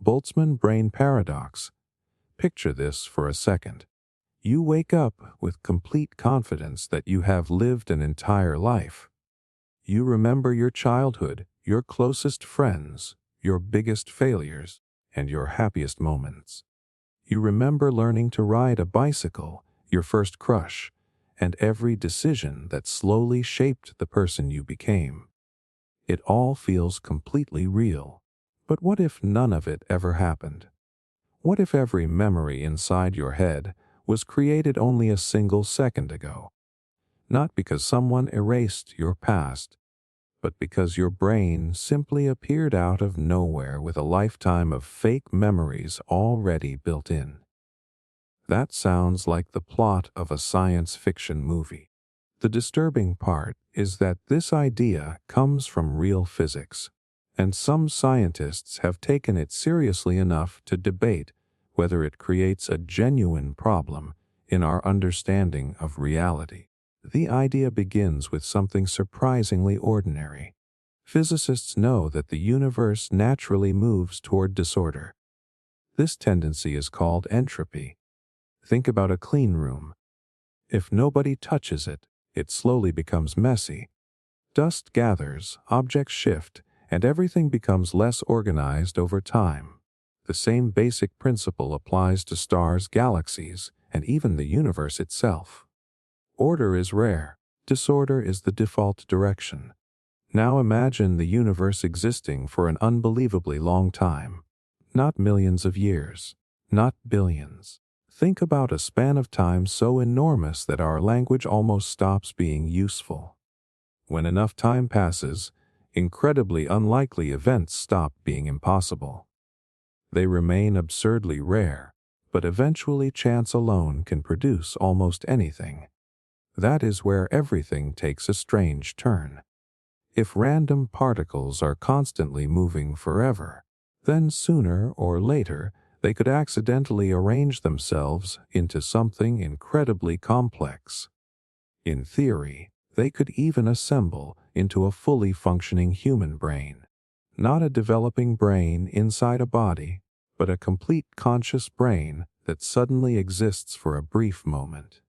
Boltzmann Brain Paradox. Picture this for a second. You wake up with complete confidence that you have lived an entire life. You remember your childhood, your closest friends, your biggest failures, and your happiest moments. You remember learning to ride a bicycle, your first crush, and every decision that slowly shaped the person you became. It all feels completely real. But what if none of it ever happened? What if every memory inside your head was created only a single second ago? Not because someone erased your past, but because your brain simply appeared out of nowhere with a lifetime of fake memories already built in. That sounds like the plot of a science fiction movie. The disturbing part is that this idea comes from real physics, and some scientists have taken it seriously enough to debate whether it creates a genuine problem in our understanding of reality. The idea begins with something surprisingly ordinary. Physicists know that the universe naturally moves toward disorder. This tendency is called entropy. Think about a clean room. If nobody touches it, it slowly becomes messy. Dust gathers, objects shift, and everything becomes less organized over time. The same basic principle applies to stars, galaxies, and even the universe itself. Order is rare. Disorder is the default direction. Now imagine the universe existing for an unbelievably long time. Not millions of years. Not billions. Think about a span of time so enormous that our language almost stops being useful. When enough time passes, incredibly unlikely events stop being impossible. They remain absurdly rare, but eventually chance alone can produce almost anything. That is where everything takes a strange turn. If random particles are constantly moving forever, then sooner or later they could accidentally arrange themselves into something incredibly complex. In theory, they could even assemble into a fully functioning human brain. Not a developing brain inside a body, but a complete conscious brain that suddenly exists for a brief moment.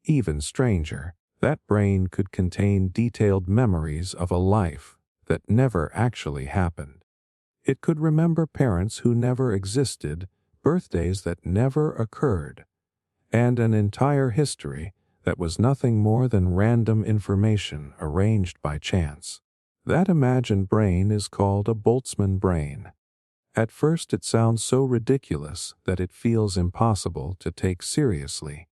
Even stranger, that brain could contain detailed memories of a life that never actually happened. It could remember parents who never existed, birthdays that never occurred, and an entire history that was nothing more than random information arranged by chance. That imagined brain is called a Boltzmann brain. At first it sounds so ridiculous that it feels impossible to take seriously.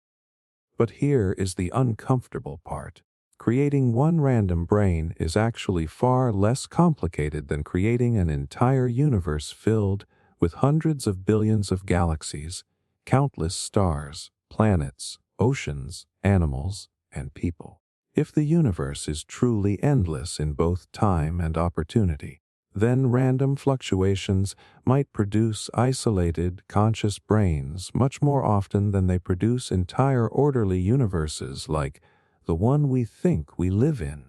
But here is the uncomfortable part. Creating one random brain is actually far less complicated than creating an entire universe filled with hundreds of billions of galaxies, countless stars, planets, oceans, animals, and people. If the universe is truly endless in both time and opportunity, then random fluctuations might produce isolated, conscious brains much more often than they produce entire orderly universes like the one we think we live in.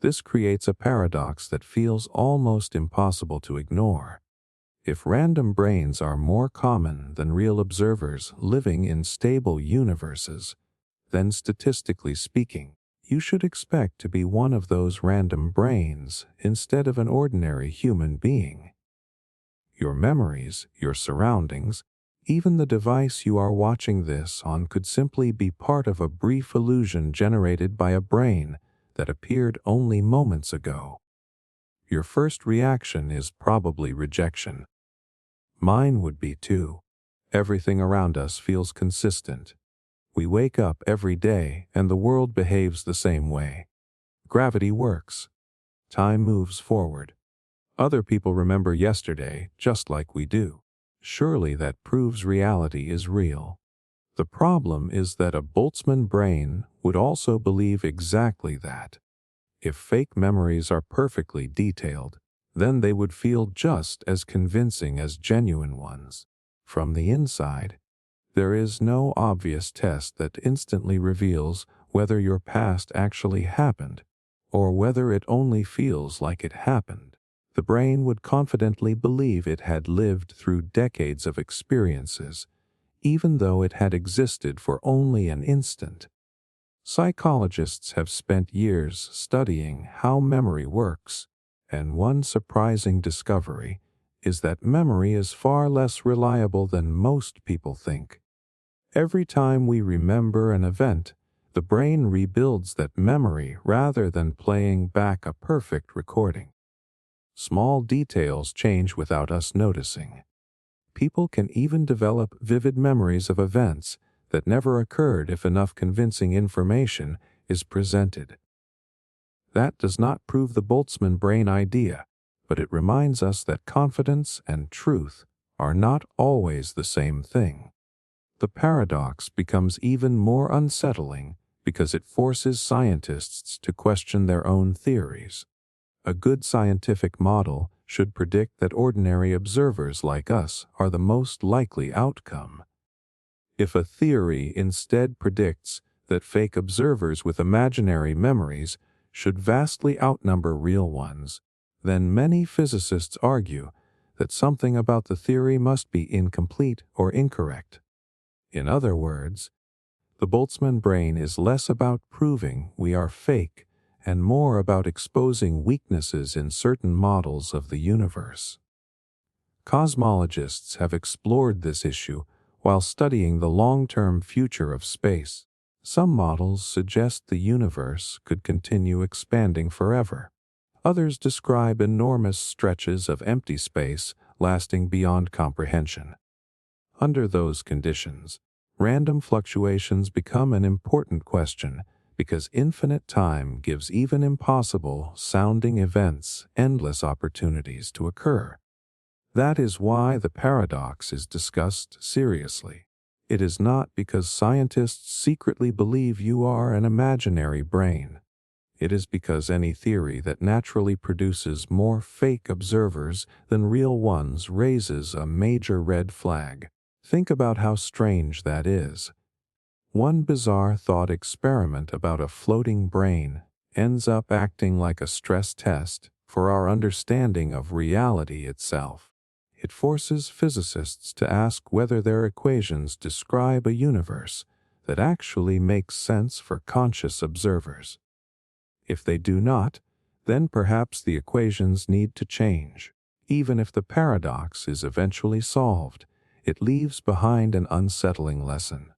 This creates a paradox that feels almost impossible to ignore. If random brains are more common than real observers living in stable universes, then statistically speaking, you should expect to be one of those random brains instead of an ordinary human being. Your memories, your surroundings, even the device you are watching this on could simply be part of a brief illusion generated by a brain that appeared only moments ago. Your first reaction is probably rejection. Mine would be too. Everything around us feels consistent. We wake up every day and the world behaves the same way. Gravity works. Time moves forward. Other people remember yesterday just like we do. Surely that proves reality is real. The problem is that a Boltzmann brain would also believe exactly that. If fake memories are perfectly detailed, then they would feel just as convincing as genuine ones. From the inside, there is no obvious test that instantly reveals whether your past actually happened or whether it only feels like it happened. The brain would confidently believe it had lived through decades of experiences, even though it had existed for only an instant. Psychologists have spent years studying how memory works, and one surprising discovery is that memory is far less reliable than most people think. Every time we remember an event, the brain rebuilds that memory rather than playing back a perfect recording. Small details change without us noticing. People can even develop vivid memories of events that never occurred if enough convincing information is presented. That does not prove the Boltzmann brain idea, but it reminds us that confidence and truth are not always the same thing. The paradox becomes even more unsettling because it forces scientists to question their own theories. A good scientific model should predict that ordinary observers like us are the most likely outcome. If a theory instead predicts that fake observers with imaginary memories should vastly outnumber real ones, then many physicists argue that something about the theory must be incomplete or incorrect. In other words, the Boltzmann brain is less about proving we are fake and more about exposing weaknesses in certain models of the universe. Cosmologists have explored this issue while studying the long-term future of space. Some models suggest the universe could continue expanding forever. Others describe enormous stretches of empty space lasting beyond comprehension. Under those conditions, random fluctuations become an important question because infinite time gives even impossible-sounding events endless opportunities to occur. That is why the paradox is discussed seriously. It is not because scientists secretly believe you are an imaginary brain. It is because any theory that naturally produces more fake observers than real ones raises a major red flag. Think about how strange that is. One bizarre thought experiment about a floating brain ends up acting like a stress test for our understanding of reality itself. It forces physicists to ask whether their equations describe a universe that actually makes sense for conscious observers. If they do not, then perhaps the equations need to change. Even if the paradox is eventually solved, it leaves behind an unsettling lesson.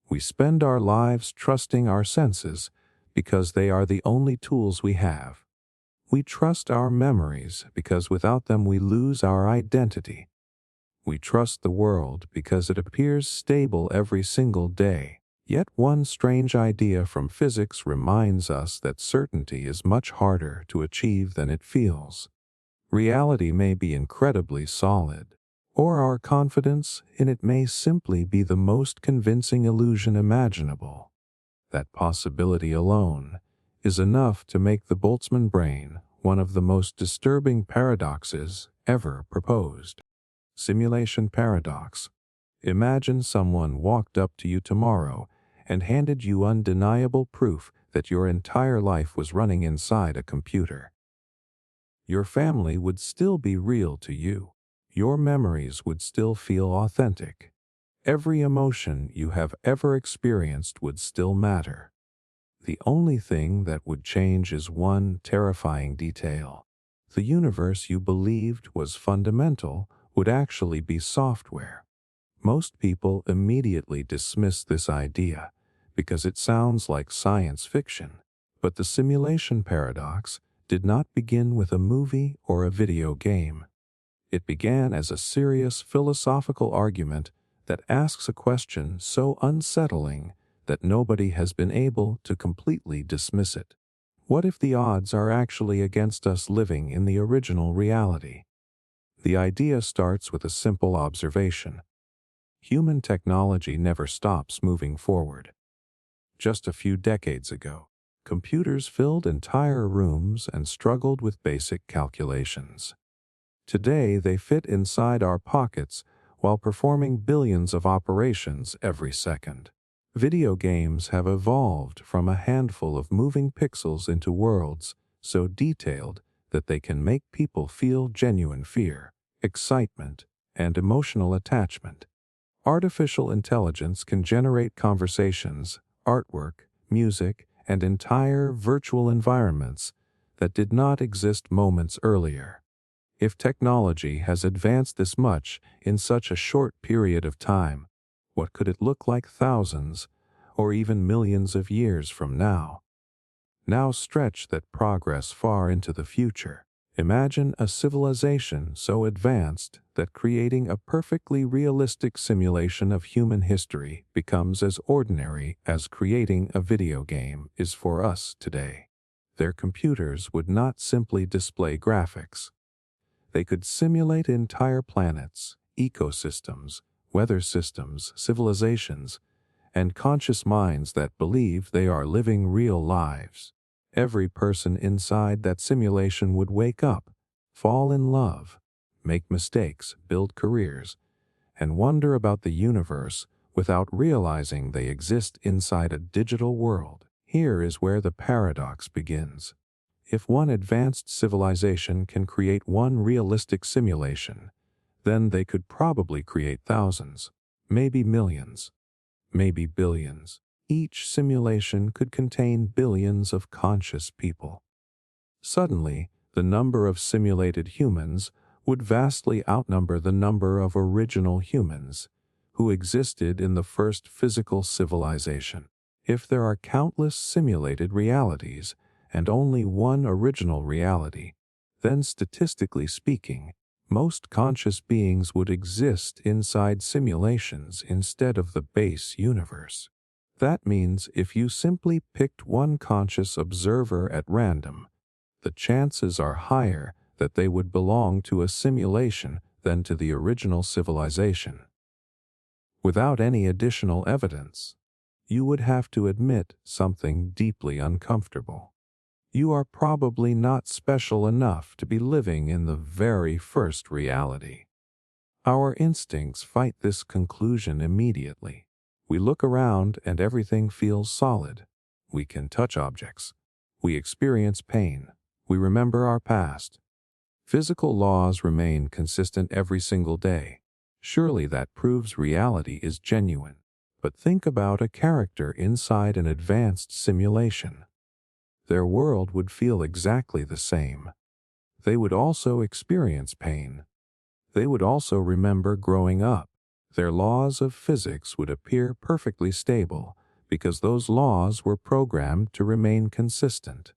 We spend our lives trusting our senses because they are the only tools we have. We trust our memories because without them we lose our identity. We trust the world because it appears stable every single day. Yet one strange idea from physics reminds us that certainty is much harder to achieve than it feels. Reality may be incredibly solid, or our confidence in it may simply be the most convincing illusion imaginable. That possibility alone is enough to make the Boltzmann brain one of the most disturbing paradoxes ever proposed. Simulation paradox. Imagine someone walked up to you tomorrow and handed you undeniable proof that your entire life was running inside a computer. Your family would still be real to you. Your memories would still feel authentic. Every emotion you have ever experienced would still matter. The only thing that would change is one terrifying detail. The universe you believed was fundamental would actually be software. Most people immediately dismiss this idea because it sounds like science fiction, but the simulation paradox did not begin with a movie or a video game. It began as a serious philosophical argument that asks a question so unsettling that nobody has been able to completely dismiss it. What if the odds are actually against us living in the original reality? The idea starts with a simple observation. Human technology never stops moving forward. Just a few decades ago, computers filled entire rooms and struggled with basic calculations. Today, they fit inside our pockets while performing billions of operations every second. Video games have evolved from a handful of moving pixels into worlds so detailed that they can make people feel genuine fear, excitement, and emotional attachment. Artificial intelligence can generate conversations, artwork, music, and entire virtual environments that did not exist moments earlier. If technology has advanced this much in such a short period of time, what could it look like thousands or even millions of years from now? Now stretch that progress far into the future. Imagine a civilization so advanced that creating a perfectly realistic simulation of human history becomes as ordinary as creating a video game is for us today. Their computers would not simply display graphics. They could simulate entire planets, ecosystems, weather systems, civilizations, and conscious minds that believe they are living real lives. Every person inside that simulation would wake up, fall in love, make mistakes, build careers, and wonder about the universe without realizing they exist inside a digital world. Here is where the paradox begins. If one advanced civilization can create one realistic simulation, then they could probably create thousands, maybe millions, maybe billions. Each simulation could contain billions of conscious people. Suddenly, the number of simulated humans would vastly outnumber the number of original humans who existed in the first physical civilization. If there are countless simulated realities and only one original reality, then statistically speaking, most conscious beings would exist inside simulations instead of the base universe. That means if you simply picked one conscious observer at random, the chances are higher that they would belong to a simulation than to the original civilization. Without any additional evidence, you would have to admit something deeply uncomfortable. You are probably not special enough to be living in the very first reality. Our instincts fight this conclusion immediately. We look around and everything feels solid. We can touch objects. We experience pain. We remember our past. Physical laws remain consistent every single day. Surely that proves reality is genuine. But think about a character inside an advanced simulation. Their world would feel exactly the same. They would also experience pain. They would also remember growing up. Their laws of physics would appear perfectly stable because those laws were programmed to remain consistent.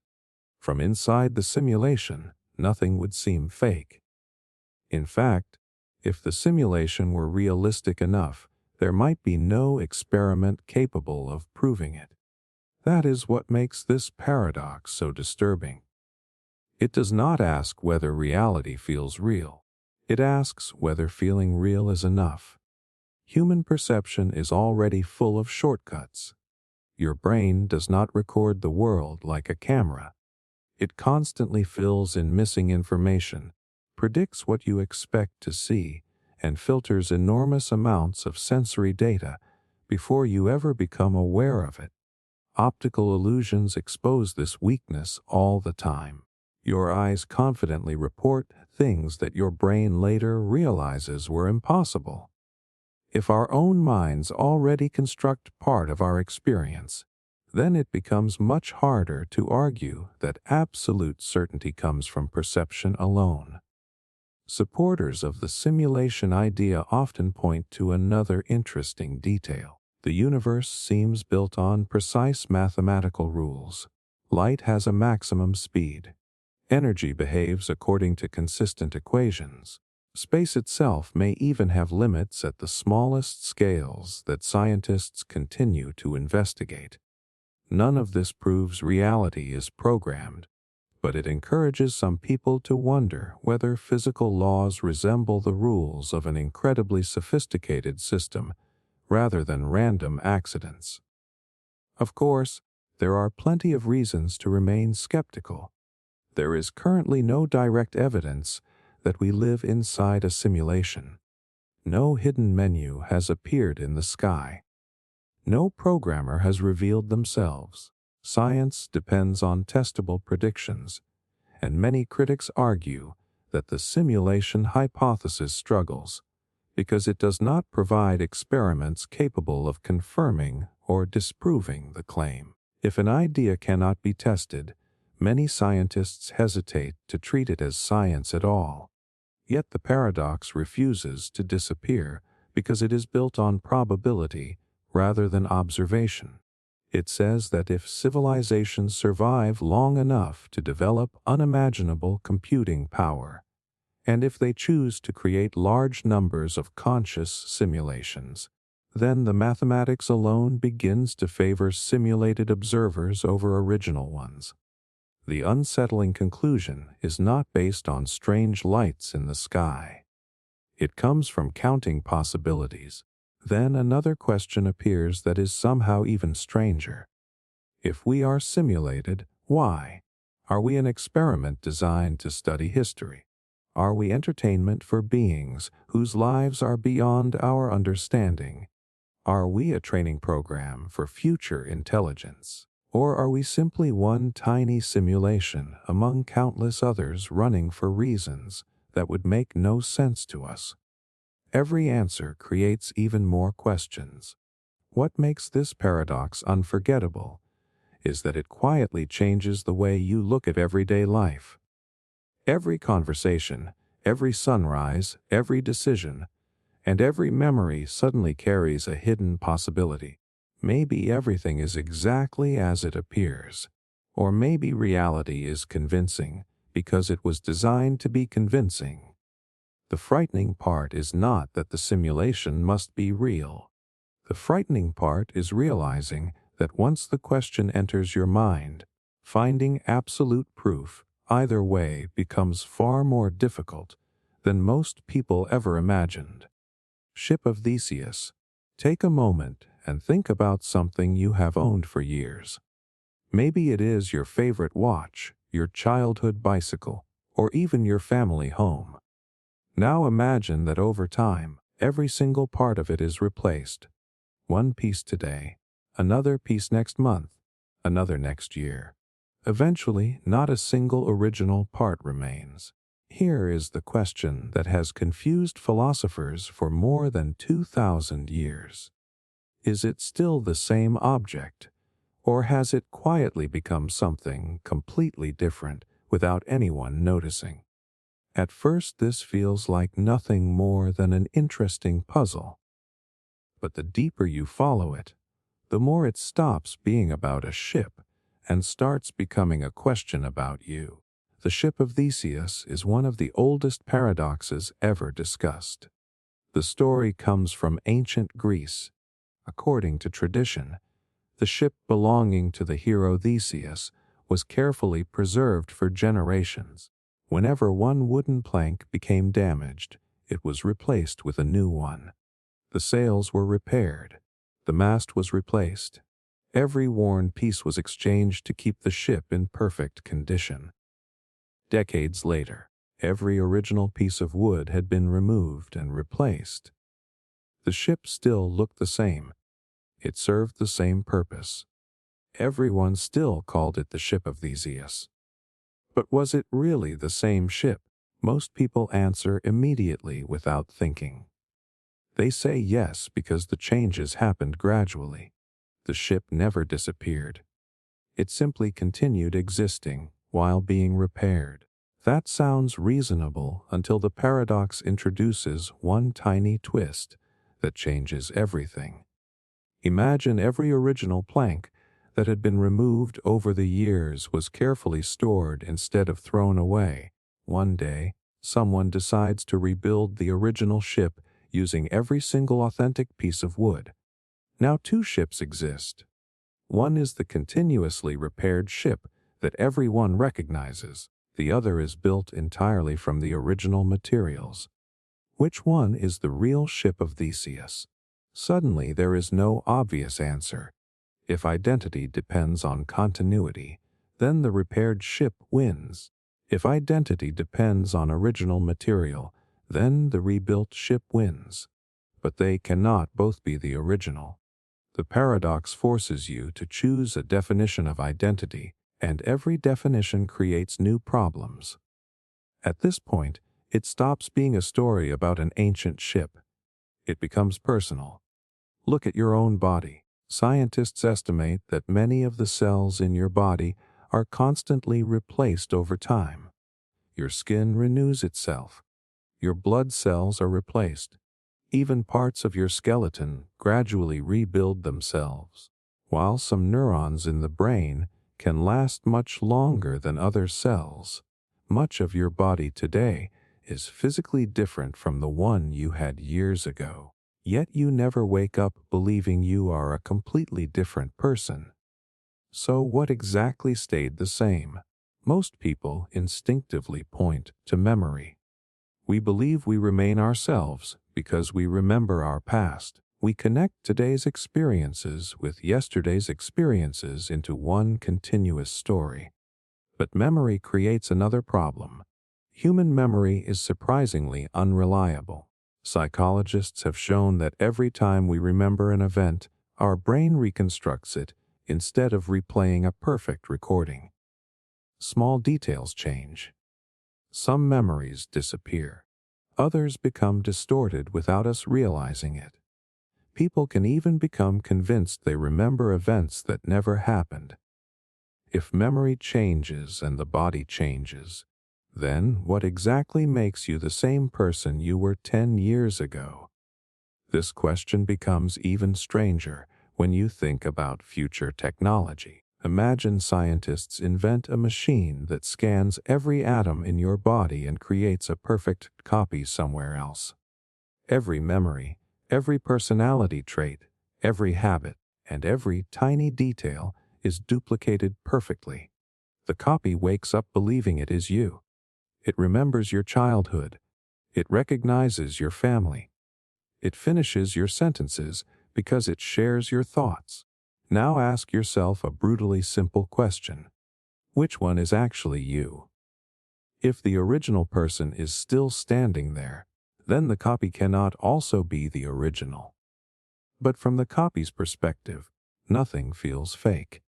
From inside the simulation, nothing would seem fake. In fact, if the simulation were realistic enough, there might be no experiment capable of proving it. That is what makes this paradox so disturbing. It does not ask whether reality feels real. It asks whether feeling real is enough. Human perception is already full of shortcuts. Your brain does not record the world like a camera. It constantly fills in missing information, predicts what you expect to see, and filters enormous amounts of sensory data before you ever become aware of it. Optical illusions expose this weakness all the time. Your eyes confidently report things that your brain later realizes were impossible. If our own minds already construct part of our experience, then it becomes much harder to argue that absolute certainty comes from perception alone. Supporters of the simulation idea often point to another interesting detail. The universe seems built on precise mathematical rules. Light has a maximum speed. Energy behaves according to consistent equations. Space itself may even have limits at the smallest scales that scientists continue to investigate. None of this proves reality is programmed, but it encourages some people to wonder whether physical laws resemble the rules of an incredibly sophisticated system rather than random accidents. Of course, there are plenty of reasons to remain skeptical. There is currently no direct evidence that we live inside a simulation. No hidden menu has appeared in the sky. No programmer has revealed themselves. Science depends on testable predictions, and many critics argue that the simulation hypothesis struggles because it does not provide experiments capable of confirming or disproving the claim. If an idea cannot be tested, many scientists hesitate to treat it as science at all. Yet the paradox refuses to disappear because it is built on probability rather than observation. It says that if civilizations survive long enough to develop unimaginable computing power, and if they choose to create large numbers of conscious simulations, then the mathematics alone begins to favor simulated observers over original ones. The unsettling conclusion is not based on strange lights in the sky. It comes from counting possibilities. Then another question appears that is somehow even stranger. If we are simulated, why? Are we an experiment designed to study history? Are we entertainment for beings whose lives are beyond our understanding? Are we a training program for future intelligence? Or are we simply one tiny simulation among countless others running for reasons that would make no sense to us? Every answer creates even more questions. What makes this paradox unforgettable is that it quietly changes the way you look at everyday life. Every conversation, every sunrise, every decision, and every memory suddenly carries a hidden possibility. Maybe everything is exactly as it appears, or maybe reality is convincing because it was designed to be convincing. The frightening part is not that the simulation must be real. The frightening part is realizing that once the question enters your mind, finding absolute proof either way becomes far more difficult than most people ever imagined. Ship of Theseus. Take a moment and think about something you have owned for years. Maybe it is your favorite watch, your childhood bicycle, or even your family home. Now imagine that over time, every single part of it is replaced. One piece today, another piece next month, another next year. Eventually, not a single original part remains. Here is the question that has confused philosophers for more than 2,000 years. Is it still the same object, or has it quietly become something completely different without anyone noticing? At first, this feels like nothing more than an interesting puzzle. But the deeper you follow it, the more it stops being about a ship and starts becoming a question about you. The Ship of Theseus is one of the oldest paradoxes ever discussed. The story comes from ancient Greece. According to tradition, the ship belonging to the hero Theseus was carefully preserved for generations. Whenever one wooden plank became damaged, it was replaced with a new one. The sails were repaired. The mast was replaced. Every worn piece was exchanged to keep the ship in perfect condition. Decades later, every original piece of wood had been removed and replaced. The ship still looked the same. It served the same purpose. Everyone still called it the Ship of Theseus. But was it really the same ship? Most people answer immediately without thinking. They say yes because the changes happened gradually. The ship never disappeared. It simply continued existing while being repaired. That sounds reasonable until the paradox introduces one tiny twist that changes everything. Imagine every original plank that had been removed over the years was carefully stored instead of thrown away. One day, someone decides to rebuild the original ship using every single authentic piece of wood. Now two ships exist. One is the continuously repaired ship that everyone recognizes. The other is built entirely from the original materials. Which one is the real Ship of Theseus? Suddenly there is no obvious answer. If identity depends on continuity, then the repaired ship wins. If identity depends on original material, then the rebuilt ship wins. But they cannot both be the original. The paradox forces you to choose a definition of identity and every definition creates new problems. At this point, it stops being a story about an ancient ship. It becomes personal. Look at your own body. Scientists estimate that many of the cells in your body are constantly replaced over time. Your skin renews itself. Your blood cells are replaced. Even parts of your skeleton gradually rebuild themselves. While some neurons in the brain can last much longer than other cells, much of your body today is physically different from the one you had years ago. Yet you never wake up believing you are a completely different person. So what exactly stayed the same? Most people instinctively point to memory. We believe we remain ourselves because we remember our past. We connect today's experiences with yesterday's experiences into one continuous story. But memory creates another problem. Human memory is surprisingly unreliable. Psychologists have shown that every time we remember an event, our brain reconstructs it instead of replaying a perfect recording. Small details change. Some memories disappear. Others become distorted without us realizing it. People can even become convinced they remember events that never happened. If memory changes and the body changes, then what exactly makes you the same person you were 10 years ago? This question becomes even stranger when you think about future technology. Imagine scientists invent a machine that scans every atom in your body and creates a perfect copy somewhere else. Every memory, every personality trait, every habit, and every tiny detail is duplicated perfectly. The copy wakes up believing it is you. It remembers your childhood. It recognizes your family. It finishes your sentences because it shares your thoughts. Now ask yourself a brutally simple question. Which one is actually you? If the original person is still standing there, then the copy cannot also be the original. But from the copy's perspective, nothing feels fake.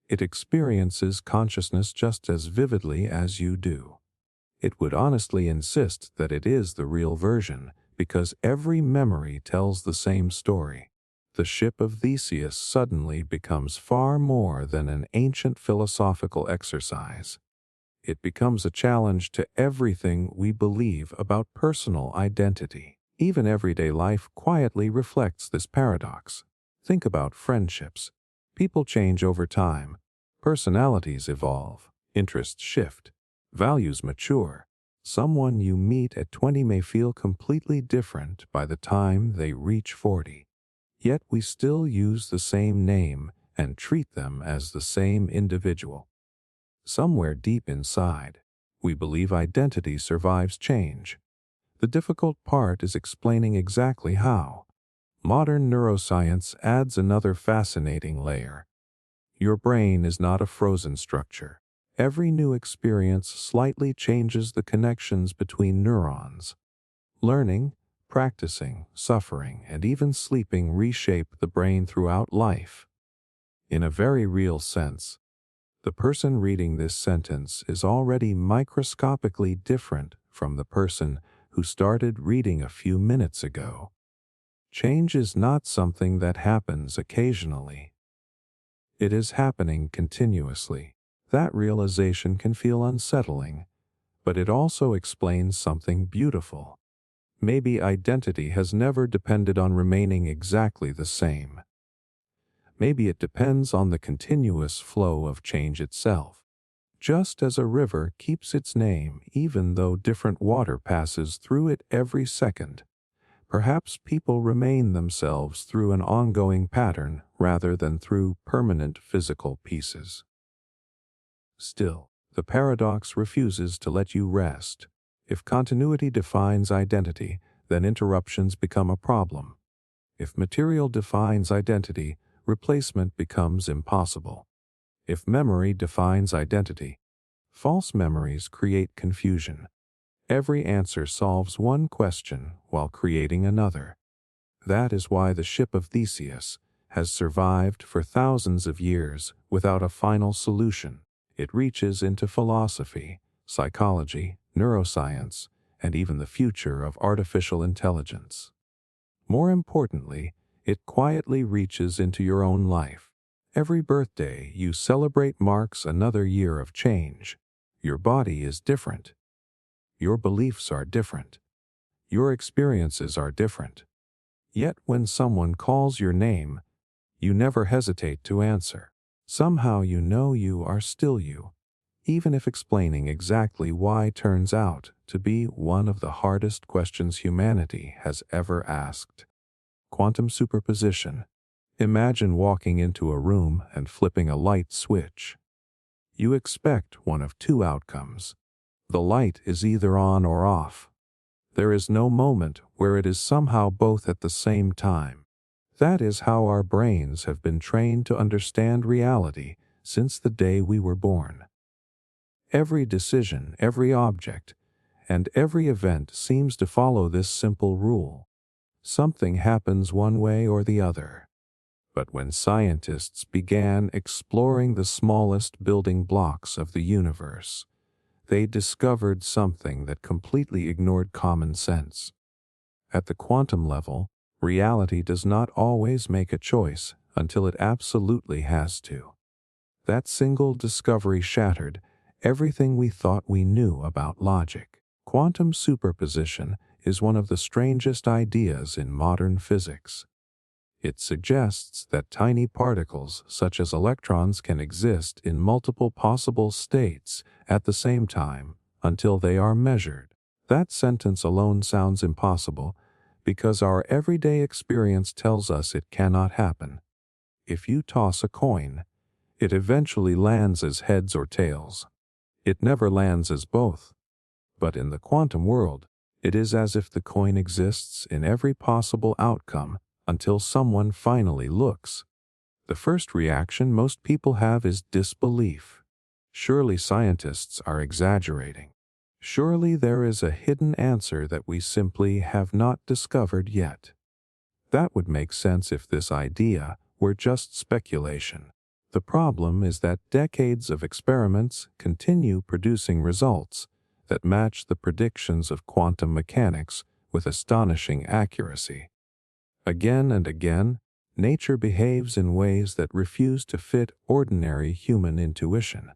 It experiences consciousness just as vividly as you do. It would honestly insist that it is the real version because every memory tells the same story. The Ship of Theseus suddenly becomes far more than an ancient philosophical exercise. It becomes a challenge to everything we believe about personal identity. Even everyday life quietly reflects this paradox. Think about friendships. People change over time. Personalities evolve. Interests shift. Values mature. Someone you meet at 20 may feel completely different by the time they reach 40. Yet we still use the same name and treat them as the same individual. Somewhere deep inside, we believe identity survives change. The difficult part is explaining exactly how. Modern neuroscience adds another fascinating layer. Your brain is not a frozen structure. Every new experience slightly changes the connections between neurons. Learning, practicing, suffering, and even sleeping reshape the brain throughout life. In a very real sense, the person reading this sentence is already microscopically different from the person who started reading a few minutes ago. Change is not something that happens occasionally. It is happening continuously. That realization can feel unsettling, but it also explains something beautiful. Maybe identity has never depended on remaining exactly the same. Maybe it depends on the continuous flow of change itself. Just as a river keeps its name even though different water passes through it every second, perhaps people remain themselves through an ongoing pattern rather than through permanent physical pieces. Still, the paradox refuses to let you rest. If continuity defines identity, then interruptions become a problem. If material defines identity, replacement becomes impossible. If memory defines identity, false memories create confusion. Every answer solves one question while creating another. That is why the Ship of Theseus has survived for thousands of years without a final solution. It reaches into philosophy, psychology, neuroscience, and even the future of artificial intelligence. More importantly, it quietly reaches into your own life. Every birthday you celebrate marks another year of change. Your body is different. Your beliefs are different. Your experiences are different. Yet when someone calls your name, you never hesitate to answer. Somehow you know you are still you, even if explaining exactly why turns out to be one of the hardest questions humanity has ever asked. Quantum superposition. Imagine walking into a room and flipping a light switch. You expect one of two outcomes. The light is either on or off. There is no moment where it is somehow both at the same time. That is how our brains have been trained to understand reality since the day we were born. Every decision, every object, and every event seems to follow this simple rule. Something happens one way or the other. But when scientists began exploring the smallest building blocks of the universe, they discovered something that completely ignored common sense. At the quantum level, reality does not always make a choice until it absolutely has to. That single discovery shattered everything we thought we knew about logic. Quantum superposition is one of the strangest ideas in modern physics. It suggests that tiny particles such as electrons can exist in multiple possible states at the same time until they are measured. That sentence alone sounds impossible because our everyday experience tells us it cannot happen. If you toss a coin, it eventually lands as heads or tails. It never lands as both. But in the quantum world, it is as if the coin exists in every possible outcome until someone finally looks. The first reaction most people have is disbelief. Surely scientists are exaggerating. Surely there is a hidden answer that we simply have not discovered yet. That would make sense if this idea were just speculation. The problem is that decades of experiments continue producing results that match the predictions of quantum mechanics with astonishing accuracy. Again and again, nature behaves in ways that refuse to fit ordinary human intuition.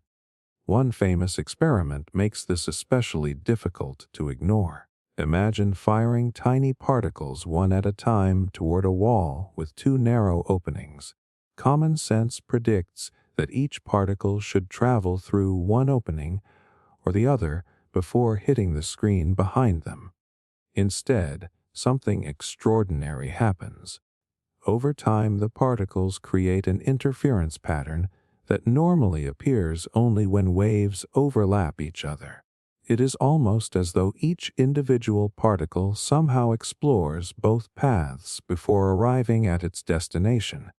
One famous experiment makes this especially difficult to ignore. Imagine firing tiny particles one at a time toward a wall with two narrow openings. Common sense predicts that each particle should travel through one opening or the other before hitting the screen behind them. Instead, something extraordinary happens. Over time, the particles create an interference pattern that normally appears only when waves overlap each other. It is almost as though each individual particle somehow explores both paths before arriving at its destination.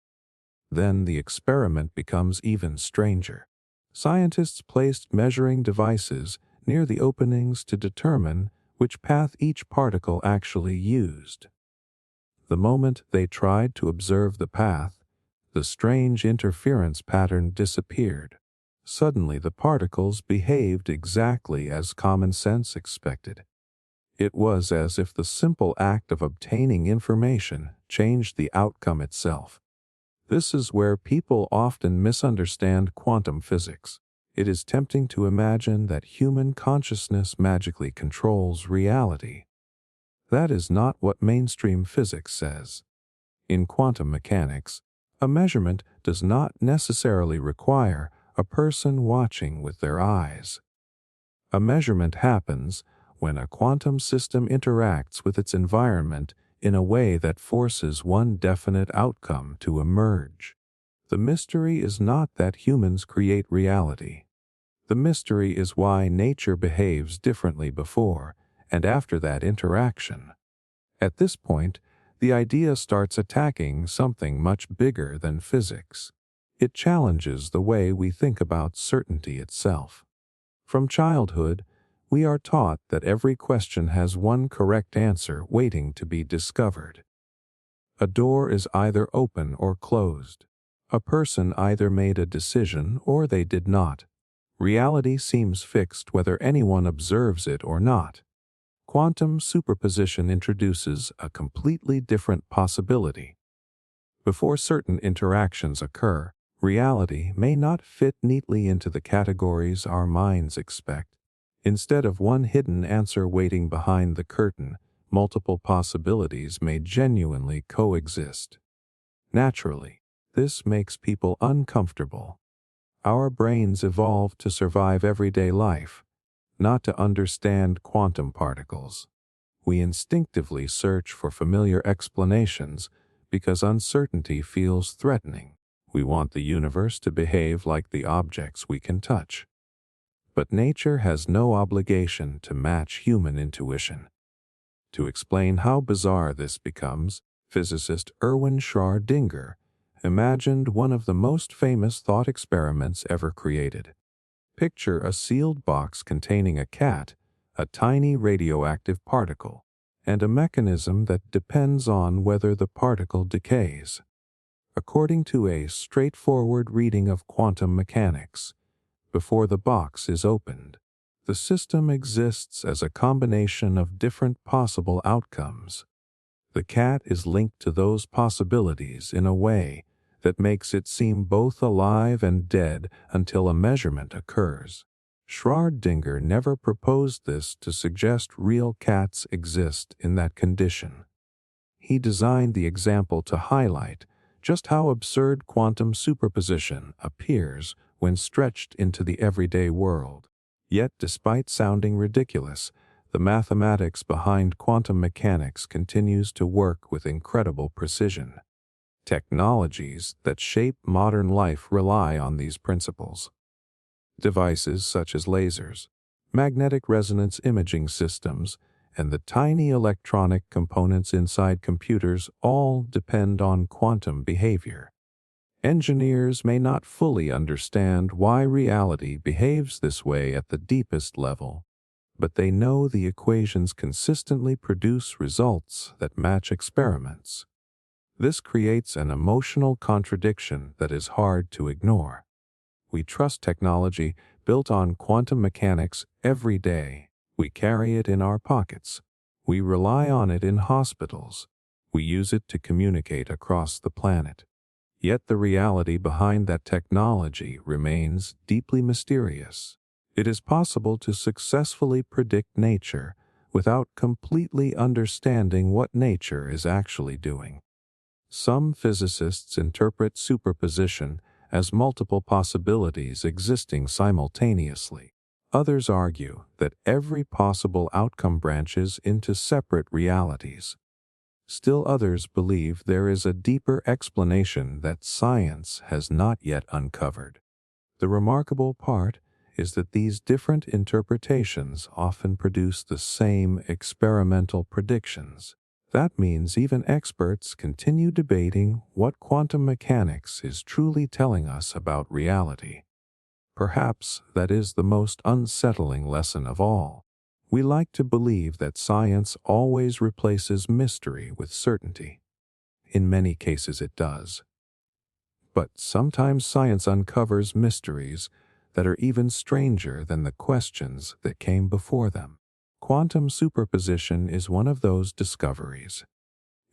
Then the experiment becomes even stranger. Scientists placed measuring devices near the openings to determine which path each particle actually used. The moment they tried to observe the path, the strange interference pattern disappeared. Suddenly the particles behaved exactly as common sense expected. It was as if the simple act of obtaining information changed the outcome itself. This is where people often misunderstand quantum physics. It is tempting to imagine that human consciousness magically controls reality. That is not what mainstream physics says. In quantum mechanics, a measurement does not necessarily require a person watching with their eyes. A measurement happens when a quantum system interacts with its environment in a way that forces one definite outcome to emerge. The mystery is not that humans create reality. The mystery is why nature behaves differently before and after that interaction. At this point, the idea starts attacking something much bigger than physics. It challenges the way we think about certainty itself. From childhood, we are taught that every question has one correct answer waiting to be discovered. A door is either open or closed. A person either made a decision or they did not. Reality seems fixed whether anyone observes it or not. Quantum superposition introduces a completely different possibility. Before certain interactions occur, reality may not fit neatly into the categories our minds expect. Instead of one hidden answer waiting behind the curtain, multiple possibilities may genuinely coexist. Naturally, this makes people uncomfortable. Our brains evolved to survive everyday life, not to understand quantum particles. We instinctively search for familiar explanations because uncertainty feels threatening. We want the universe to behave like the objects we can touch. But nature has no obligation to match human intuition. To explain how bizarre this becomes, physicist Erwin Schrödinger imagined one of the most famous thought experiments ever created. Picture a sealed box containing a cat, a tiny radioactive particle, and a mechanism that depends on whether the particle decays. According to a straightforward reading of quantum mechanics, before the box is opened, the system exists as a combination of different possible outcomes. The cat is linked to those possibilities in a way that makes it seem both alive and dead until a measurement occurs. Schrödinger never proposed this to suggest real cats exist in that condition. He designed the example to highlight just how absurd quantum superposition appears when stretched into the everyday world. Yet, despite sounding ridiculous, the mathematics behind quantum mechanics continues to work with incredible precision. Technologies that shape modern life rely on these principles. Devices such as lasers, magnetic resonance imaging systems, and the tiny electronic components inside computers all depend on quantum behavior. Engineers may not fully understand why reality behaves this way at the deepest level, but they know the equations consistently produce results that match experiments. This creates an emotional contradiction that is hard to ignore. We trust technology built on quantum mechanics every day. We carry it in our pockets. We rely on it in hospitals. We use it to communicate across the planet. Yet the reality behind that technology remains deeply mysterious. It is possible to successfully predict nature without completely understanding what nature is actually doing. Some physicists interpret superposition as multiple possibilities existing simultaneously. Others argue that every possible outcome branches into separate realities. Still others believe there is a deeper explanation that science has not yet uncovered. The remarkable part is that these different interpretations often produce the same experimental predictions. That means even experts continue debating what quantum mechanics is truly telling us about reality. Perhaps that is the most unsettling lesson of all. We like to believe that science always replaces mystery with certainty. In many cases it does. But sometimes science uncovers mysteries that are even stranger than the questions that came before them. Quantum superposition is one of those discoveries.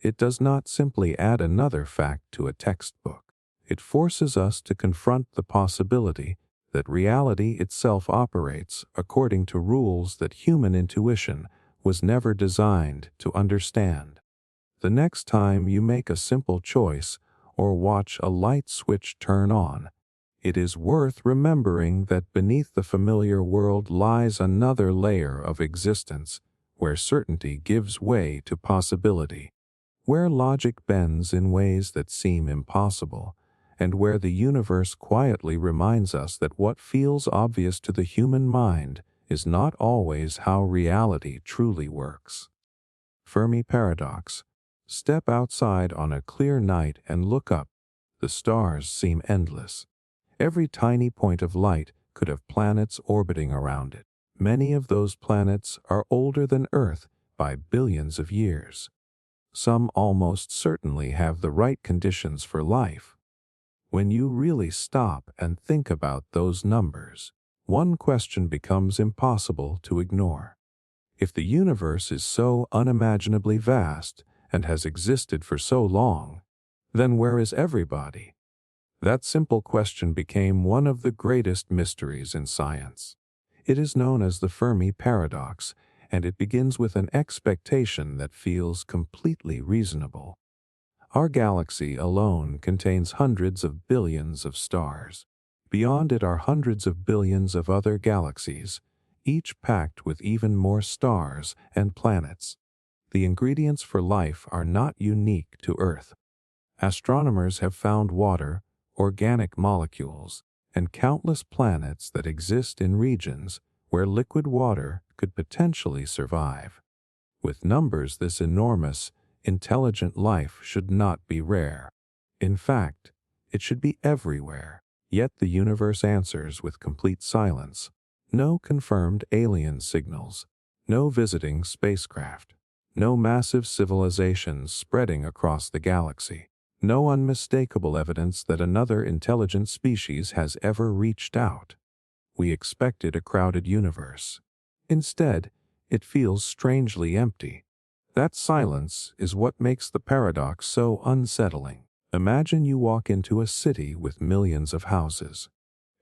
It does not simply add another fact to a textbook. It forces us to confront the possibility that reality itself operates according to rules that human intuition was never designed to understand. The next time you make a simple choice or watch a light switch turn on, it is worth remembering that beneath the familiar world lies another layer of existence where certainty gives way to possibility, where logic bends in ways that seem impossible, and where the universe quietly reminds us that what feels obvious to the human mind is not always how reality truly works. Fermi Paradox. Step outside on a clear night and look up. The stars seem endless. Every tiny point of light could have planets orbiting around it. Many of those planets are older than Earth by billions of years. Some almost certainly have the right conditions for life. When you really stop and think about those numbers, one question becomes impossible to ignore. If the universe is so unimaginably vast and has existed for so long, then where is everybody? That simple question became one of the greatest mysteries in science. It is known as the Fermi Paradox, and it begins with an expectation that feels completely reasonable. Our galaxy alone contains hundreds of billions of stars. Beyond it are hundreds of billions of other galaxies, each packed with even more stars and planets. The ingredients for life are not unique to Earth. Astronomers have found water, organic molecules, and countless planets that exist in regions where liquid water could potentially survive. With numbers this enormous, intelligent life should not be rare. In fact, it should be everywhere. Yet the universe answers with complete silence. No confirmed alien signals, no visiting spacecraft, no massive civilizations spreading across the galaxy, no unmistakable evidence that another intelligent species has ever reached out. We expected a crowded universe. Instead, it feels strangely empty. That silence is what makes the paradox so unsettling. Imagine you walk into a city with millions of houses.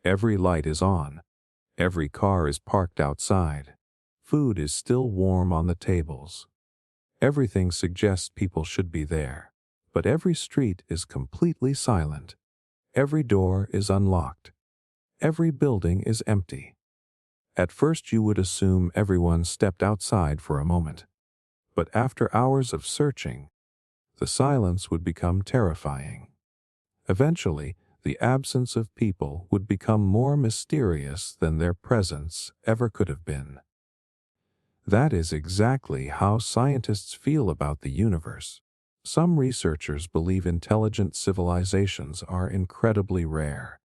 Every light is on. Every car is parked outside. Food is still warm on the tables. Everything suggests people should be there. But every street is completely silent. Every door is unlocked. Every building is empty. At first you would assume everyone stepped outside for a moment. But after hours of searching, the silence would become terrifying. Eventually, the absence of people would become more mysterious than their presence ever could have been. That is exactly how scientists feel about the universe. Some researchers believe intelligent civilizations are incredibly rare.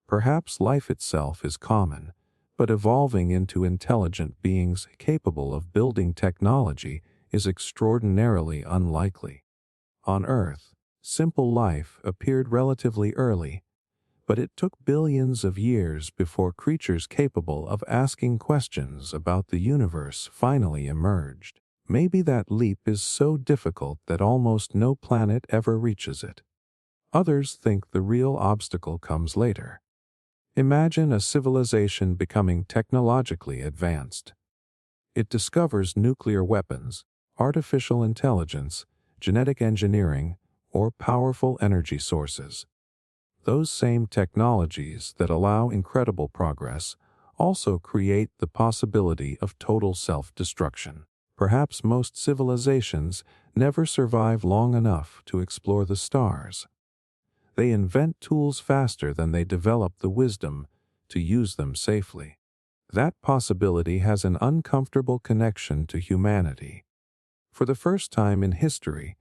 Perhaps life itself is common, but evolving into intelligent beings capable of building technology is extraordinarily unlikely. On Earth, simple life appeared relatively early, but it took billions of years before creatures capable of asking questions about the universe finally emerged. Maybe that leap is so difficult that almost no planet ever reaches it. Others think the real obstacle comes later. Imagine a civilization becoming technologically advanced. It discovers nuclear weapons, artificial intelligence, genetic engineering, or powerful energy sources. Those same technologies that allow incredible progress also create the possibility of total self-destruction. Perhaps most civilizations never survive long enough to explore the stars. They invent tools faster than they develop the wisdom to use them safely. That possibility has an uncomfortable connection to humanity. For the first time in history,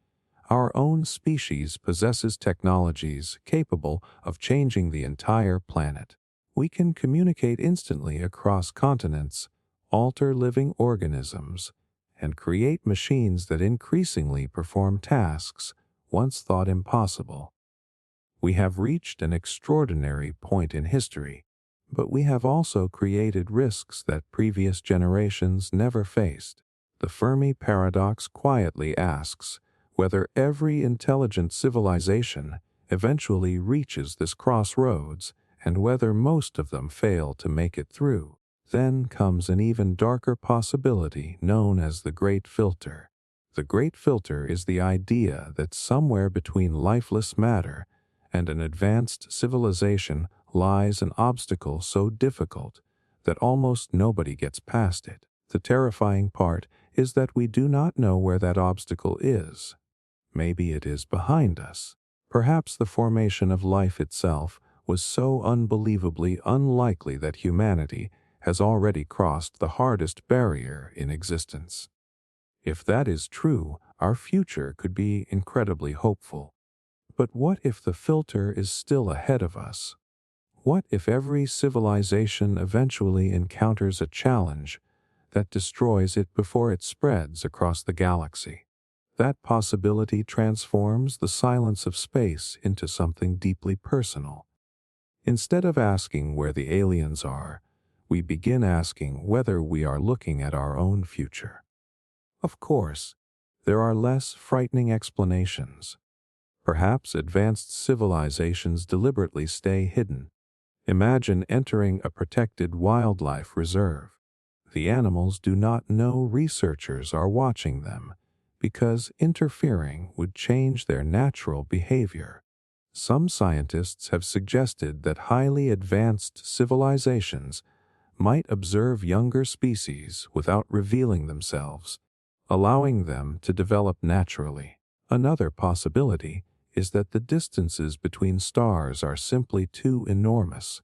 our own species possesses technologies capable of changing the entire planet. We can communicate instantly across continents, alter living organisms, and create machines that increasingly perform tasks once thought impossible. We have reached an extraordinary point in history, but we have also created risks that previous generations never faced. The Fermi Paradox quietly asks whether every intelligent civilization eventually reaches this crossroads and whether most of them fail to make it through. Then comes an even darker possibility known as the Great Filter. The Great Filter is the idea that somewhere between lifeless matter and an advanced civilization lies an obstacle so difficult that almost nobody gets past it. The terrifying part is that we do not know where that obstacle is. Maybe it is behind us. Perhaps the formation of life itself was so unbelievably unlikely that humanity has already crossed the hardest barrier in existence. If that is true, our future could be incredibly hopeful. But what if the filter is still ahead of us? What if every civilization eventually encounters a challenge that destroys it before it spreads across the galaxy? That possibility transforms the silence of space into something deeply personal. Instead of asking where the aliens are, we begin asking whether we are looking at our own future. Of course, there are less frightening explanations. Perhaps advanced civilizations deliberately stay hidden. Imagine entering a protected wildlife reserve. The animals do not know researchers are watching them because interfering would change their natural behavior. Some scientists have suggested that highly advanced civilizations might observe younger species without revealing themselves, allowing them to develop naturally. Another possibility is that the distances between stars are simply too enormous.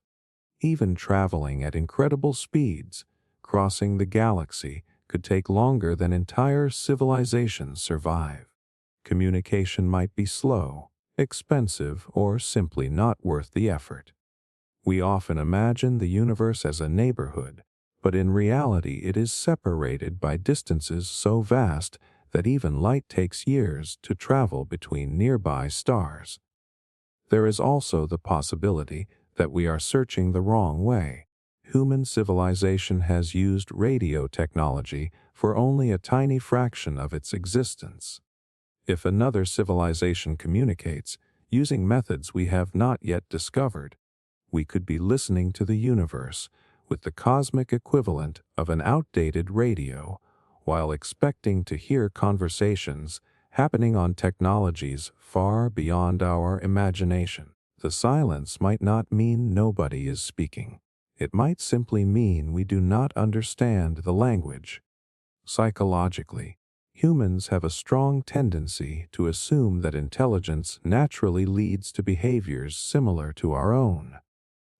Even traveling at incredible speeds, crossing the galaxy could take longer than entire civilizations survive. Communication might be slow, expensive, or simply not worth the effort. We often imagine the universe as a neighborhood, but in reality it is separated by distances so vast that even light takes years to travel between nearby stars. There is also the possibility that we are searching the wrong way. Human civilization has used radio technology for only a tiny fraction of its existence. If another civilization communicates using methods we have not yet discovered, we could be listening to the universe with the cosmic equivalent of an outdated radio, while expecting to hear conversations happening on technologies far beyond our imagination. The silence might not mean nobody is speaking. It might simply mean we do not understand the language. Psychologically, humans have a strong tendency to assume that intelligence naturally leads to behaviors similar to our own.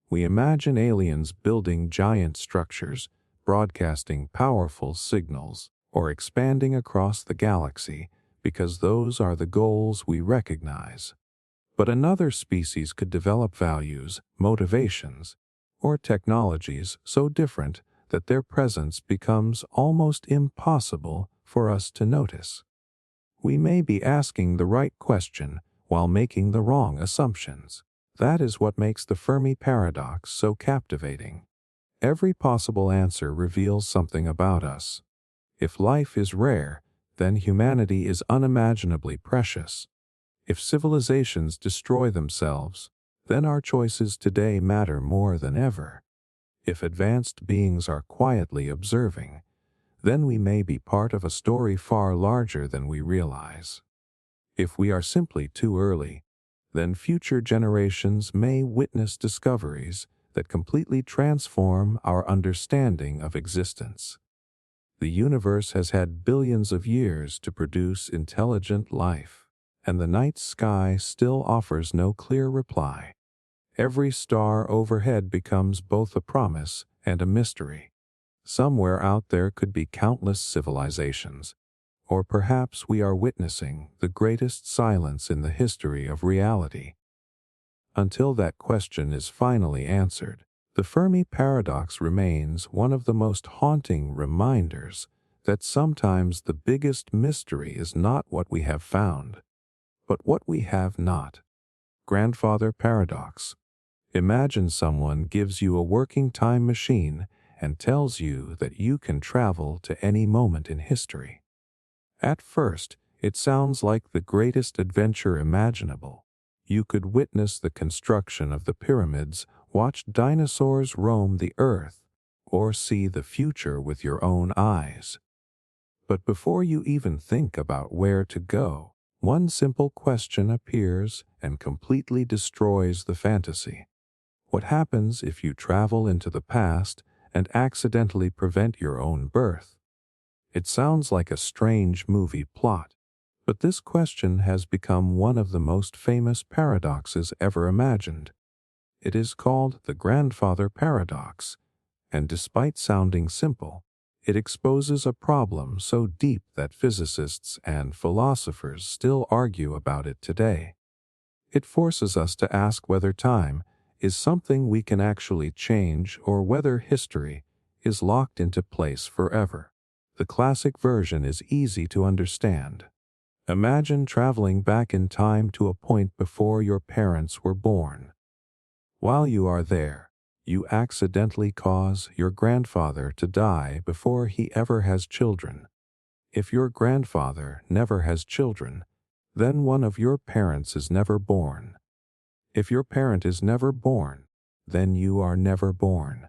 We imagine aliens building giant structures, broadcasting powerful signals, or expanding across the galaxy because those are the goals we recognize. But another species could develop values, motivations, or technologies so different that their presence becomes almost impossible for us to notice. We may be asking the right question while making the wrong assumptions. That is what makes the Fermi Paradox so captivating. Every possible answer reveals something about us. If life is rare, then humanity is unimaginably precious. If civilizations destroy themselves, then our choices today matter more than ever. If advanced beings are quietly observing, then we may be part of a story far larger than we realize. If we are simply too early, then future generations may witness discoveries that completely transform our understanding of existence. The universe has had billions of years to produce intelligent life, and the night sky still offers no clear reply. Every star overhead becomes both a promise and a mystery. Somewhere out there could be countless civilizations, or perhaps we are witnessing the greatest silence in the history of reality. Until that question is finally answered, the Fermi Paradox remains one of the most haunting reminders that sometimes the biggest mystery is not what we have found, but what we have not. Grandfather Paradox. Imagine someone gives you a working time machine and tells you that you can travel to any moment in history. At first, it sounds like the greatest adventure imaginable. You could witness the construction of the pyramids, watch dinosaurs roam the earth, or see the future with your own eyes. But before you even think about where to go, one simple question appears and completely destroys the fantasy. What happens if you travel into the past and accidentally prevent your own birth? It sounds like a strange movie plot, but this question has become one of the most famous paradoxes ever imagined. It is called the Grandfather Paradox, and despite sounding simple, it exposes a problem so deep that physicists and philosophers still argue about it today. It forces us to ask whether time is something we can actually change or whether history is locked into place forever. The classic version is easy to understand. Imagine traveling back in time to a point before your parents were born. While you are there, You accidentally cause your grandfather to die before he ever has children. If your grandfather never has children, then one of your parents is never born. If your parent is never born, then you are never born.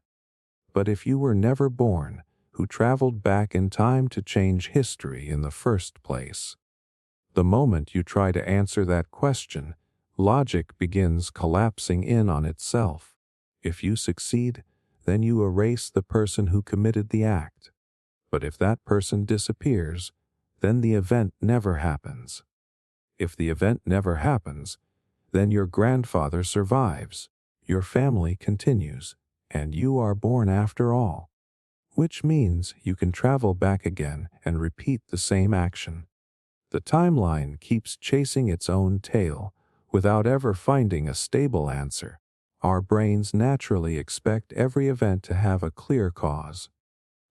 But if you were never born, who traveled back in time to change history in the first place? The moment you try to answer that question, logic begins collapsing in on itself. If you succeed, then you erase the person who committed the act. But if that person disappears, then the event never happens. If the event never happens, then your grandfather survives, your family continues, and you are born after all. Which means you can travel back again and repeat the same action. The timeline keeps chasing its own tail without ever finding a stable answer. Our brains naturally expect every event to have a clear cause.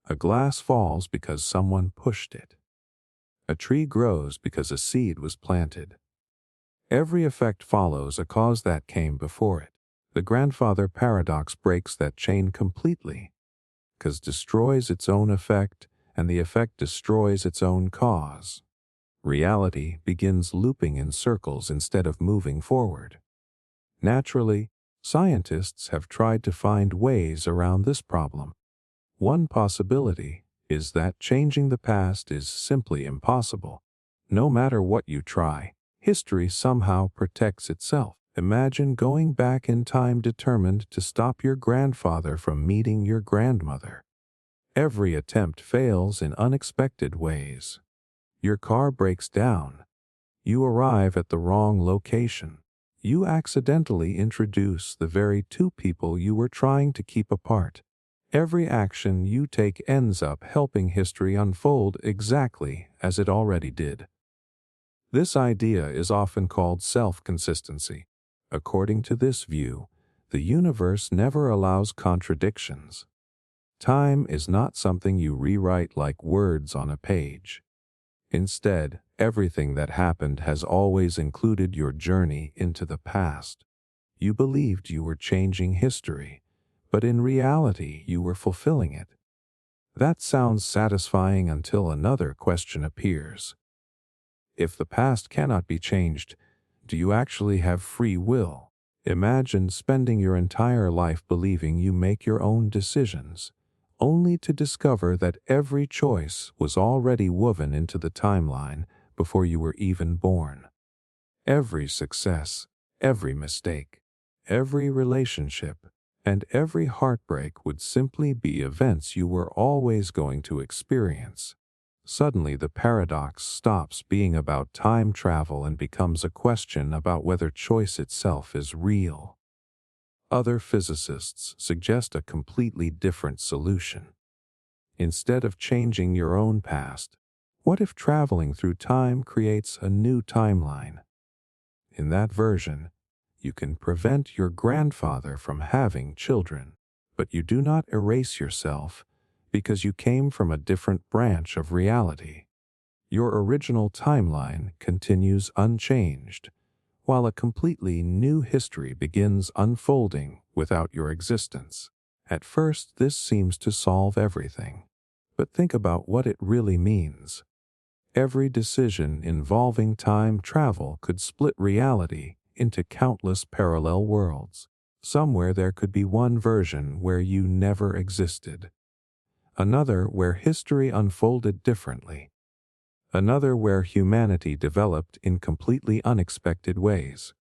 A glass falls because someone pushed it. A tree grows because a seed was planted. Every effect follows a cause that came before it. The grandfather paradox breaks that chain completely, cause destroys its own effect, and the effect destroys its own cause. Reality begins looping in circles instead of moving forward. Naturally, scientists have tried to find ways around this problem. One possibility is that changing the past is simply impossible. No matter what you try, history somehow protects itself. Imagine going back in time determined to stop your grandfather from meeting your grandmother. Every attempt fails in unexpected ways. Your car breaks down. You arrive at the wrong location. You accidentally introduce the very two people you were trying to keep apart. Every action you take ends up helping history unfold exactly as it already did. This idea is often called self-consistency. According to this view, the universe never allows contradictions. Time is not something you rewrite like words on a page. Instead, everything that happened has always included your journey into the past. You believed you were changing history, but in reality you were fulfilling it. That sounds satisfying until another question appears. If the past cannot be changed, do you actually have free will? Imagine spending your entire life believing you make your own decisions, only to discover that every choice was already woven into the timeline before you were even born. Every success, every mistake, every relationship, and every heartbreak would simply be events you were always going to experience. Suddenly, the paradox stops being about time travel and becomes a question about whether choice itself is real. Other physicists suggest a completely different solution. Instead of changing your own past, what if traveling through time creates a new timeline? In that version, you can prevent your grandfather from having children, but you do not erase yourself because you came from a different branch of reality. Your original timeline continues unchanged, while a completely new history begins unfolding without your existence. At first, this seems to solve everything. But think about what it really means. Every decision involving time travel could split reality into countless parallel worlds. Somewhere there could be one version where you never existed, another where history unfolded differently, another where humanity developed in completely unexpected ways.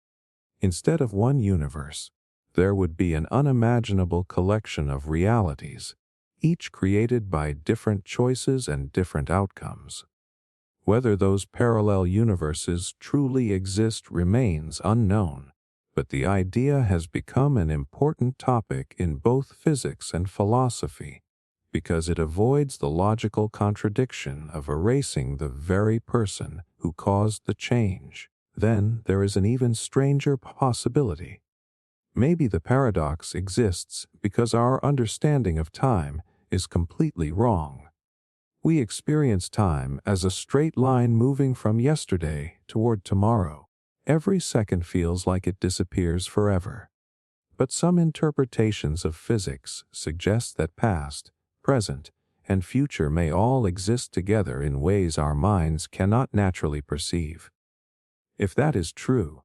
Instead of one universe, there would be an unimaginable collection of realities, each created by different choices and different outcomes. Whether those parallel universes truly exist remains unknown, but the idea has become an important topic in both physics and philosophy because it avoids the logical contradiction of erasing the very person who caused the change. Then there is an even stranger possibility. Maybe the paradox exists because our understanding of time is completely wrong. We experience time as a straight line moving from yesterday toward tomorrow. Every second feels like it disappears forever. But some interpretations of physics suggest that past, present, and future may all exist together in ways our minds cannot naturally perceive. If that is true,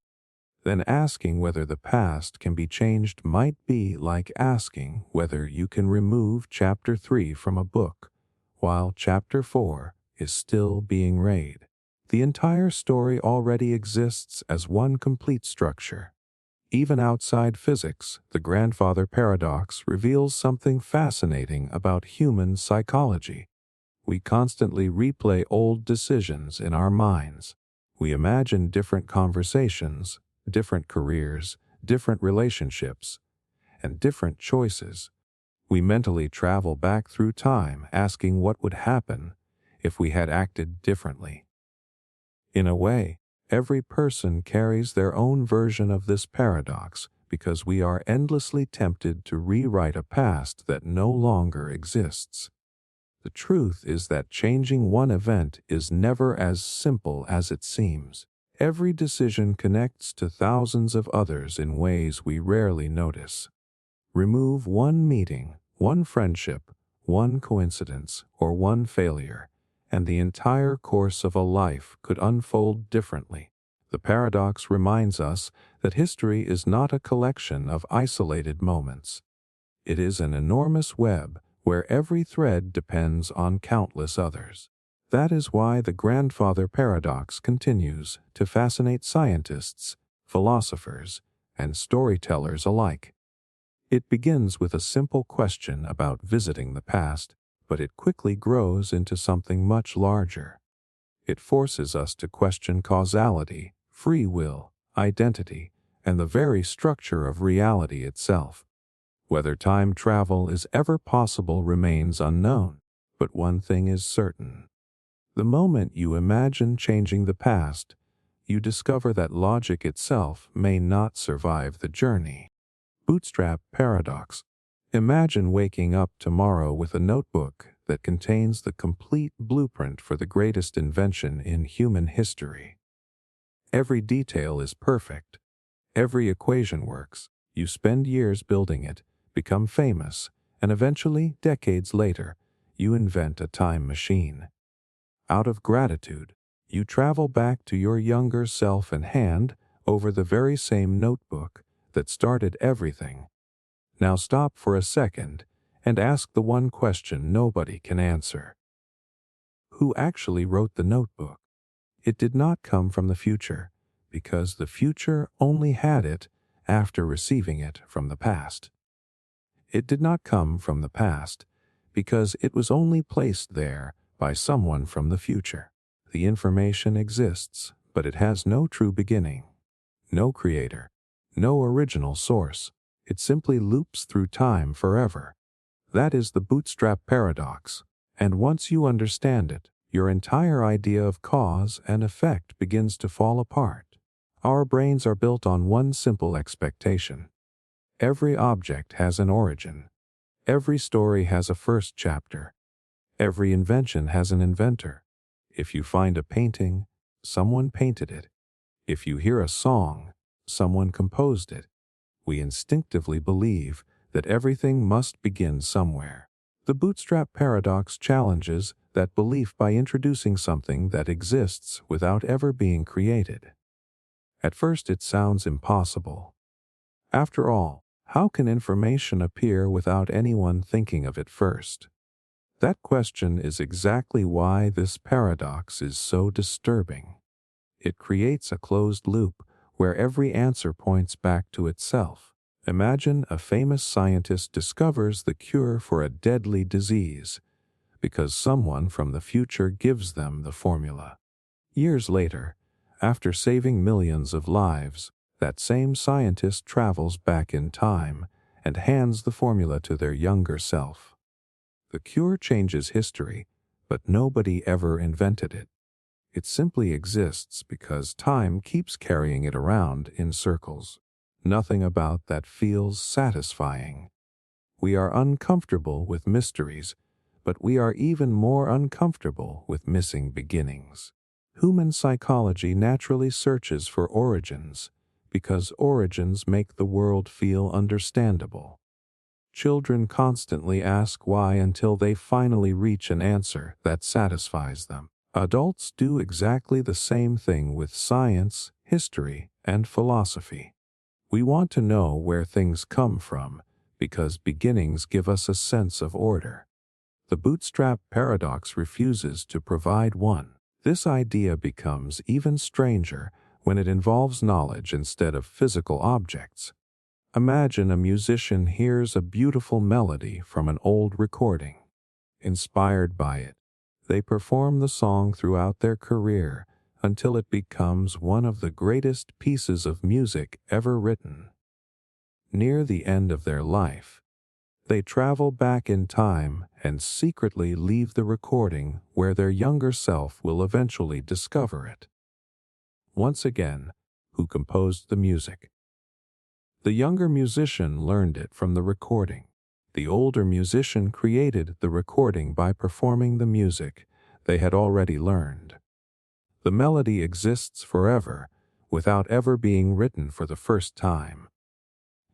then asking whether the past can be changed might be like asking whether you can remove chapter 3 from a book while chapter 4 is still being read. The entire story already exists as one complete structure. Even outside physics, the grandfather paradox reveals something fascinating about human psychology. We constantly replay old decisions in our minds. We imagine different conversations, different careers, different relationships, and different choices. We mentally travel back through time asking what would happen if we had acted differently. In a way, every person carries their own version of this paradox because we are endlessly tempted to rewrite a past that no longer exists. The truth is that changing one event is never as simple as it seems. Every decision connects to thousands of others in ways we rarely notice. Remove one meeting, one friendship, one coincidence, or one failure, and the entire course of a life could unfold differently. The paradox reminds us that history is not a collection of isolated moments. It is an enormous web where every thread depends on countless others. That is why the grandfather paradox continues to fascinate scientists, philosophers, and storytellers alike. It begins with a simple question about visiting the past, but it quickly grows into something much larger. It forces us to question causality, free will, identity, and the very structure of reality itself. Whether time travel is ever possible remains unknown, but one thing is certain. The moment you imagine changing the past, you discover that logic itself may not survive the journey. Bootstrap Paradox. Imagine waking up tomorrow with a notebook that contains the complete blueprint for the greatest invention in human history. Every detail is perfect. Every equation works. You spend years building it, become famous, and eventually, decades later, you invent a time machine. Out of gratitude, you travel back to your younger self and hand over the very same notebook that started everything. Now stop for a second and ask the one question nobody can answer. Who actually wrote the notebook? It did not come from the future, because the future only had it after receiving it from the past. It did not come from the past, because it was only placed there by someone from the future. The information exists, but it has no true beginning, no creator, no original source. It simply loops through time forever. That is the Bootstrap Paradox, and once you understand it, your entire idea of cause and effect begins to fall apart. Our brains are built on one simple expectation. Every object has an origin. Every story has a first chapter. Every invention has an inventor. If you find a painting, someone painted it. If you hear a song, someone composed it. We instinctively believe that everything must begin somewhere. The Bootstrap Paradox challenges that belief by introducing something that exists without ever being created. At first it sounds impossible. After all, how can information appear without anyone thinking of it first? That question is exactly why this paradox is so disturbing. It creates a closed loop where every answer points back to itself. Imagine a famous scientist discovers the cure for a deadly disease because someone from the future gives them the formula. Years later, after saving millions of lives, that same scientist travels back in time and hands the formula to their younger self. The cure changes history, but nobody ever invented it. It simply exists because time keeps carrying it around in circles. Nothing about that feels satisfying. We are uncomfortable with mysteries, but we are even more uncomfortable with missing beginnings. Human psychology naturally searches for origins because origins make the world feel understandable. Children constantly ask why until they finally reach an answer that satisfies them. Adults do exactly the same thing with science, history, and philosophy. We want to know where things come from, because beginnings give us a sense of order. The Bootstrap Paradox refuses to provide one. This idea becomes even stranger when it involves knowledge instead of physical objects. Imagine a musician hears a beautiful melody from an old recording. Inspired by it, they perform the song throughout their career until it becomes one of the greatest pieces of music ever written. Near the end of their life, they travel back in time and secretly leave the recording where their younger self will eventually discover it. Once again, who composed the music? The younger musician learned it from the recording. The older musician created the recording by performing the music they had already learned. The melody exists forever without ever being written for the first time.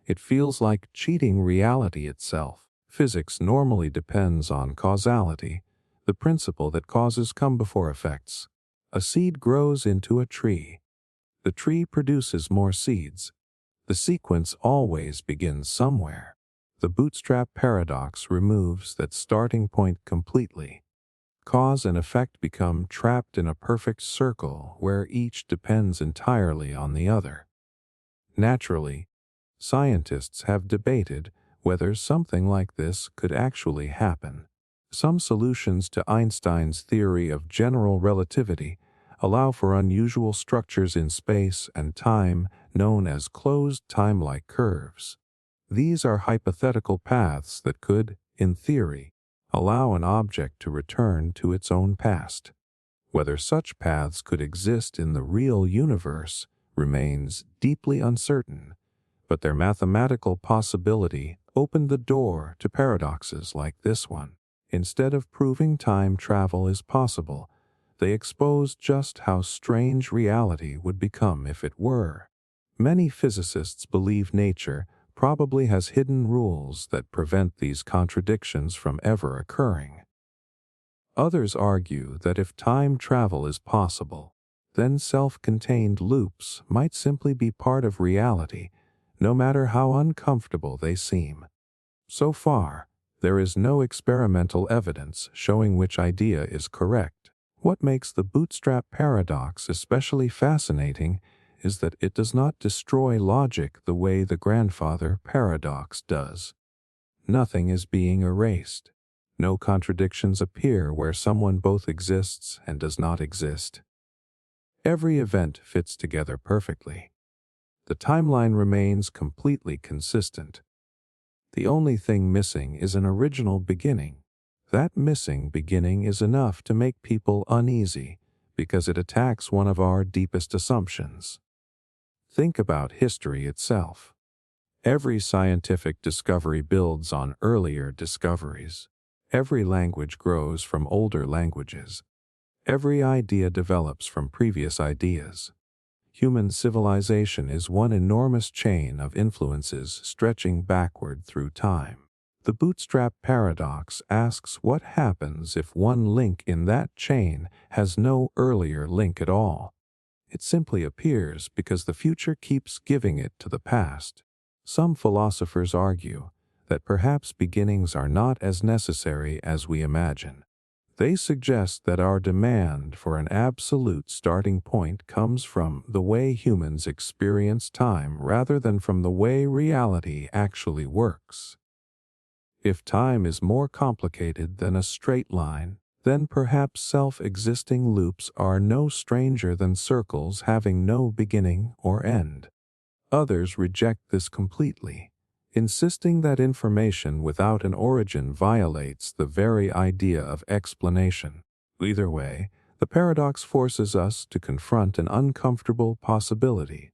It feels like cheating reality itself. Physics normally depends on causality, the principle that causes come before effects. A seed grows into a tree. The tree produces more seeds. The sequence always begins somewhere. The Bootstrap Paradox removes that starting point completely. Cause and effect become trapped in a perfect circle where each depends entirely on the other. Naturally, scientists have debated whether something like this could actually happen. Some solutions to Einstein's theory of general relativity allow for unusual structures in space and time known as closed time-like curves. These are hypothetical paths that could, in theory, allow an object to return to its own past. Whether such paths could exist in the real universe remains deeply uncertain, but their mathematical possibility opened the door to paradoxes like this one. Instead of proving time travel is possible, they exposed just how strange reality would become if it were. Many physicists believe nature probably has hidden rules that prevent these contradictions from ever occurring. Others argue that if time travel is possible, then self-contained loops might simply be part of reality, no matter how uncomfortable they seem. So far, there is no experimental evidence showing which idea is correct. What makes the Bootstrap Paradox especially fascinating is that it does not destroy logic the way the grandfather paradox does. Nothing is being erased. No contradictions appear where someone both exists and does not exist. Every event fits together perfectly. The timeline remains completely consistent. The only thing missing is an original beginning. That missing beginning is enough to make people uneasy because it attacks one of our deepest assumptions. Think about history itself. Every scientific discovery builds on earlier discoveries. Every language grows from older languages. Every idea develops from previous ideas. Human civilization is one enormous chain of influences stretching backward through time. The Bootstrap Paradox asks what happens if one link in that chain has no earlier link at all. It simply appears because the future keeps giving it to the past. Some philosophers argue that perhaps beginnings are not as necessary as we imagine. They suggest that our demand for an absolute starting point comes from the way humans experience time rather than from the way reality actually works. If time is more complicated than a straight line, then perhaps self-existing loops are no stranger than circles having no beginning or end. Others reject this completely, insisting that information without an origin violates the very idea of explanation. Either way, the paradox forces us to confront an uncomfortable possibility.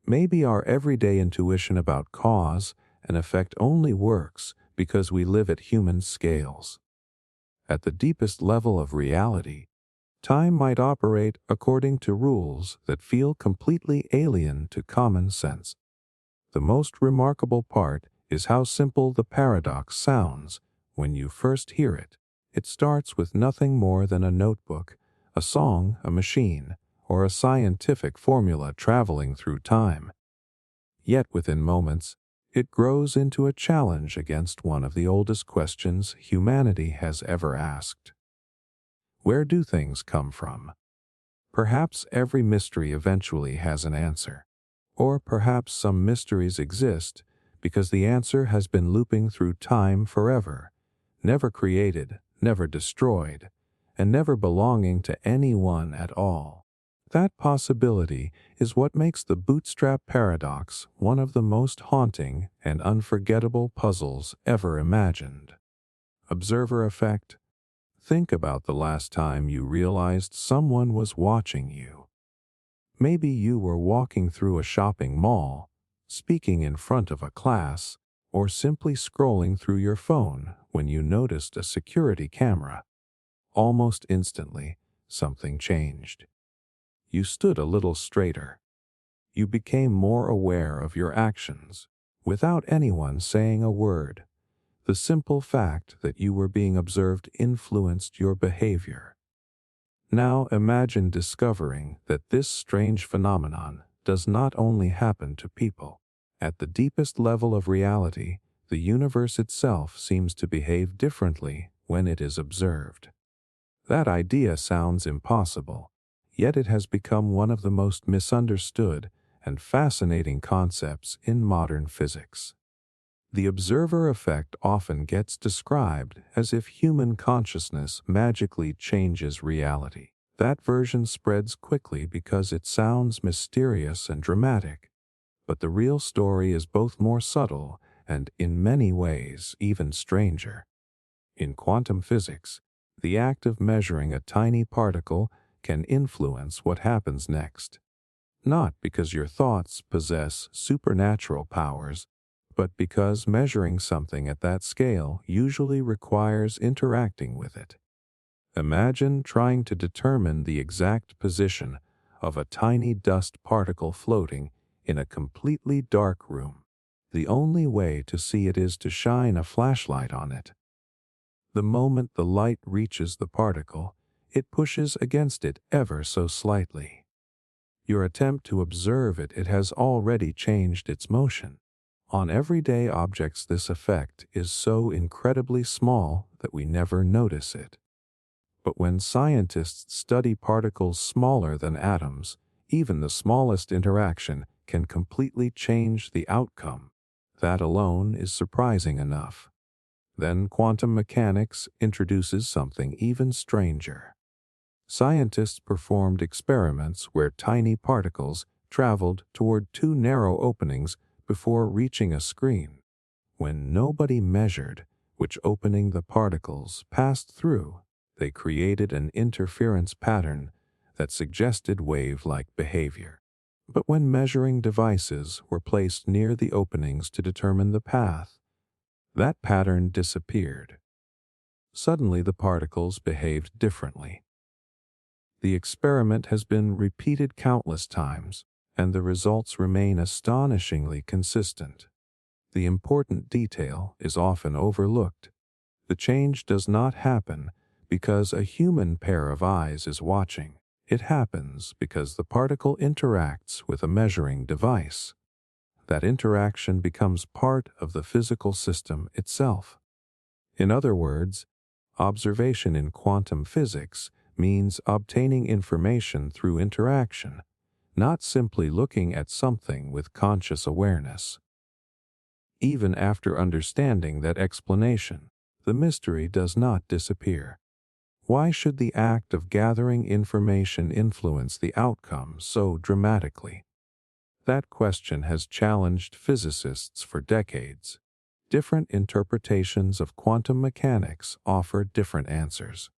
Maybe our everyday intuition about cause and effect only works because we live at human scales. At the deepest level of reality, time might operate according to rules that feel completely alien to common sense. The most remarkable part is how simple the paradox sounds when you first hear it. It starts with nothing more than a notebook, a song, a machine, or a scientific formula traveling through time. Yet within moments, it grows into a challenge against one of the oldest questions humanity has ever asked. Where do things come from? Perhaps every mystery eventually has an answer. Or perhaps some mysteries exist because the answer has been looping through time forever, never created, never destroyed, and never belonging to anyone at all. That possibility is what makes the Bootstrap Paradox one of the most haunting and unforgettable puzzles ever imagined. Observer effect. Think about the last time you realized someone was watching you. Maybe you were walking through a shopping mall, speaking in front of a class, or simply scrolling through your phone when you noticed a security camera. Almost instantly, something changed. You stood a little straighter. You became more aware of your actions, without anyone saying a word. The simple fact that you were being observed influenced your behavior. Now imagine discovering that this strange phenomenon does not only happen to people. At the deepest level of reality, the universe itself seems to behave differently when it is observed. That idea sounds impossible, yet it has become one of the most misunderstood and fascinating concepts in modern physics. The observer effect often gets described as if human consciousness magically changes reality. That version spreads quickly because it sounds mysterious and dramatic, but the real story is both more subtle and, in many ways, even stranger. In quantum physics, the act of measuring a tiny particle can influence what happens next. Not because your thoughts possess supernatural powers, but because measuring something at that scale usually requires interacting with it. Imagine trying to determine the exact position of a tiny dust particle floating in a completely dark room. The only way to see it is to shine a flashlight on it. The moment the light reaches the particle, it pushes against it ever so slightly. Your attempt to observe it has already changed its motion. On everyday objects, this effect is so incredibly small that we never notice it. But when scientists study particles smaller than atoms, even the smallest interaction can completely change the outcome. That alone is surprising enough. Then quantum mechanics introduces something even stranger. Scientists performed experiments where tiny particles traveled toward two narrow openings before reaching a screen. When nobody measured which opening the particles passed through, they created an interference pattern that suggested wave-like behavior. But when measuring devices were placed near the openings to determine the path, that pattern disappeared. Suddenly the particles behaved differently. The experiment has been repeated countless times, and the results remain astonishingly consistent. The important detail is often overlooked. The change does not happen because a human pair of eyes is watching. It happens because the particle interacts with a measuring device. That interaction becomes part of the physical system itself. In other words, observation in quantum physics means obtaining information through interaction, not simply looking at something with conscious awareness. Even after understanding that explanation, the mystery does not disappear. Why should the act of gathering information influence the outcome so dramatically? That question has challenged physicists for decades. Different interpretations of quantum mechanics offer different answers.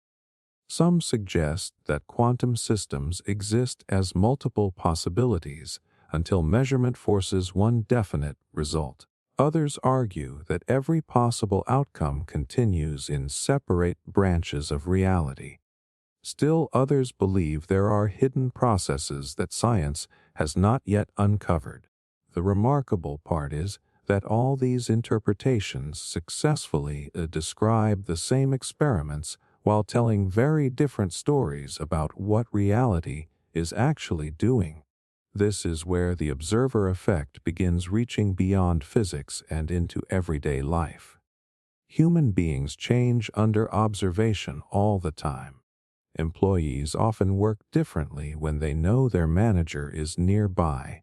Some suggest that quantum systems exist as multiple possibilities until measurement forces one definite result. Others argue that every possible outcome continues in separate branches of reality. Still others believe there are hidden processes that science has not yet uncovered. The remarkable part is that all these interpretations successfully describe the same experiments while telling very different stories about what reality is actually doing. This is where the observer effect begins reaching beyond physics and into everyday life. Human beings change under observation all the time. Employees often work differently when they know their manager is nearby.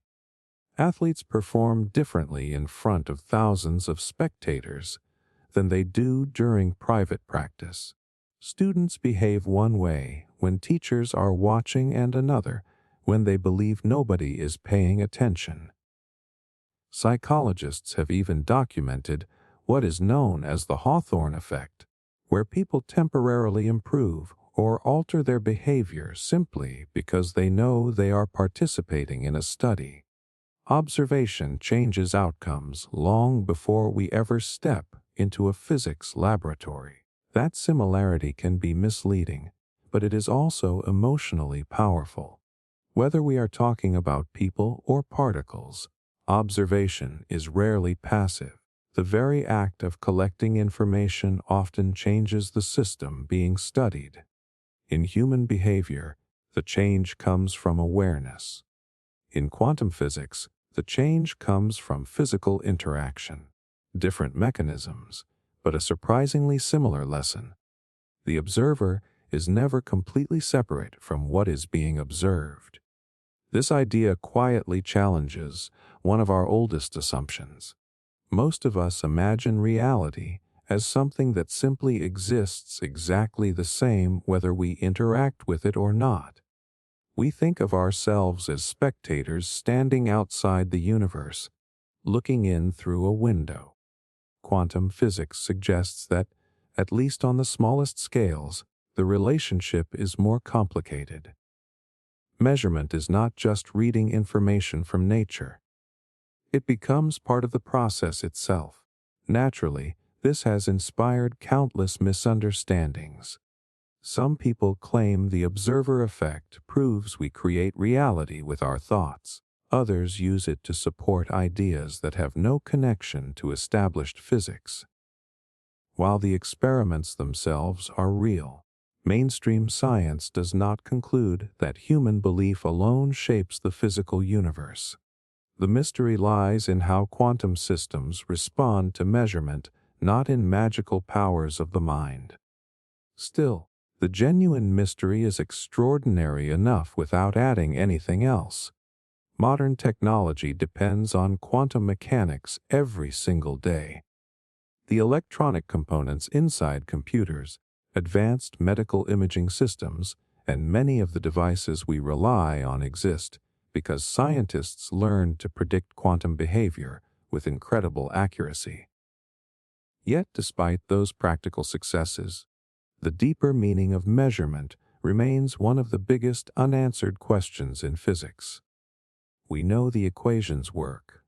Athletes perform differently in front of thousands of spectators than they do during private practice. Students behave one way when teachers are watching and another when they believe nobody is paying attention. Psychologists have even documented what is known as the Hawthorne effect, where people temporarily improve or alter their behavior simply because they know they are participating in a study. Observation changes outcomes long before we ever step into a physics laboratory. That similarity can be misleading, but it is also emotionally powerful. Whether we are talking about people or particles, observation is rarely passive. The very act of collecting information often changes the system being studied. In human behavior, the change comes from awareness. In quantum physics, the change comes from physical interaction. Different mechanisms, but a surprisingly similar lesson. The observer is never completely separate from what is being observed. This idea quietly challenges one of our oldest assumptions. Most of us imagine reality as something that simply exists exactly the same whether we interact with it or not. We think of ourselves as spectators standing outside the universe, looking in through a window. Quantum physics suggests that, at least on the smallest scales, the relationship is more complicated. Measurement is not just reading information from nature. It becomes part of the process itself. Naturally, this has inspired countless misunderstandings. Some people claim the observer effect proves we create reality with our thoughts. Others use it to support ideas that have no connection to established physics. While the experiments themselves are real, mainstream science does not conclude that human belief alone shapes the physical universe. The mystery lies in how quantum systems respond to measurement, not in magical powers of the mind. Still, the genuine mystery is extraordinary enough without adding anything else. Modern technology depends on quantum mechanics every single day. The electronic components inside computers, advanced medical imaging systems, and many of the devices we rely on exist because scientists learned to predict quantum behavior with incredible accuracy. Yet, despite those practical successes, the deeper meaning of measurement remains one of the biggest unanswered questions in physics. We know the equations work.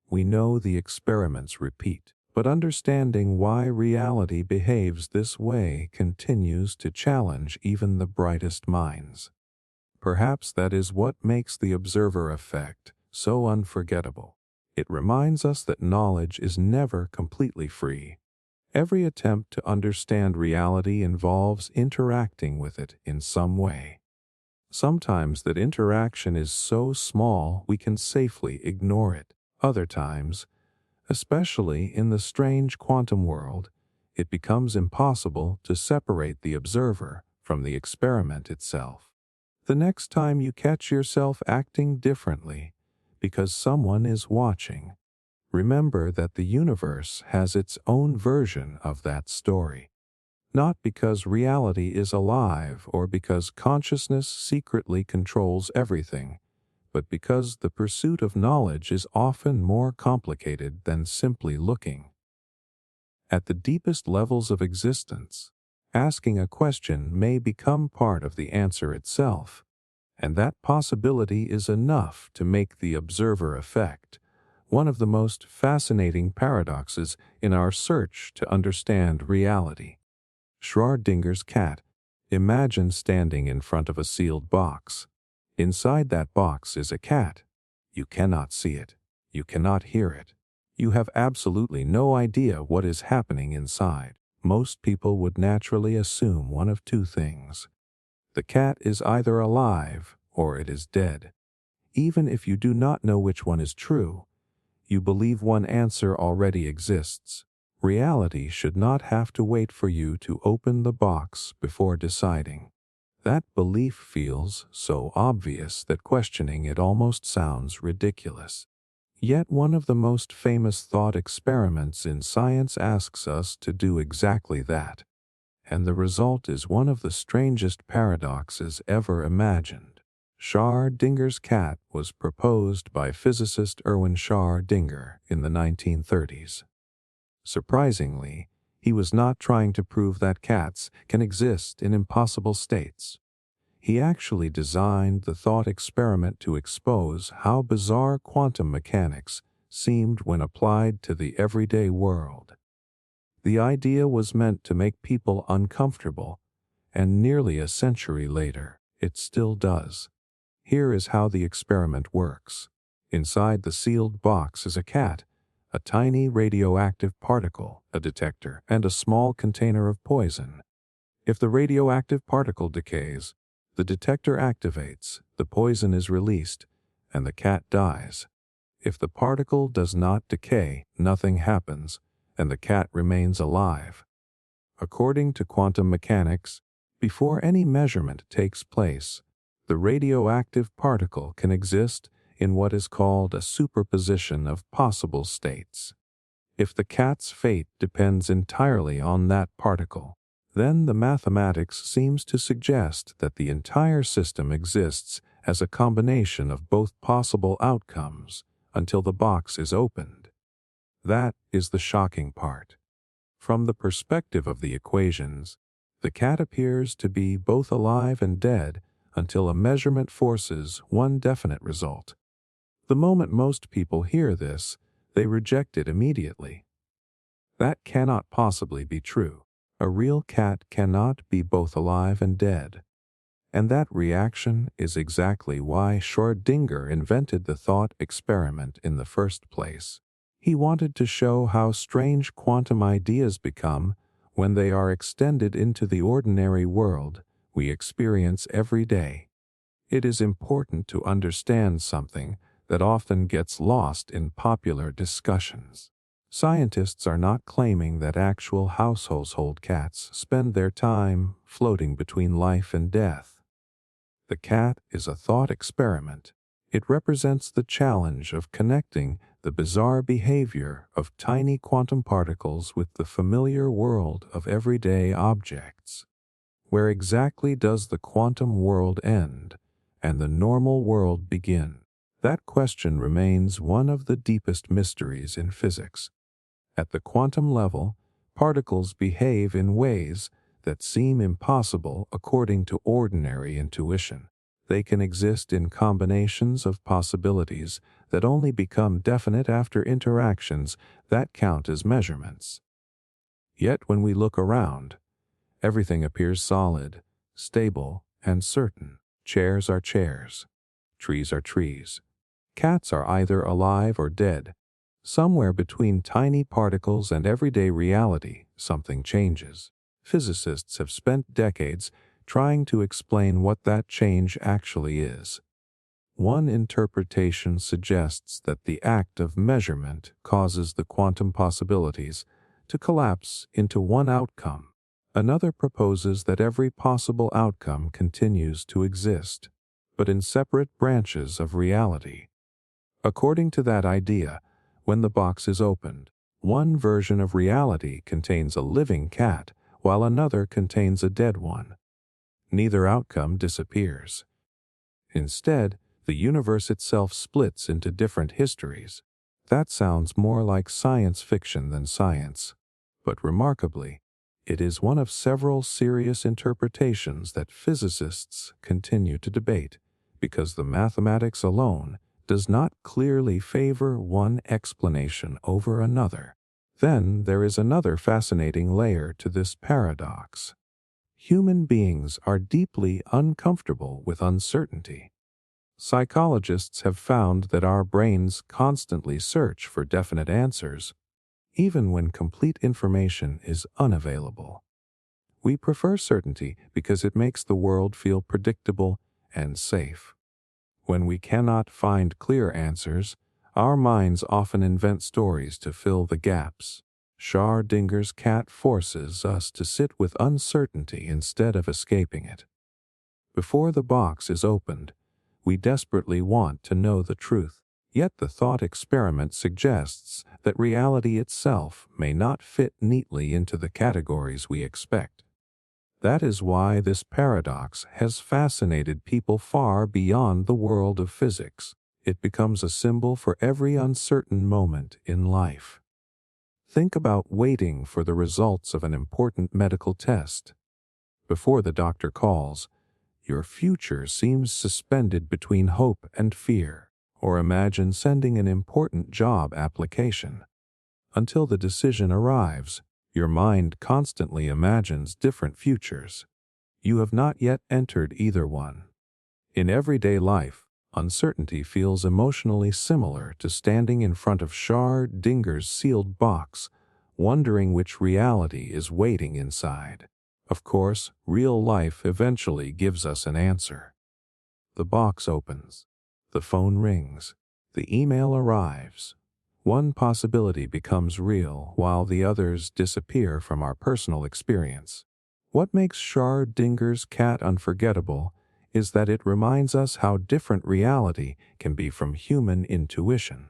We know the experiments repeat. But understanding why reality behaves this way continues to challenge even the brightest minds. Perhaps that is what makes the observer effect so unforgettable. It reminds us that knowledge is never completely free. Every attempt to understand reality involves interacting with it in some way. Sometimes that interaction is so small we can safely ignore it. Other times, especially in the strange quantum world, it becomes impossible to separate the observer from the experiment itself. The next time you catch yourself acting differently because someone is watching, remember that the universe has its own version of that story. Not because reality is alive or because consciousness secretly controls everything, but because the pursuit of knowledge is often more complicated than simply looking. At the deepest levels of existence, asking a question may become part of the answer itself, and that possibility is enough to make the observer effect one of the most fascinating paradoxes in our search to understand reality. Schrödinger's cat Imagine standing in front of a sealed box. Inside that box is a cat. You cannot see it. You cannot hear it. You have absolutely no idea what is happening inside. Most people would naturally assume one of two things. The cat is either alive or it is dead. Even if you do not know which one is true, you believe one answer already exists. Reality should not have to wait for you to open the box before deciding. That belief feels so obvious that questioning it almost sounds ridiculous. Yet one of the most famous thought experiments in science asks us to do exactly that. And the result is one of the strangest paradoxes ever imagined. Schrödinger's cat was proposed by physicist Erwin Schrödinger in the 1930s. Surprisingly, he was not trying to prove that cats can exist in impossible states. He actually designed the thought experiment to expose how bizarre quantum mechanics seemed when applied to the everyday world. The idea was meant to make people uncomfortable, and nearly a century later, it still does. Here is how the experiment works. Inside the sealed box is a cat, a tiny radioactive particle, a detector, and a small container of poison. If the radioactive particle decays, the detector activates, the poison is released, and the cat dies. If the particle does not decay, nothing happens, and the cat remains alive. According to quantum mechanics, before any measurement takes place, the radioactive particle can exist in what is called a superposition of possible states. If the cat's fate depends entirely on that particle, then the mathematics seems to suggest that the entire system exists as a combination of both possible outcomes until the box is opened. That is the shocking part. From the perspective of the equations, the cat appears to be both alive and dead until a measurement forces one definite result. The moment most people hear this, they reject it immediately. That cannot possibly be true. A real cat cannot be both alive and dead. And that reaction is exactly why Schrödinger invented the thought experiment in the first place. He wanted to show how strange quantum ideas become when they are extended into the ordinary world we experience every day. It is important to understand something that often gets lost in popular discussions. Scientists are not claiming that actual household cats spend their time floating between life and death. The cat is a thought experiment. It represents the challenge of connecting the bizarre behavior of tiny quantum particles with the familiar world of everyday objects. Where exactly does the quantum world end and the normal world begin? That question remains one of the deepest mysteries in physics. At the quantum level, particles behave in ways that seem impossible according to ordinary intuition. They can exist in combinations of possibilities that only become definite after interactions that count as measurements. Yet when we look around, everything appears solid, stable, and certain. Chairs are chairs. Trees are trees. Cats are either alive or dead. Somewhere between tiny particles and everyday reality, something changes. Physicists have spent decades trying to explain what that change actually is. One interpretation suggests that the act of measurement causes the quantum possibilities to collapse into one outcome. Another proposes that every possible outcome continues to exist, but in separate branches of reality. According to that idea, when the box is opened, one version of reality contains a living cat, while another contains a dead one. Neither outcome disappears. Instead, the universe itself splits into different histories. That sounds more like science fiction than science. But remarkably, it is one of several serious interpretations that physicists continue to debate, because the mathematics alone does not clearly favor one explanation over another. Then there is another fascinating layer to this paradox. Human beings are deeply uncomfortable with uncertainty. Psychologists have found that our brains constantly search for definite answers, even when complete information is unavailable. We prefer certainty because it makes the world feel predictable and safe. When we cannot find clear answers, our minds often invent stories to fill the gaps. Schrödinger's cat forces us to sit with uncertainty instead of escaping it. Before the box is opened, we desperately want to know the truth. Yet the thought experiment suggests that reality itself may not fit neatly into the categories we expect. That is why this paradox has fascinated people far beyond the world of physics. It becomes a symbol for every uncertain moment in life. Think about waiting for the results of an important medical test. Before the doctor calls, your future seems suspended between hope and fear. Or imagine sending an important job application. Until the decision arrives, your mind constantly imagines different futures. You have not yet entered either one. In everyday life, uncertainty feels emotionally similar to standing in front of Schrödinger's sealed box, wondering which reality is waiting inside. Of course, real life eventually gives us an answer. The box opens. The phone rings. The email arrives. One possibility becomes real while the others disappear from our personal experience. What makes Schrödinger's cat unforgettable is that it reminds us how different reality can be from human intuition.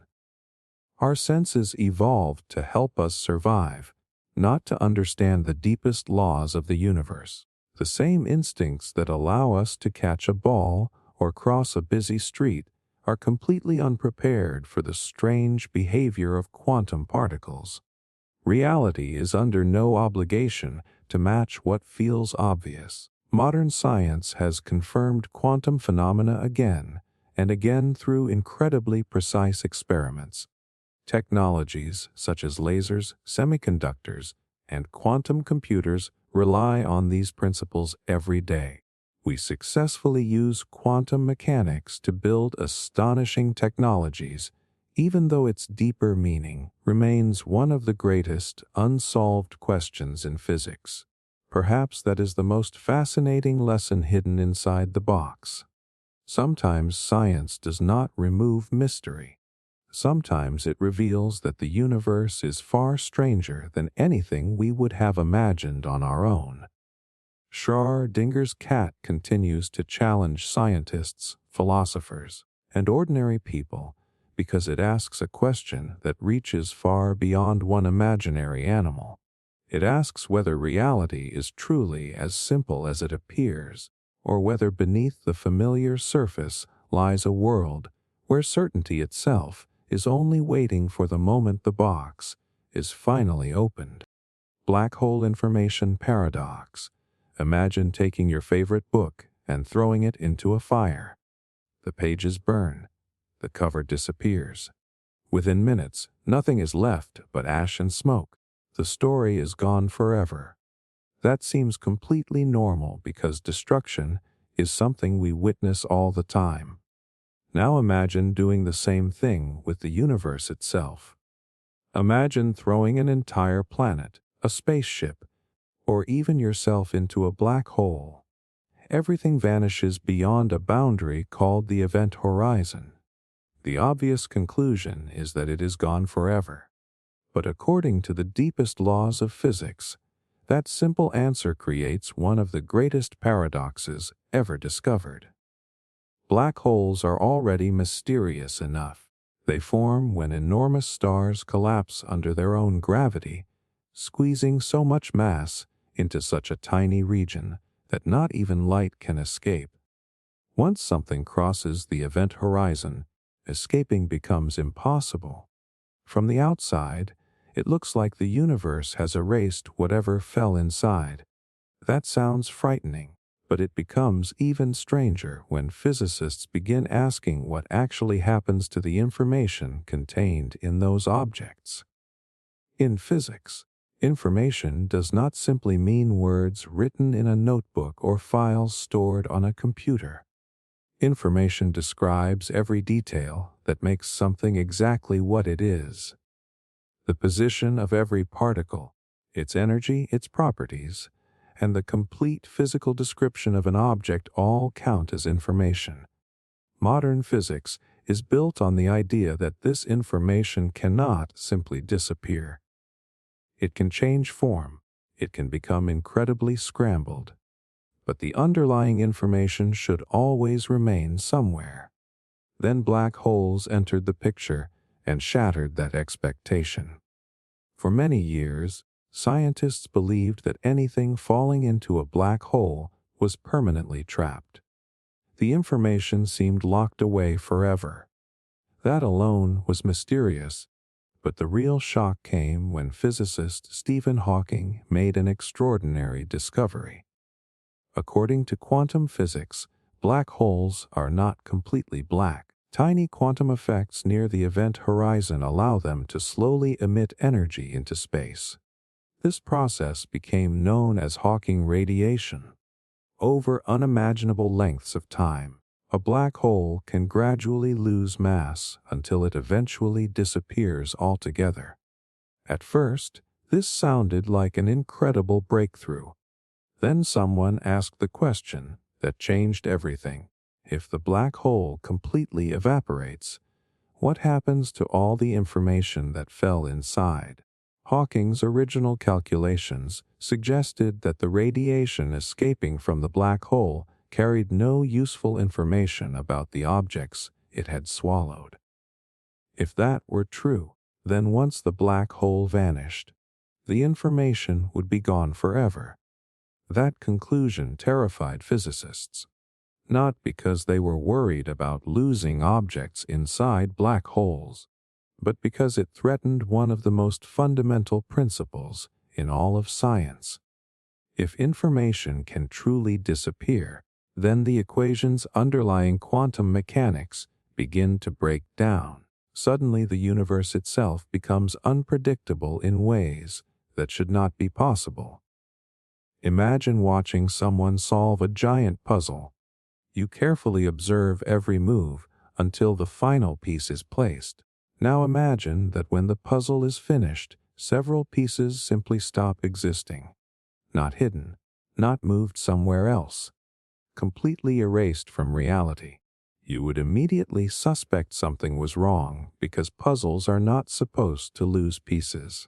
Our senses evolved to help us survive, not to understand the deepest laws of the universe. The same instincts that allow us to catch a ball or cross a busy street are completely unprepared for the strange behavior of quantum particles. Reality is under no obligation to match what feels obvious. Modern science has confirmed quantum phenomena again and again through incredibly precise experiments. Technologies such as lasers, semiconductors, and quantum computers rely on these principles every day. We successfully use quantum mechanics to build astonishing technologies, even though its deeper meaning remains one of the greatest unsolved questions in physics. Perhaps that is the most fascinating lesson hidden inside the box. Sometimes science does not remove mystery. Sometimes it reveals that the universe is far stranger than anything we would have imagined on our own. Schrödinger's cat continues to challenge scientists, philosophers, and ordinary people because it asks a question that reaches far beyond one imaginary animal. It asks whether reality is truly as simple as it appears, or whether beneath the familiar surface lies a world where certainty itself is only waiting for the moment the box is finally opened. Black hole information paradox. Imagine taking your favorite book and throwing it into a fire. The pages burn. The cover disappears. Within minutes, nothing is left but ash and smoke. The story is gone forever. That seems completely normal because destruction is something we witness all the time. Now imagine doing the same thing with the universe itself. Imagine throwing an entire planet, a spaceship, or even yourself into a black hole. Everything vanishes beyond a boundary called the event horizon. The obvious conclusion is that it is gone forever. But according to the deepest laws of physics, that simple answer creates one of the greatest paradoxes ever discovered. Black holes are already mysterious enough. They form when enormous stars collapse under their own gravity, squeezing so much mass into such a tiny region that not even light can escape. Once something crosses the event horizon, escaping becomes impossible. From the outside, it looks like the universe has erased whatever fell inside. That sounds frightening, but it becomes even stranger when physicists begin asking what actually happens to the information contained in those objects. In physics, Information does not simply mean words written in a notebook or files stored on a computer. Information describes every detail that makes something exactly what it is. The position of every particle, its energy, its properties, and the complete physical description of an object all count as information. Modern physics is built on the idea that this information cannot simply disappear. It can change form, it can become incredibly scrambled, but the underlying information should always remain somewhere. Then black holes entered the picture and shattered that expectation. For many years, scientists believed that anything falling into a black hole was permanently trapped. The information seemed locked away forever. That alone was mysterious, but the real shock came when physicist Stephen Hawking made an extraordinary discovery. According to quantum physics, black holes are not completely black. Tiny quantum effects near the event horizon allow them to slowly emit energy into space. This process became known as Hawking radiation. Over unimaginable lengths of time, a black hole can gradually lose mass until it eventually disappears altogether. At first, this sounded like an incredible breakthrough. Then someone asked the question that changed everything. If the black hole completely evaporates, what happens to all the information that fell inside? Hawking's original calculations suggested that the radiation escaping from the black hole carried no useful information about the objects it had swallowed. If that were true, then once the black hole vanished, the information would be gone forever. That conclusion terrified physicists, not because they were worried about losing objects inside black holes, but because it threatened one of the most fundamental principles in all of science. If information can truly disappear, then the equations underlying quantum mechanics begin to break down. Suddenly the universe itself becomes unpredictable in ways that should not be possible. Imagine watching someone solve a giant puzzle. You carefully observe every move until the final piece is placed. Now imagine that when the puzzle is finished, several pieces simply stop existing. Not hidden, not moved somewhere else, completely erased from reality. You would immediately suspect something was wrong because puzzles are not supposed to lose pieces.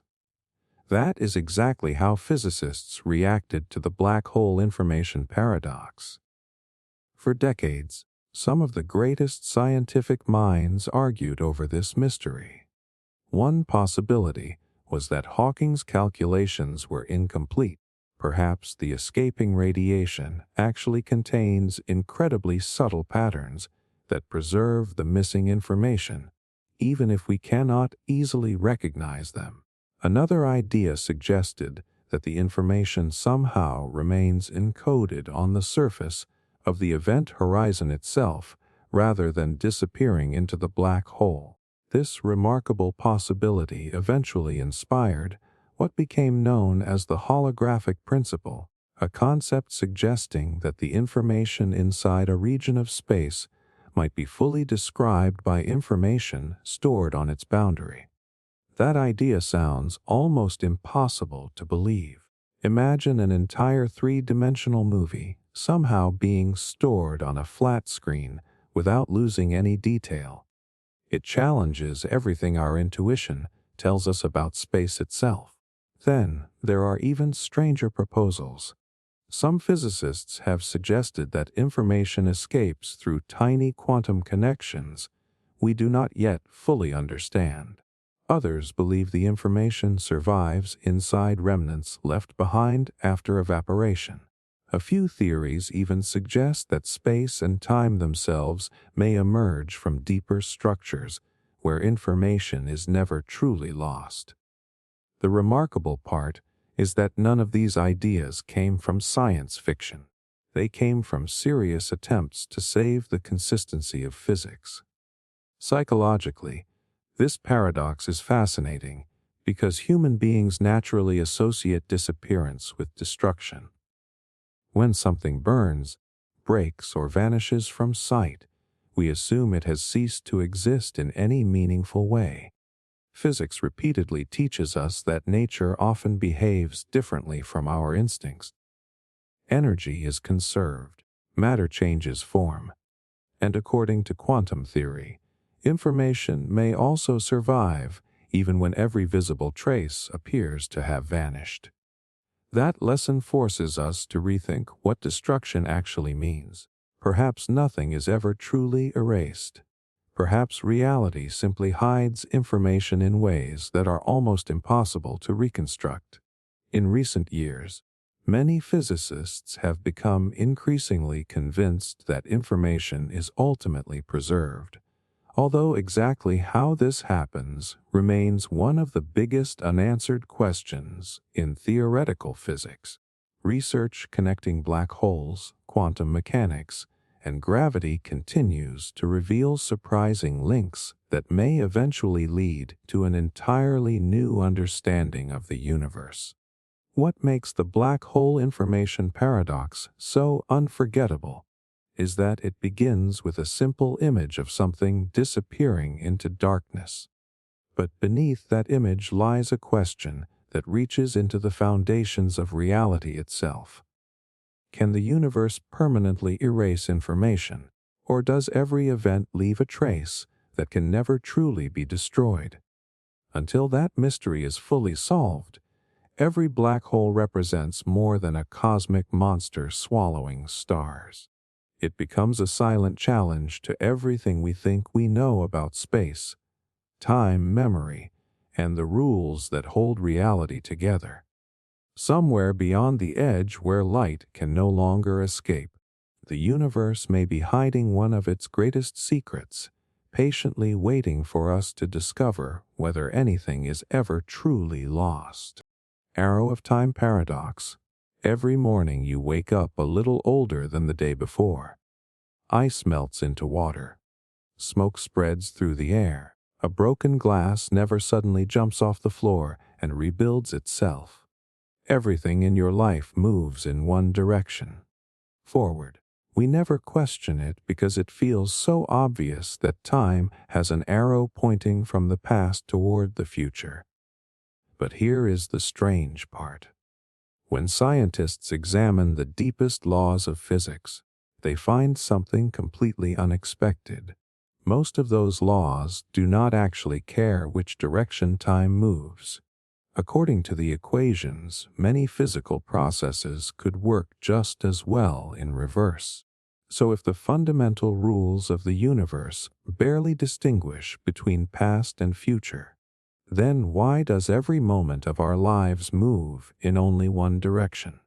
That is exactly how physicists reacted to the black hole information paradox. For decades, some of the greatest scientific minds argued over this mystery. One possibility was that Hawking's calculations were incomplete. Perhaps the escaping radiation actually contains incredibly subtle patterns that preserve the missing information, even if we cannot easily recognize them. Another idea suggested that the information somehow remains encoded on the surface of the event horizon itself rather than disappearing into the black hole. This remarkable possibility eventually inspired what became known as the holographic principle, a concept suggesting that the information inside a region of space might be fully described by information stored on its boundary. That idea sounds almost impossible to believe. Imagine an entire three-dimensional movie somehow being stored on a flat screen without losing any detail. It challenges everything our intuition tells us about space itself. Then, there are even stranger proposals. Some physicists have suggested that information escapes through tiny quantum connections we do not yet fully understand. Others believe the information survives inside remnants left behind after evaporation. A few theories even suggest that space and time themselves may emerge from deeper structures where information is never truly lost. The remarkable part is that none of these ideas came from science fiction. They came from serious attempts to save the consistency of physics. Psychologically, this paradox is fascinating because human beings naturally associate disappearance with destruction. When something burns, breaks, or vanishes from sight, we assume it has ceased to exist in any meaningful way. Physics repeatedly teaches us that nature often behaves differently from our instincts. Energy is conserved, matter changes form, and according to quantum theory, information may also survive even when every visible trace appears to have vanished. That lesson forces us to rethink what destruction actually means. Perhaps nothing is ever truly erased. Perhaps reality simply hides information in ways that are almost impossible to reconstruct. In recent years, many physicists have become increasingly convinced that information is ultimately preserved, although exactly how this happens remains one of the biggest unanswered questions in theoretical physics. Research connecting black holes, quantum mechanics, and gravity continues to reveal surprising links that may eventually lead to an entirely new understanding of the universe. What makes the black hole information paradox so unforgettable is that it begins with a simple image of something disappearing into darkness. But beneath that image lies a question that reaches into the foundations of reality itself. Can the universe permanently erase information, or does every event leave a trace that can never truly be destroyed? Until that mystery is fully solved, every black hole represents more than a cosmic monster swallowing stars. It becomes a silent challenge to everything we think we know about space, time, memory, and the rules that hold reality together. Somewhere beyond the edge where light can no longer escape, the universe may be hiding one of its greatest secrets, patiently waiting for us to discover whether anything is ever truly lost. Arrow of Time Paradox. Every morning you wake up a little older than the day before. Ice melts into water. Smoke spreads through the air. A broken glass never suddenly jumps off the floor and rebuilds itself. Everything in your life moves in one direction, forward. We never question it because it feels so obvious that time has an arrow pointing from the past toward the future. But here is the strange part. When scientists examine the deepest laws of physics, they find something completely unexpected. Most of those laws do not actually care which direction time moves. According to the equations, many physical processes could work just as well in reverse. So if the fundamental rules of the universe barely distinguish between past and future, then why does every moment of our lives move in only one direction?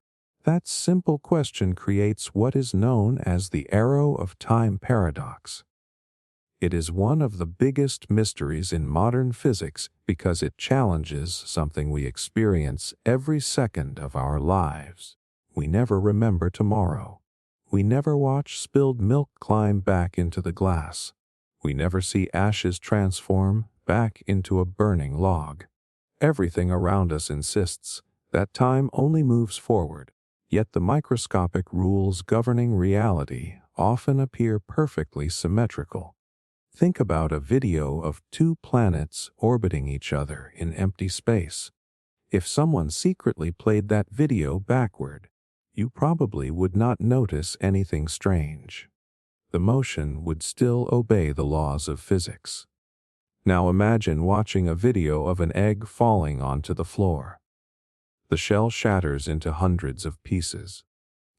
That simple question creates what is known as the Arrow of Time Paradox. It is one of the biggest mysteries in modern physics because it challenges something we experience every second of our lives. We never remember tomorrow. We never watch spilled milk climb back into the glass. We never see ashes transform back into a burning log. Everything around us insists that time only moves forward, yet the microscopic rules governing reality often appear perfectly symmetrical. Think about a video of two planets orbiting each other in empty space. If someone secretly played that video backward, you probably would not notice anything strange. The motion would still obey the laws of physics. Now imagine watching a video of an egg falling onto the floor. The shell shatters into hundreds of pieces.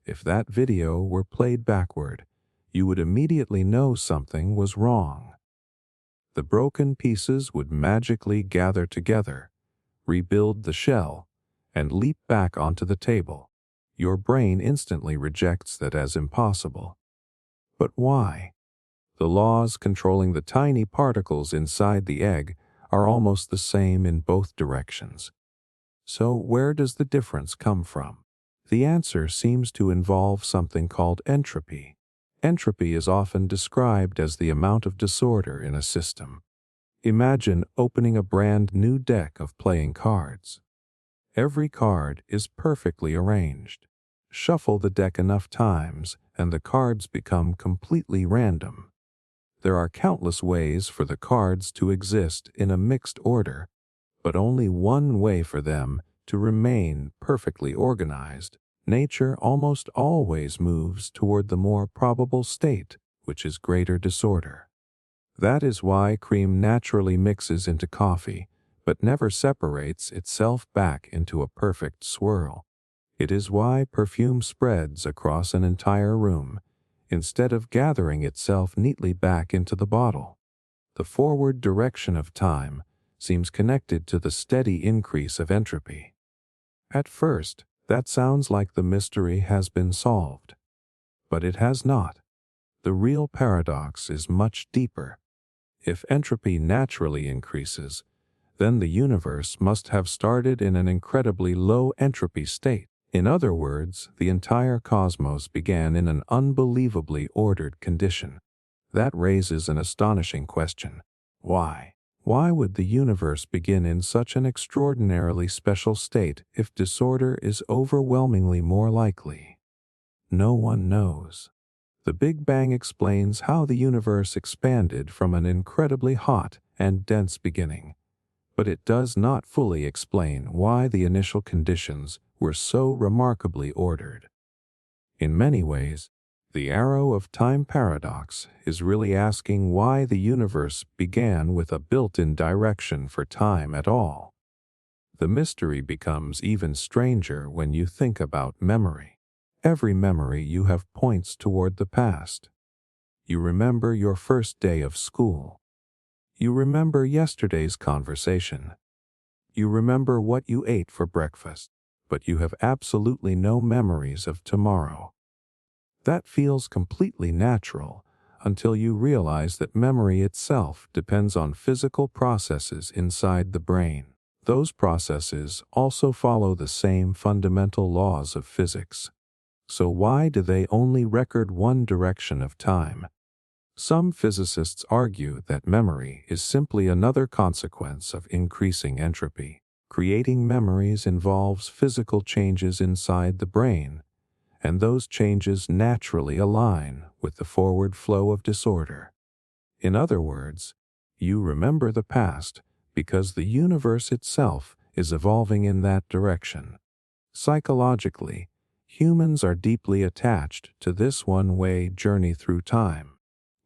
If that video were played backward, you would immediately know something was wrong. The broken pieces would magically gather together, rebuild the shell, and leap back onto the table. Your brain instantly rejects that as impossible. But why? The laws controlling the tiny particles inside the egg are almost the same in both directions. So where does the difference come from? The answer seems to involve something called entropy. Entropy is often described as the amount of disorder in a system. Imagine opening a brand new deck of playing cards. Every card is perfectly arranged. Shuffle the deck enough times, and the cards become completely random. There are countless ways for the cards to exist in a mixed order, but only one way for them to remain perfectly organized. Nature almost always moves toward the more probable state, which is greater disorder. That is why cream naturally mixes into coffee, but never separates itself back into a perfect swirl. It is why perfume spreads across an entire room, instead of gathering itself neatly back into the bottle. The forward direction of time seems connected to the steady increase of entropy. At first, that sounds like the mystery has been solved. But it has not. The real paradox is much deeper. If entropy naturally increases, then the universe must have started in an incredibly low entropy state. In other words, the entire cosmos began in an unbelievably ordered condition. That raises an astonishing question. Why? Why would the universe begin in such an extraordinarily special state if disorder is overwhelmingly more likely? No one knows. The Big Bang explains how the universe expanded from an incredibly hot and dense beginning, but it does not fully explain why the initial conditions were so remarkably ordered. In many ways, the arrow of time paradox is really asking why the universe began with a built-in direction for time at all. The mystery becomes even stranger when you think about memory. Every memory you have points toward the past. You remember your first day of school. You remember yesterday's conversation. You remember what you ate for breakfast, but you have absolutely no memories of tomorrow. That feels completely natural until you realize that memory itself depends on physical processes inside the brain. Those processes also follow the same fundamental laws of physics. So why do they only record one direction of time? Some physicists argue that memory is simply another consequence of increasing entropy. Creating memories involves physical changes inside the brain, and those changes naturally align with the forward flow of disorder. In other words, you remember the past because the universe itself is evolving in that direction. Psychologically, humans are deeply attached to this one-way journey through time.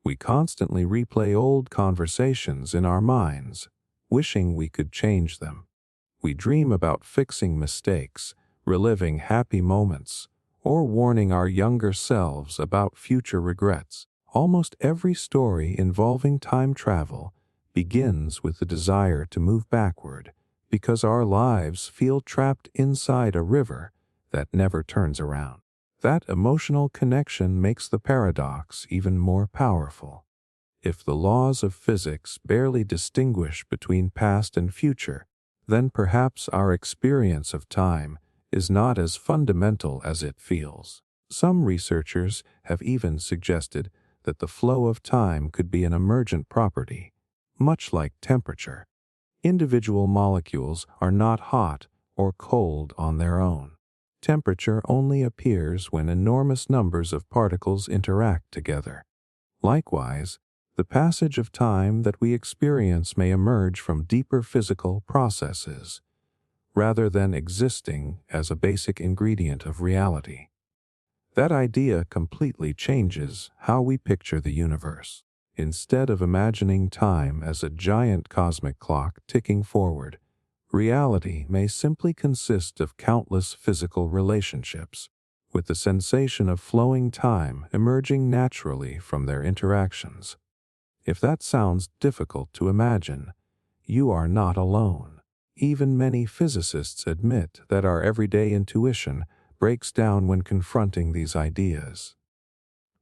We constantly replay old conversations in our minds, wishing we could change them. We dream about fixing mistakes, reliving happy moments, or warning our younger selves about future regrets. Almost every story involving time travel begins with the desire to move backward because our lives feel trapped inside a river that never turns around. That emotional connection makes the paradox even more powerful. If the laws of physics barely distinguish between past and future, then perhaps our experience of time is not as fundamental as it feels. Some researchers have even suggested that the flow of time could be an emergent property, much like temperature. Individual molecules are not hot or cold on their own. Temperature only appears when enormous numbers of particles interact together. Likewise, the passage of time that we experience may emerge from deeper physical processes, rather than existing as a basic ingredient of reality. That idea completely changes how we picture the universe. Instead of imagining time as a giant cosmic clock ticking forward, reality may simply consist of countless physical relationships, with the sensation of flowing time emerging naturally from their interactions. If that sounds difficult to imagine, you are not alone. Even many physicists admit that our everyday intuition breaks down when confronting these ideas.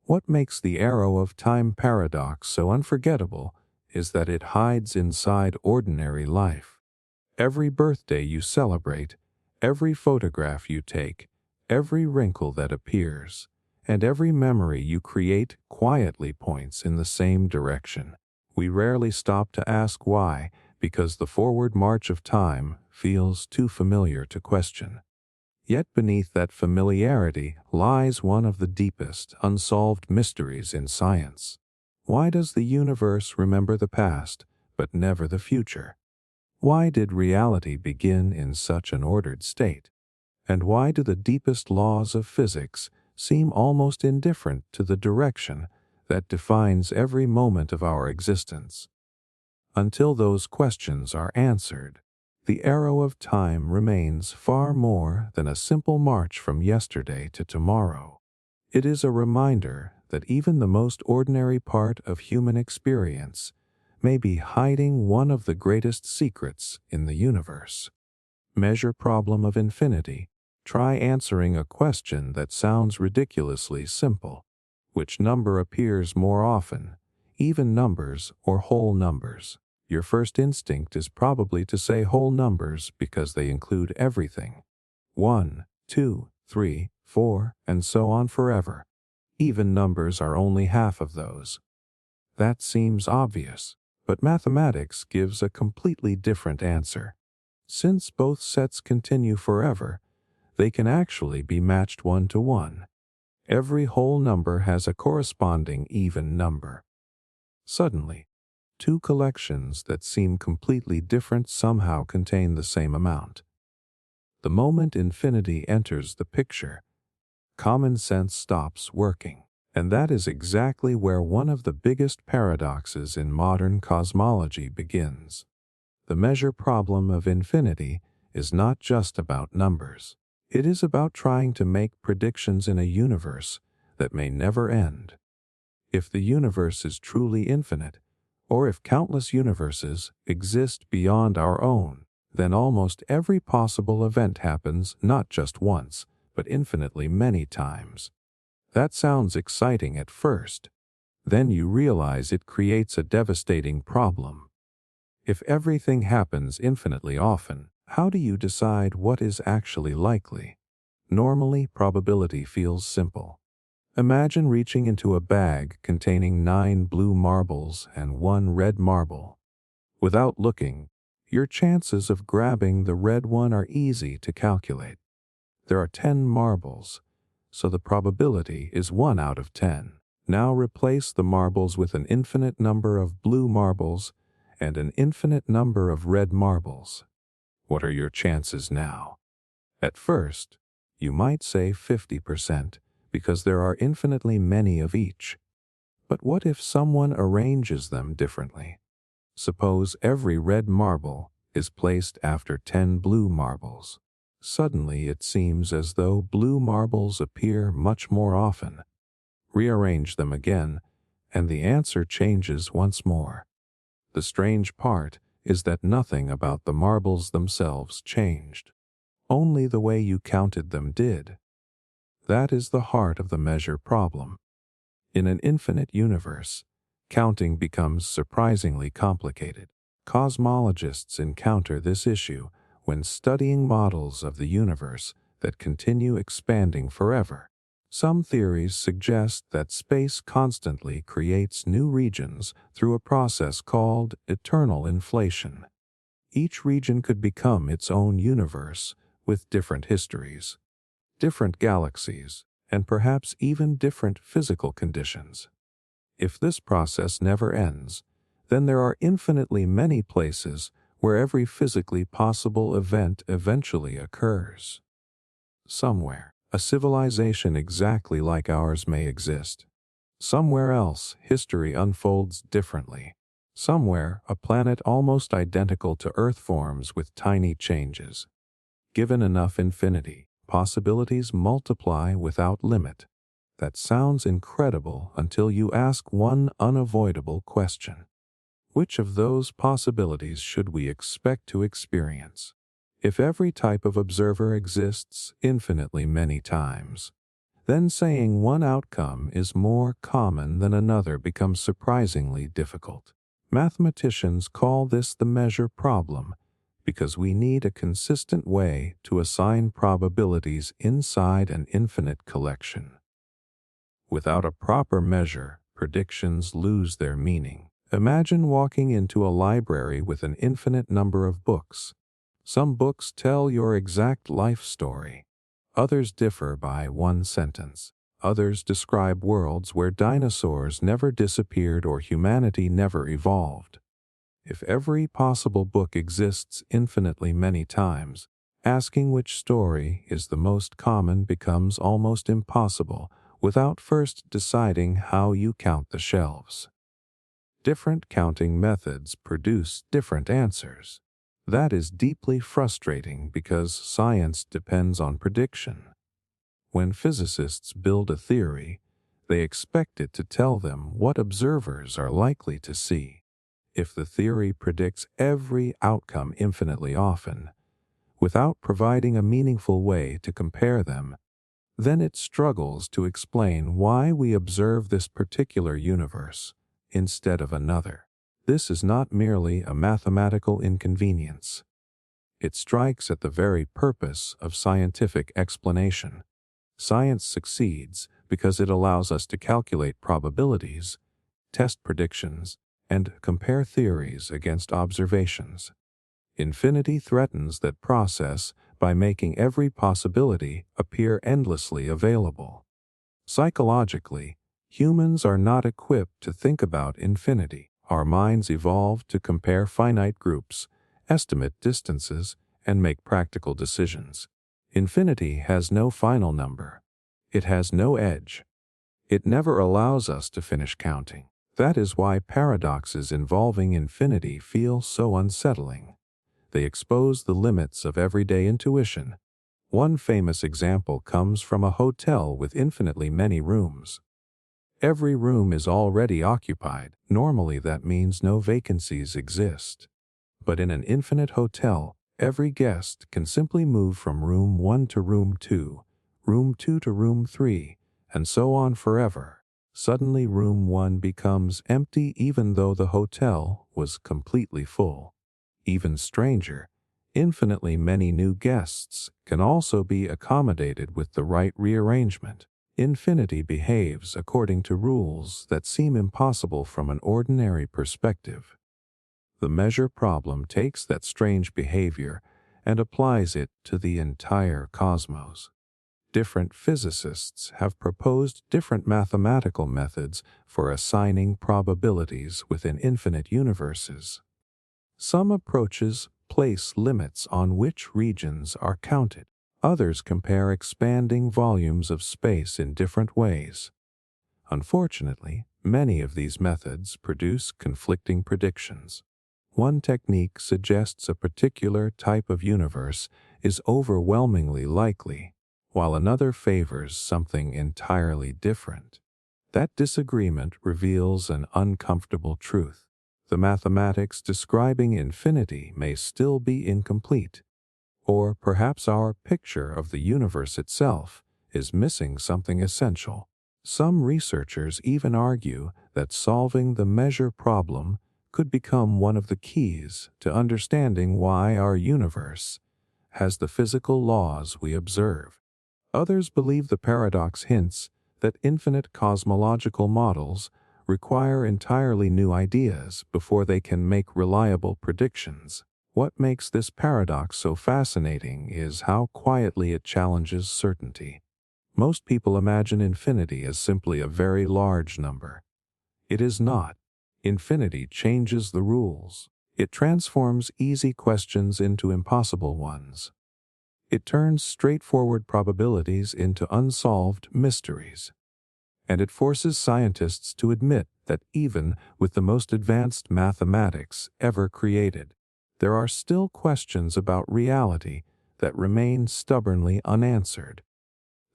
What makes the arrow of time paradox so unforgettable is that it hides inside ordinary life. Every birthday you celebrate, every photograph you take, every wrinkle that appears, and every memory you create quietly points in the same direction. We rarely stop to ask why, because the forward march of time feels too familiar to question. Yet beneath that familiarity lies one of the deepest unsolved mysteries in science. Why does the universe remember the past, but never the future? Why did reality begin in such an ordered state? And why do the deepest laws of physics seem almost indifferent to the direction that defines every moment of our existence? Until those questions are answered, the arrow of time remains far more than a simple march from yesterday to tomorrow. It is a reminder that even the most ordinary part of human experience may be hiding one of the greatest secrets in the universe. Measure problem of infinity. Try answering a question that sounds ridiculously simple. Which number appears more often, even numbers or whole numbers? Your first instinct is probably to say whole numbers because they include everything. 1, 2, 3, 4, and so on forever. Even numbers are only half of those. That seems obvious, but mathematics gives a completely different answer. Since both sets continue forever, they can actually be matched 1 to 1. Every whole number has a corresponding even number. Suddenly, two collections that seem completely different somehow contain the same amount. The moment infinity enters the picture, common sense stops working. And that is exactly where one of the biggest paradoxes in modern cosmology begins. The measure problem of infinity is not just about numbers. It is about trying to make predictions in a universe that may never end. If the universe is truly infinite, or if countless universes exist beyond our own, then almost every possible event happens not just once, but infinitely many times. That sounds exciting at first. Then you realize it creates a devastating problem. If everything happens infinitely often, how do you decide what is actually likely? Normally, probability feels simple. Imagine reaching into a bag containing 9 blue marbles and 1 red marble. Without looking, your chances of grabbing the red one are easy to calculate. There are 10 marbles, so the probability is 1 out of 10. Now replace the marbles with an infinite number of blue marbles and an infinite number of red marbles. What are your chances now? At first, you might say 50% because there are infinitely many of each. But what if someone arranges them differently? Suppose every red marble is placed after 10 blue marbles. Suddenly it seems as though blue marbles appear much more often. Rearrange them again, and the answer changes once more. The strange part is that nothing about the marbles themselves changed. Only the way you counted them did. That is the heart of the measure problem. In an infinite universe, counting becomes surprisingly complicated. Cosmologists encounter this issue when studying models of the universe that continue expanding forever. Some theories suggest that space constantly creates new regions through a process called eternal inflation. Each region could become its own universe with different histories, different galaxies, and perhaps even different physical conditions. If this process never ends, then there are infinitely many places where every physically possible event eventually occurs. Somewhere, a civilization exactly like ours may exist. Somewhere else, history unfolds differently. Somewhere, a planet almost identical to Earth forms with tiny changes. Given enough infinity, possibilities multiply without limit. That sounds incredible until you ask one unavoidable question. Which of those possibilities should we expect to experience? If every type of observer exists infinitely many times, then saying one outcome is more common than another becomes surprisingly difficult. Mathematicians call this the measure problem because we need a consistent way to assign probabilities inside an infinite collection. Without a proper measure, predictions lose their meaning. Imagine walking into a library with an infinite number of books. Some books tell your exact life story. Others differ by one sentence. Others describe worlds where dinosaurs never disappeared or humanity never evolved. If every possible book exists infinitely many times, asking which story is the most common becomes almost impossible without first deciding how you count the shelves. Different counting methods produce different answers. That is deeply frustrating because science depends on prediction. When physicists build a theory, they expect it to tell them what observers are likely to see. If the theory predicts every outcome infinitely often, without providing a meaningful way to compare them, then it struggles to explain why we observe this particular universe instead of another. This is not merely a mathematical inconvenience. It strikes at the very purpose of scientific explanation. Science succeeds because it allows us to calculate probabilities, test predictions, and compare theories against observations. Infinity threatens that process by making every possibility appear endlessly available. Psychologically, humans are not equipped to think about infinity. Our minds evolved to compare finite groups, estimate distances, and make practical decisions. Infinity has no final number. It has no edge. It never allows us to finish counting. That is why paradoxes involving infinity feel so unsettling. They expose the limits of everyday intuition. One famous example comes from a hotel with infinitely many rooms. Every room is already occupied. Normally that means no vacancies exist. But in an infinite hotel, every guest can simply move from room 1 to room 2, room 2 to room 3, and so on forever. Suddenly room 1 becomes empty even though the hotel was completely full. Even stranger, infinitely many new guests can also be accommodated with the right rearrangement. Infinity behaves according to rules that seem impossible from an ordinary perspective. The measure problem takes that strange behavior and applies it to the entire cosmos. Different physicists have proposed different mathematical methods for assigning probabilities within infinite universes. Some approaches place limits on which regions are counted. Others compare expanding volumes of space in different ways. Unfortunately, many of these methods produce conflicting predictions. One technique suggests a particular type of universe is overwhelmingly likely, while another favors something entirely different. That disagreement reveals an uncomfortable truth. The mathematics describing infinity may still be incomplete, or perhaps our picture of the universe itself is missing something essential. Some researchers even argue that solving the measure problem could become one of the keys to understanding why our universe has the physical laws we observe. Others believe the paradox hints that infinite cosmological models require entirely new ideas before they can make reliable predictions. What makes this paradox so fascinating is how quietly it challenges certainty. Most people imagine infinity as simply a very large number. It is not. Infinity changes the rules. It transforms easy questions into impossible ones. It turns straightforward probabilities into unsolved mysteries. And it forces scientists to admit that even with the most advanced mathematics ever created, there are still questions about reality that remain stubbornly unanswered.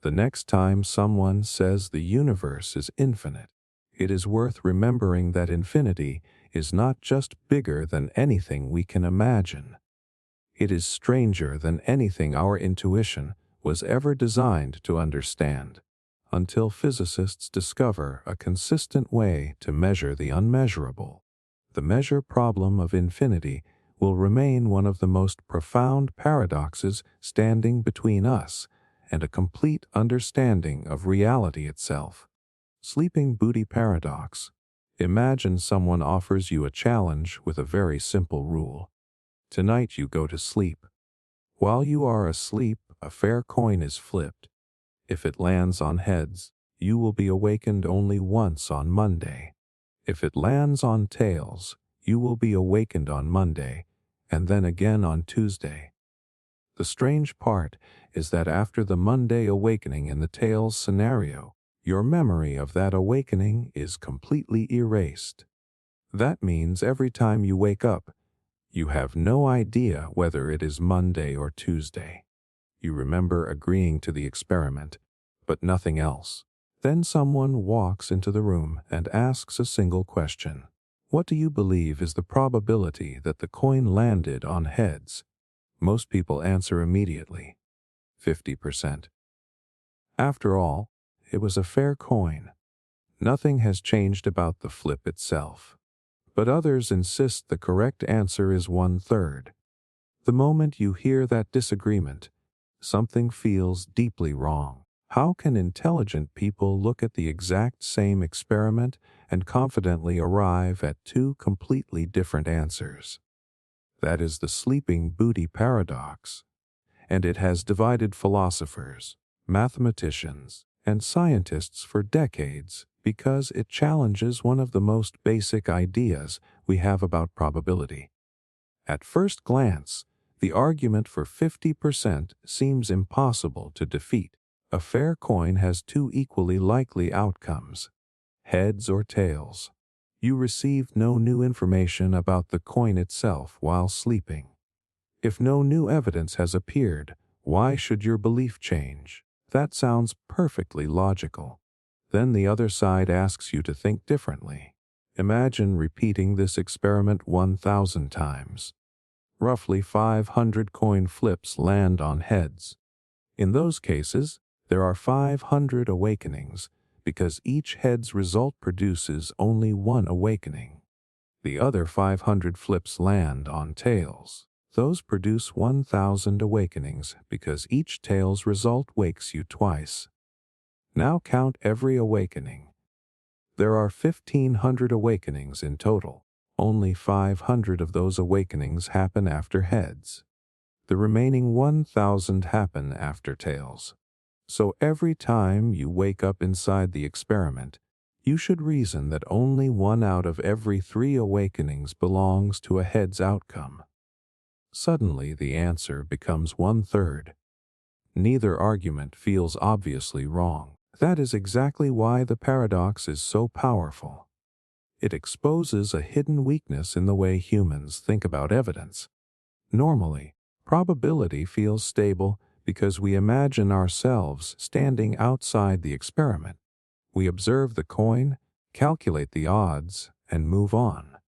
The next time someone says the universe is infinite, it is worth remembering that infinity is not just bigger than anything we can imagine. It is stranger than anything our intuition was ever designed to understand, until physicists discover a consistent way to measure the unmeasurable. The measure problem of infinity will remain one of the most profound paradoxes standing between us and a complete understanding of reality itself. Sleeping Beauty Paradox. Imagine someone offers you a challenge with a very simple rule. Tonight you go to sleep. While you are asleep, a fair coin is flipped. If it lands on heads, you will be awakened only once on Monday. If it lands on tails, you will be awakened on Monday, and then again on Tuesday. The strange part is that after the Monday awakening in the tails scenario, your memory of that awakening is completely erased. That means every time you wake up, you have no idea whether it is Monday or Tuesday. You remember agreeing to the experiment, but nothing else. Then someone walks into the room and asks a single question. What do you believe is the probability that the coin landed on heads? Most people answer immediately, 50%. After all, it was a fair coin. Nothing has changed about the flip itself. But others insist the correct answer is 1/3. The moment you hear that disagreement, something feels deeply wrong. How can intelligent people look at the exact same experiment and confidently arrive at two completely different answers? That is the sleeping beauty paradox, and it has divided philosophers, mathematicians, and scientists for decades because it challenges one of the most basic ideas we have about probability. At first glance, the argument for 50% seems impossible to defeat. A fair coin has two equally likely outcomes, heads or tails. You receive no new information about the coin itself while sleeping. If no new evidence has appeared, why should your belief change? That sounds perfectly logical. Then the other side asks you to think differently. Imagine repeating this experiment 1,000 times. Roughly 500 coin flips land on heads. In those cases, there are 500 awakenings, because each head's result produces only one awakening. The other 500 flips land on tails. Those produce 1,000 awakenings because each tail's result wakes you twice. Now count every awakening. There are 1,500 awakenings in total. Only 500 of those awakenings happen after heads. The remaining 1,000 happen after tails. So every time you wake up inside the experiment, you should reason that only 1 out of every 3 awakenings belongs to a heads outcome. Suddenly the answer becomes 1/3. Neither argument feels obviously wrong. That is exactly why the paradox is so powerful. It exposes a hidden weakness in the way humans think about evidence. Normally, probability feels stable because we imagine ourselves standing outside the experiment. We observe the coin, calculate the odds, and move on.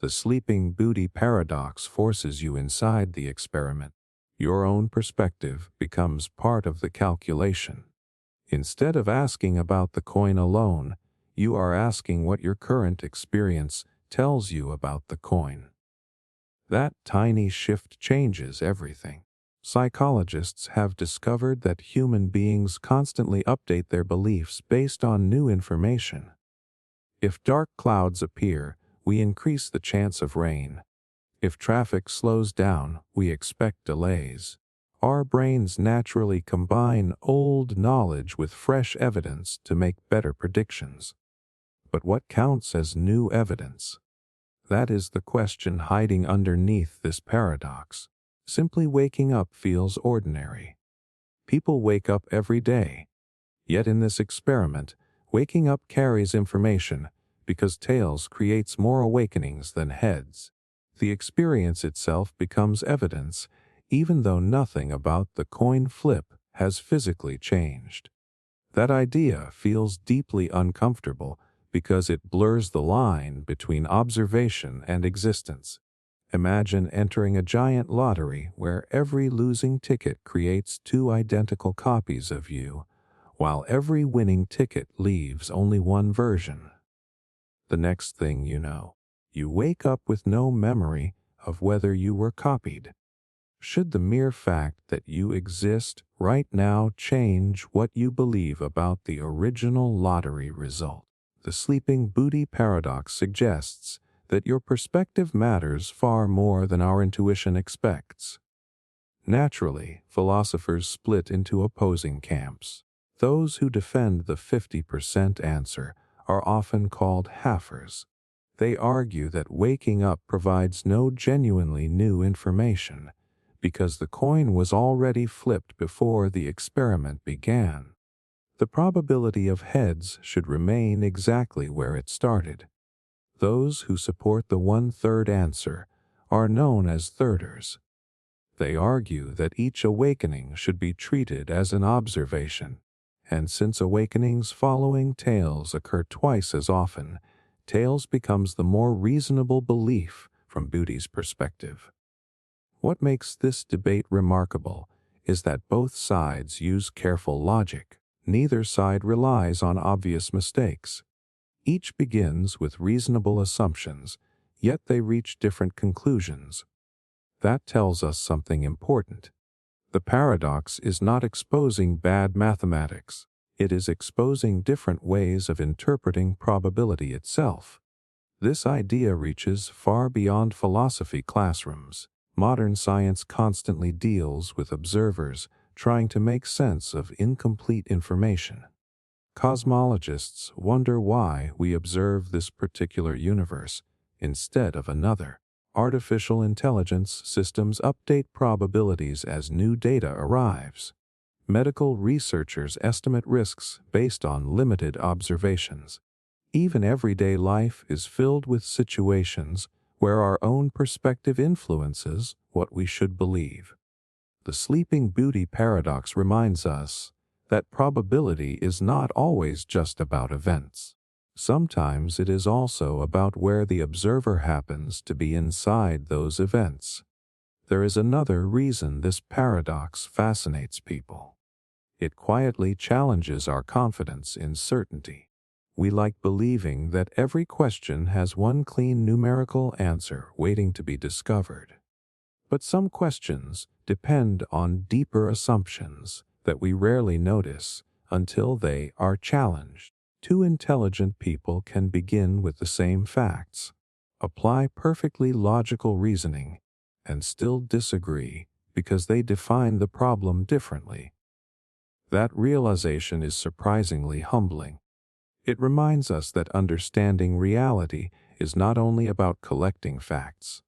The sleeping beauty paradox forces you inside the experiment. Your own perspective becomes part of the calculation. Instead of asking about the coin alone, you are asking what your current experience tells you about the coin. That tiny shift changes everything. Psychologists have discovered that human beings constantly update their beliefs based on new information. If dark clouds appear, we increase the chance of rain. If traffic slows down, we expect delays. Our brains naturally combine old knowledge with fresh evidence to make better predictions. But what counts as new evidence? That is the question hiding underneath this paradox. Simply waking up feels ordinary. People wake up every day. Yet in this experiment, waking up carries information because tails creates more awakenings than heads. The experience itself becomes evidence, even though nothing about the coin flip has physically changed. That idea feels deeply uncomfortable because it blurs the line between observation and existence. Imagine entering a giant lottery where every losing ticket creates 2 identical copies of you, while every winning ticket leaves only one version. The next thing you know, you wake up with no memory of whether you were copied. Should the mere fact that you exist right now change what you believe about the original lottery result? the sleeping Booty paradox suggests that your perspective matters far more than our intuition expects. Naturally, philosophers split into opposing camps. Those who defend the 50% answer are often called halfers. They argue that waking up provides no genuinely new information, because the coin was already flipped before the experiment began. The probability of heads should remain exactly where it started. Those who support the 1/3 answer are known as thirders. They argue that each awakening should be treated as an observation, and since awakenings following tails occur twice as often, tails becomes the more reasonable belief from Booty's perspective. What makes this debate remarkable is that both sides use careful logic. Neither side relies on obvious mistakes. Each begins with reasonable assumptions, yet they reach different conclusions. That tells us something important. The paradox is not exposing bad mathematics. It is exposing different ways of interpreting probability itself. This idea reaches far beyond philosophy classrooms. Modern science constantly deals with observers trying to make sense of incomplete information. Cosmologists wonder why we observe this particular universe instead of another. Artificial intelligence systems update probabilities as new data arrives. Medical researchers estimate risks based on limited observations. Even everyday life is filled with situations where our own perspective influences what we should believe. The Sleeping Booty paradox reminds us that probability is not always just about events. Sometimes it is also about where the observer happens to be inside those events. There is another reason this paradox fascinates people. It quietly challenges our confidence in certainty. We like believing that every question has one clean numerical answer waiting to be discovered. But some questions depend on deeper assumptions that we rarely notice until they are challenged. Two intelligent people can begin with the same facts, apply perfectly logical reasoning, and still disagree because they define the problem differently. That realization is surprisingly humbling. It reminds us that understanding reality is not only about collecting facts.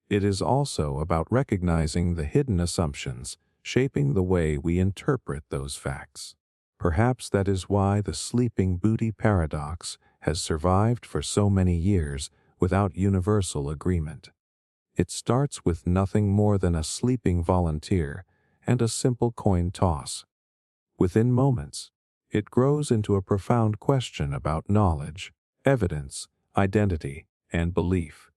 It is also about recognizing the hidden assumptions shaping the way we interpret those facts. Perhaps that is why the Sleeping Booty paradox has survived for so many years without universal agreement. It starts with nothing more than a sleeping volunteer and a simple coin toss. Within moments, it grows into a profound question about knowledge, evidence, identity, and belief.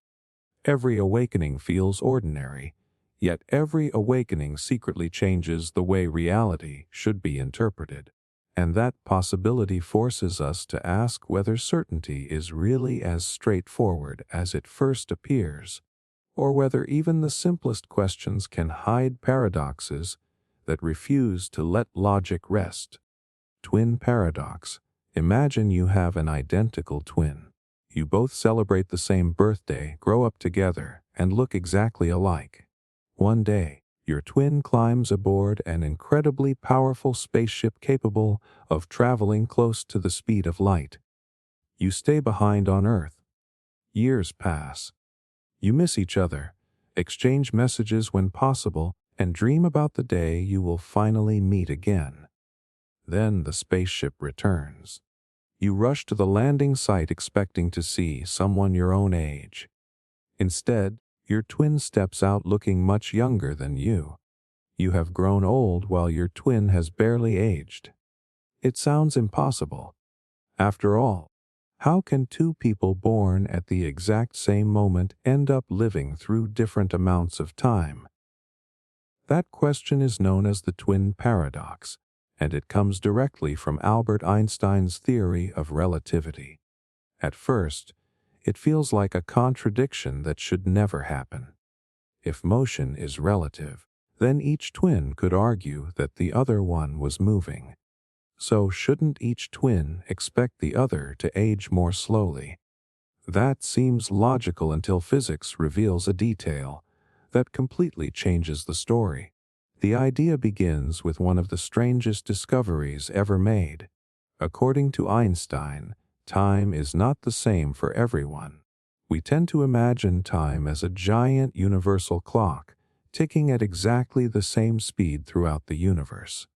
Every awakening feels ordinary, yet every awakening secretly changes the way reality should be interpreted. And that possibility forces us to ask whether certainty is really as straightforward as it first appears, or whether even the simplest questions can hide paradoxes that refuse to let logic rest. Twin paradox. Imagine you have an identical twin. You both celebrate the same birthday, grow up together, and look exactly alike. One day, your twin climbs aboard an incredibly powerful spaceship capable of traveling close to the speed of light. You stay behind on Earth. Years pass. You miss each other, exchange messages when possible, and dream about the day you will finally meet again. Then the spaceship returns. You rush to the landing site expecting to see someone your own age. Instead, your twin steps out looking much younger than you. You have grown old while your twin has barely aged. It sounds impossible. After all, how can two people born at the exact same moment end up living through different amounts of time? That question is known as the twin paradox, and it comes directly from Albert Einstein's theory of relativity. At first, it feels like a contradiction that should never happen. If motion is relative, then each twin could argue that the other one was moving. So shouldn't each twin expect the other to age more slowly? That seems logical until physics reveals a detail that completely changes the story. The idea begins with one of the strangest discoveries ever made. According to Einstein, time is not the same for everyone. We tend to imagine time as a giant universal clock, ticking at exactly the same speed throughout the universe.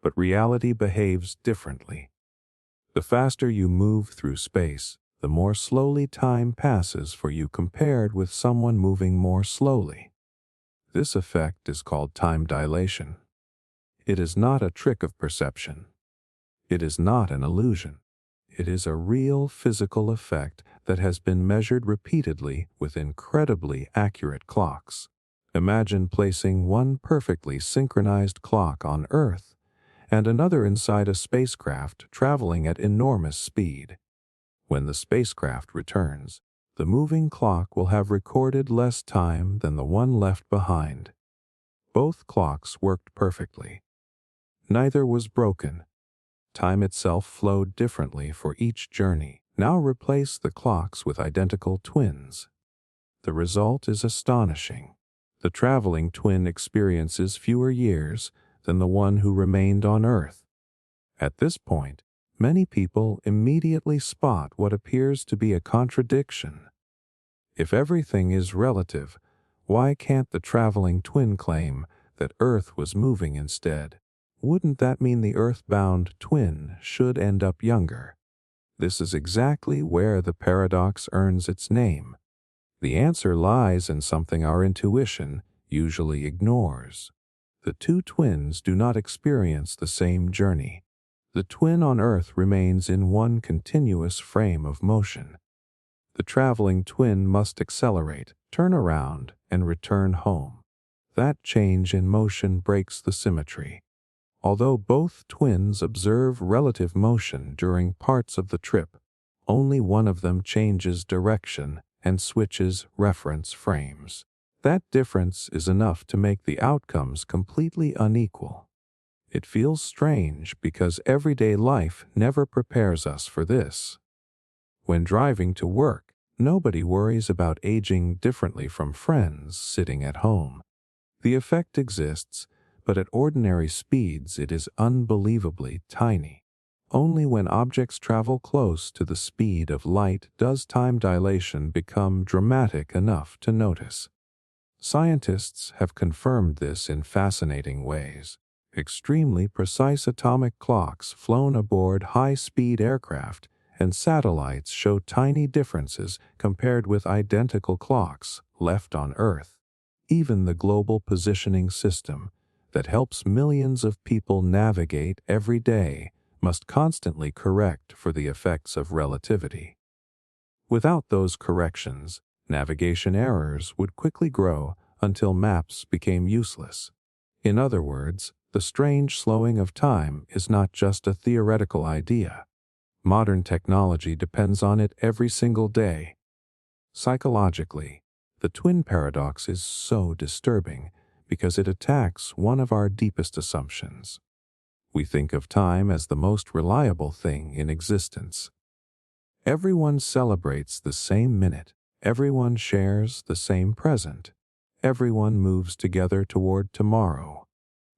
But reality behaves differently. The faster you move through space, the more slowly time passes for you compared with someone moving more slowly. This effect is called time dilation. It is not a trick of perception. It is not an illusion. It is a real physical effect that has been measured repeatedly with incredibly accurate clocks. Imagine placing one perfectly synchronized clock on Earth and another inside a spacecraft traveling at enormous speed. When the spacecraft returns, the moving clock will have recorded less time than the one left behind. Both clocks worked perfectly. Neither was broken. Time itself flowed differently for each journey. Now replace the clocks with identical twins. The result is astonishing. The traveling twin experiences fewer years than the one who remained on Earth. At this point, many people immediately spot what appears to be a contradiction. If everything is relative, why can't the traveling twin claim that Earth was moving instead? Wouldn't that mean the Earth-bound twin should end up younger? This is exactly where the paradox earns its name. The answer lies in something our intuition usually ignores. The two twins do not experience the same journey. The twin on Earth remains in one continuous frame of motion. The traveling twin must accelerate, turn around, and return home. That change in motion breaks the symmetry. Although both twins observe relative motion during parts of the trip, only one of them changes direction and switches reference frames. That difference is enough to make the outcomes completely unequal. It feels strange because everyday life never prepares us for this. When driving to work, nobody worries about aging differently from friends sitting at home. The effect exists, but at ordinary speeds it is unbelievably tiny. Only when objects travel close to the speed of light does time dilation become dramatic enough to notice. Scientists have confirmed this in fascinating ways. Extremely precise atomic clocks flown aboard high-speed aircraft and satellites show tiny differences compared with identical clocks left on Earth. Even the global positioning system that helps millions of people navigate every day must constantly correct for the effects of relativity. Without those corrections, navigation errors would quickly grow until maps became useless. In other words, the strange slowing of time is not just a theoretical idea. Modern technology depends on it every single day. Psychologically, the twin paradox is so disturbing because it attacks one of our deepest assumptions. We think of time as the most reliable thing in existence. Everyone celebrates the same minute. Everyone shares the same present. Everyone moves together toward tomorrow.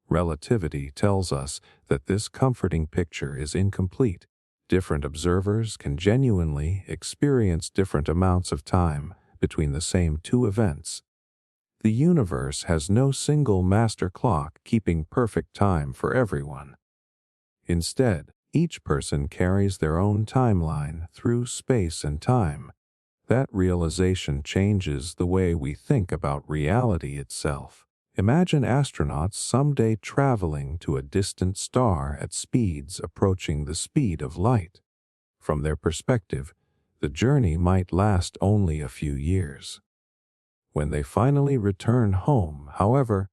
Relativity tells us that this comforting picture is incomplete. Different observers can genuinely experience different amounts of time between the same two events. The universe has no single master clock keeping perfect time for everyone. Instead, each person carries their own timeline through space and time. That realization changes the way we think about reality itself. Imagine astronauts someday traveling to a distant star at speeds approaching the speed of light. From their perspective, the journey might last only a few years. When they finally return home, however,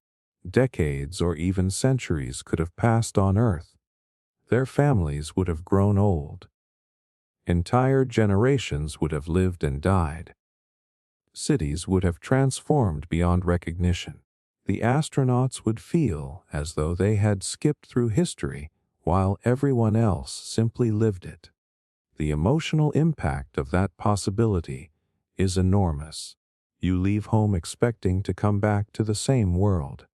decades or even centuries could have passed on Earth. Their families would have grown old. Entire generations would have lived and died. Cities would have transformed beyond recognition. The astronauts would feel as though they had skipped through history while everyone else simply lived it. The emotional impact of that possibility is enormous. You leave home expecting to come back to the same world.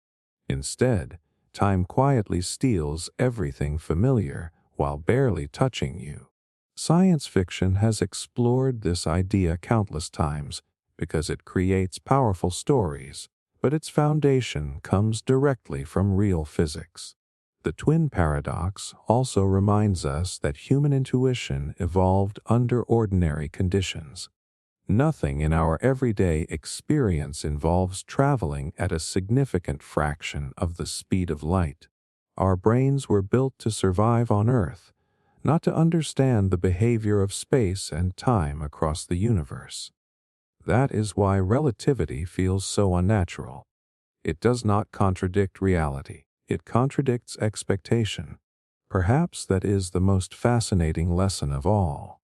Instead, time quietly steals everything familiar while barely touching you. Science fiction has explored this idea countless times because it creates powerful stories, but its foundation comes directly from real physics. The twin paradox also reminds us that human intuition evolved under ordinary conditions. Nothing in our everyday experience involves traveling at a significant fraction of the speed of light. Our brains were built to survive on Earth, not to understand the behavior of space and time across the universe. That is why relativity feels so unnatural. It does not contradict reality. It contradicts expectation. Perhaps that is the most fascinating lesson of all.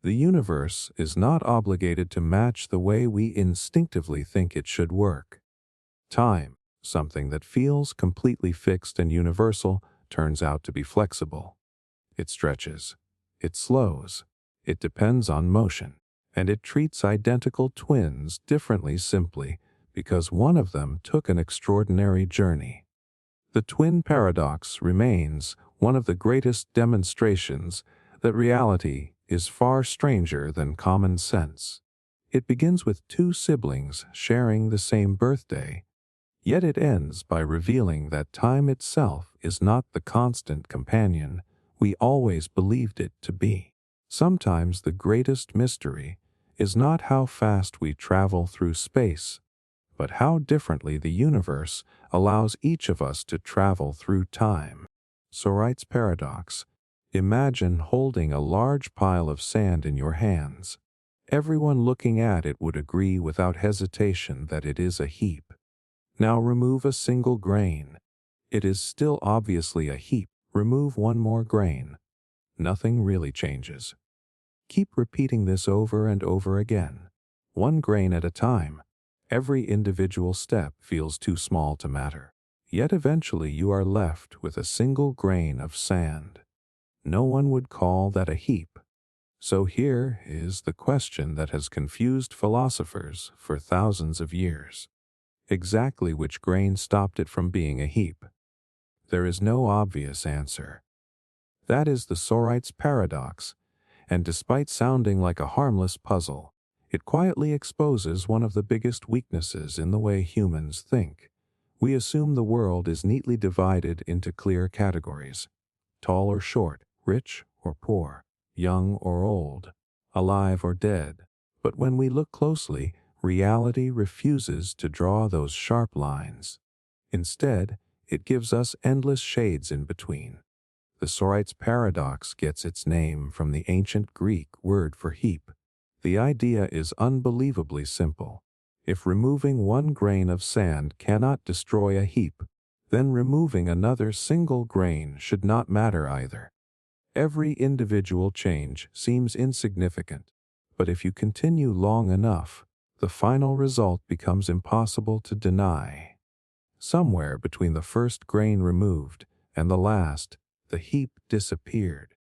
The universe is not obligated to match the way we instinctively think it should work. Time, something that feels completely fixed and universal, turns out to be flexible. It stretches, it slows, it depends on motion, and it treats identical twins differently simply because one of them took an extraordinary journey. The twin paradox remains one of the greatest demonstrations that reality is far stranger than common sense. It begins with two siblings sharing the same birthday, yet it ends by revealing that time itself is not the constant companion we always believed it to be. Sometimes the greatest mystery is not how fast we travel through space, but how differently the universe allows each of us to travel through time. Sorites Paradox. Imagine holding a large pile of sand in your hands. Everyone looking at it would agree without hesitation that it is a heap. Now remove a single grain. It is still obviously a heap. Remove one more grain. Nothing really changes. Keep repeating this over and over again. One grain at a time. Every individual step feels too small to matter. Yet eventually you are left with a single grain of sand. No one would call that a heap. So here is the question that has confused philosophers for thousands of years. Exactly which grain stopped it from being a heap? There is no obvious answer. That is the Sorites Paradox, and despite sounding like a harmless puzzle, it quietly exposes one of the biggest weaknesses in the way humans think. We assume the world is neatly divided into clear categories: tall or short, rich or poor, young or old, alive or dead. But when we look closely, reality refuses to draw those sharp lines. Instead, it gives us endless shades in between. The Sorites Paradox gets its name from the ancient Greek word for heap. The idea is unbelievably simple. If removing one grain of sand cannot destroy a heap, then removing another single grain should not matter either. Every individual change seems insignificant, but if you continue long enough, the final result becomes impossible to deny. Somewhere between the first grain removed and the last, the heap disappeared.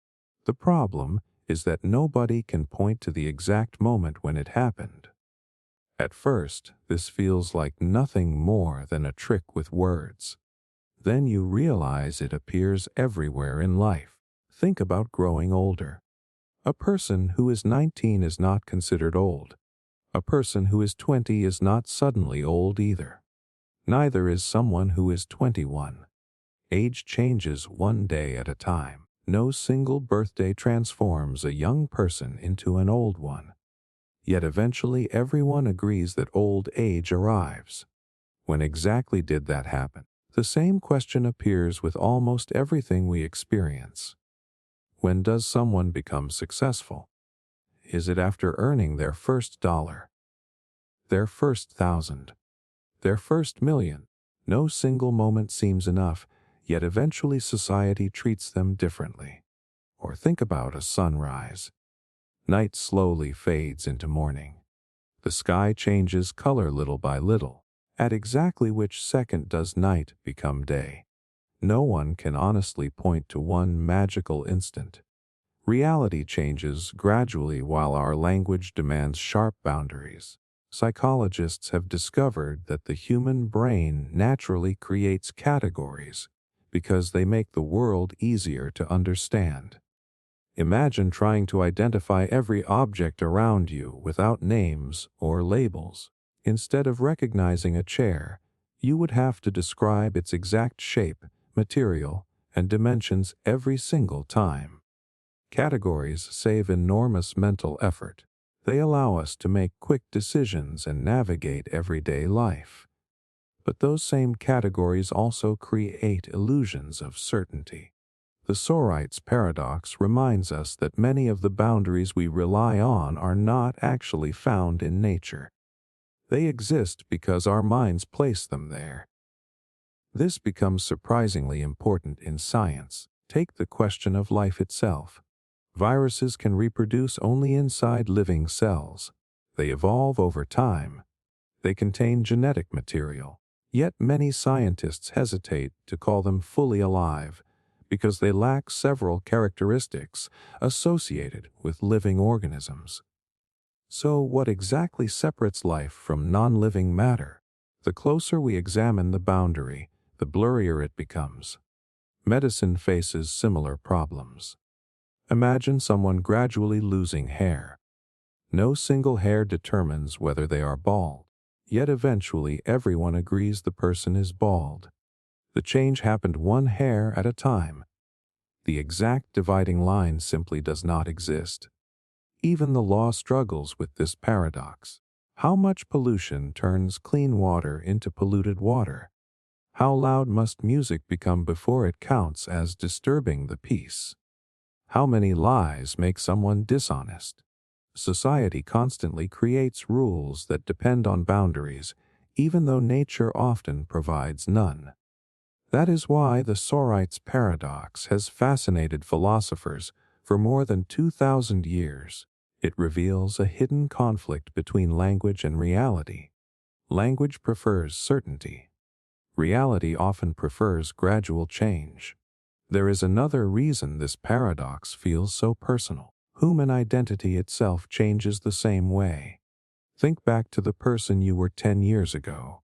The problem is that nobody can point to the exact moment when it happened. At first, this feels like nothing more than a trick with words. Then you realize it appears everywhere in life. Think about growing older. A person who is 19 is not considered old. A person who is 20 is not suddenly old either. Neither is someone who is 21. Age changes one day at a time. No single birthday transforms a young person into an old one. Yet eventually everyone agrees that old age arrives. When exactly did that happen? The same question appears with almost everything we experience. When does someone become successful? Is it after earning their first dollar, their first $1,000, their first $1,000,000? No single moment seems enough, yet eventually society treats them differently. Or think about a sunrise. Night slowly fades into morning. The sky changes color little by little. At exactly which second does night become day? No one can honestly point to one magical instant. Reality changes gradually while our language demands sharp boundaries. Psychologists have discovered that the human brain naturally creates categories because they make the world easier to understand. Imagine trying to identify every object around you without names or labels. Instead of recognizing a chair, you would have to describe its exact shape, material, and dimensions every single time. Categories save enormous mental effort. They allow us to make quick decisions and navigate everyday life. But those same categories also create illusions of certainty. The Sorites Paradox reminds us that many of the boundaries we rely on are not actually found in nature. They exist because our minds place them there. This becomes surprisingly important in science. Take the question of life itself. Viruses can reproduce only inside living cells. They evolve over time. They contain genetic material. Yet many scientists hesitate to call them fully alive because they lack several characteristics associated with living organisms. So, what exactly separates life from non-living matter? The closer we examine the boundary, the blurrier it becomes. Medicine faces similar problems. Imagine someone gradually losing hair. No single hair determines whether they are bald, yet eventually everyone agrees the person is bald. The change happened one hair at a time. The exact dividing line simply does not exist. Even the law struggles with this paradox. How much pollution turns clean water into polluted water? How loud must music become before it counts as disturbing the peace? How many lies make someone dishonest? Society constantly creates rules that depend on boundaries, even though nature often provides none. That is why the Sorites Paradox has fascinated philosophers for more than 2,000 years. It reveals a hidden conflict between language and reality. Language prefers certainty. Reality often prefers gradual change. There is another reason this paradox feels so personal. Human identity itself changes the same way. Think back to the person you were 10 years ago.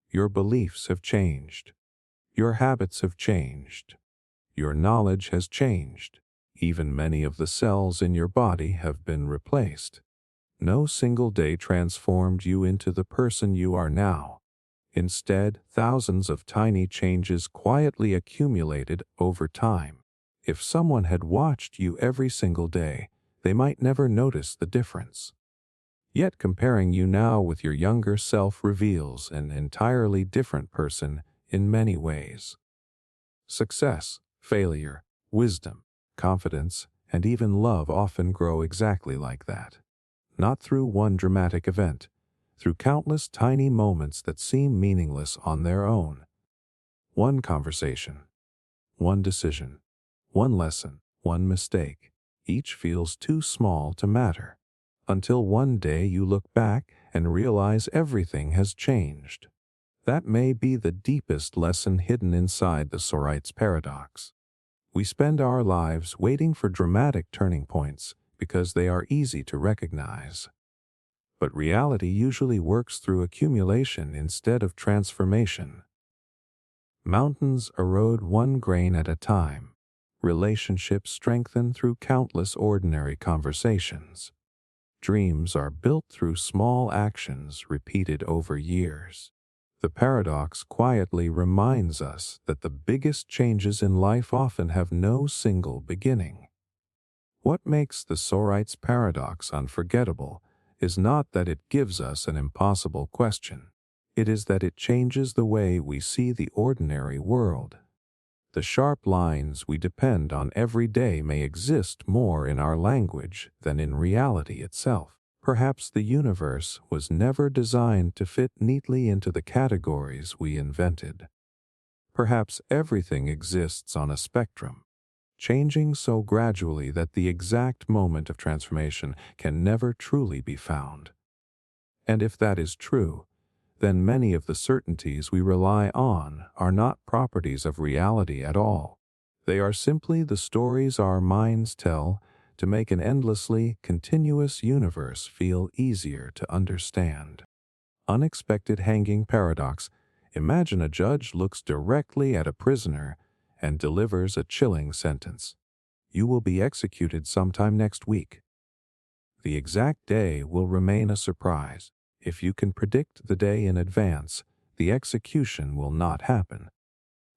Your beliefs have changed. Your habits have changed. Your knowledge has changed. Even many of the cells in your body have been replaced. No single day transformed you into the person you are now. Instead, thousands of tiny changes quietly accumulated over time. If someone had watched you every single day, they might never notice the difference. Yet comparing you now with your younger self reveals an entirely different person in many ways. Success, failure, wisdom, confidence, and even love often grow exactly like that. Not through one dramatic event, through countless tiny moments that seem meaningless on their own. One conversation, one decision, one lesson, one mistake. Each feels too small to matter, until one day you look back and realize everything has changed. That may be the deepest lesson hidden inside the Sorites Paradox. We spend our lives waiting for dramatic turning points because they are easy to recognize. But reality usually works through accumulation instead of transformation. Mountains erode one grain at a time. Relationships strengthen through countless ordinary conversations. Dreams are built through small actions repeated over years. The paradox quietly reminds us that the biggest changes in life often have no single beginning. What makes the Sorites Paradox unforgettable is not that it gives us an impossible question. It is that it changes the way we see the ordinary world. The sharp lines we depend on every day may exist more in our language than in reality itself. Perhaps the universe was never designed to fit neatly into the categories we invented. Perhaps everything exists on a spectrum, changing so gradually that the exact moment of transformation can never truly be found. And if that is true, then many of the certainties we rely on are not properties of reality at all. They are simply the stories our minds tell to make an endlessly continuous universe feel easier to understand. Unexpected hanging paradox. Imagine a judge looks directly at a prisoner and delivers a chilling sentence. You will be executed sometime next week. The exact day will remain a surprise. If you can predict the day in advance, the execution will not happen.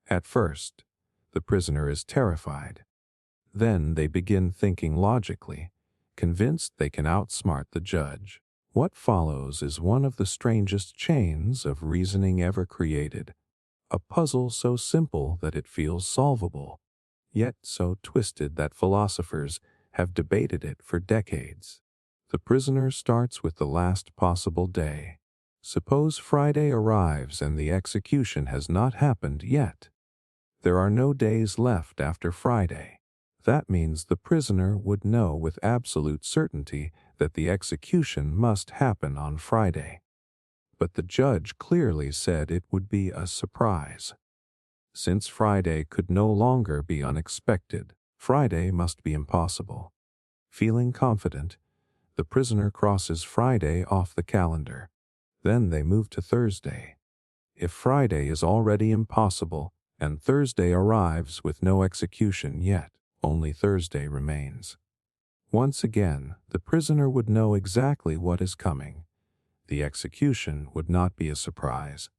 At first, the prisoner is terrified. Then they begin thinking logically, convinced they can outsmart the judge. What follows is one of the strangest chains of reasoning ever created, a puzzle so simple that it feels solvable, yet so twisted that philosophers have debated it for decades. The prisoner starts with the last possible day. Suppose Friday arrives and the execution has not happened yet. There are no days left after Friday. That means the prisoner would know with absolute certainty that the execution must happen on Friday. But the judge clearly said it would be a surprise. Since Friday could no longer be unexpected, Friday must be impossible. Feeling confident, the prisoner crosses Friday off the calendar. Then they move to Thursday. If Friday is already impossible and Thursday arrives with no execution yet, only Thursday remains. Once again, the prisoner would know exactly what is coming. The execution would not be a surprise.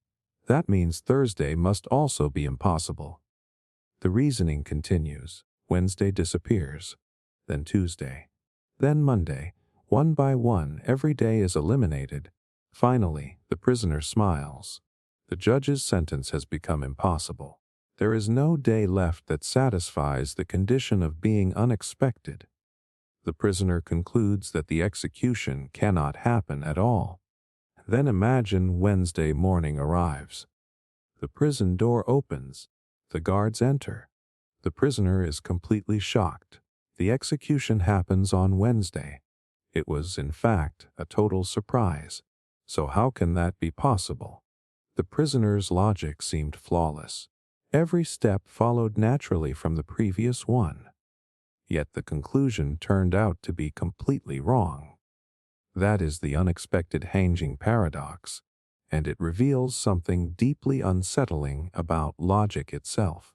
That means Thursday must also be impossible. The reasoning continues. Wednesday disappears, then Tuesday, then Monday. One by one, every day is eliminated. Finally, the prisoner smiles. The judge's sentence has become impossible. There is no day left that satisfies the condition of being unexpected. The prisoner concludes that the execution cannot happen at all. Then imagine Wednesday morning arrives. The prison door opens. The guards enter. The prisoner is completely shocked. The execution happens on Wednesday. It was, in fact, a total surprise. So how can that be possible? The prisoner's logic seemed flawless. Every step followed naturally from the previous one. Yet the conclusion turned out to be completely wrong. That is the unexpected hanging paradox, and it reveals something deeply unsettling about logic itself.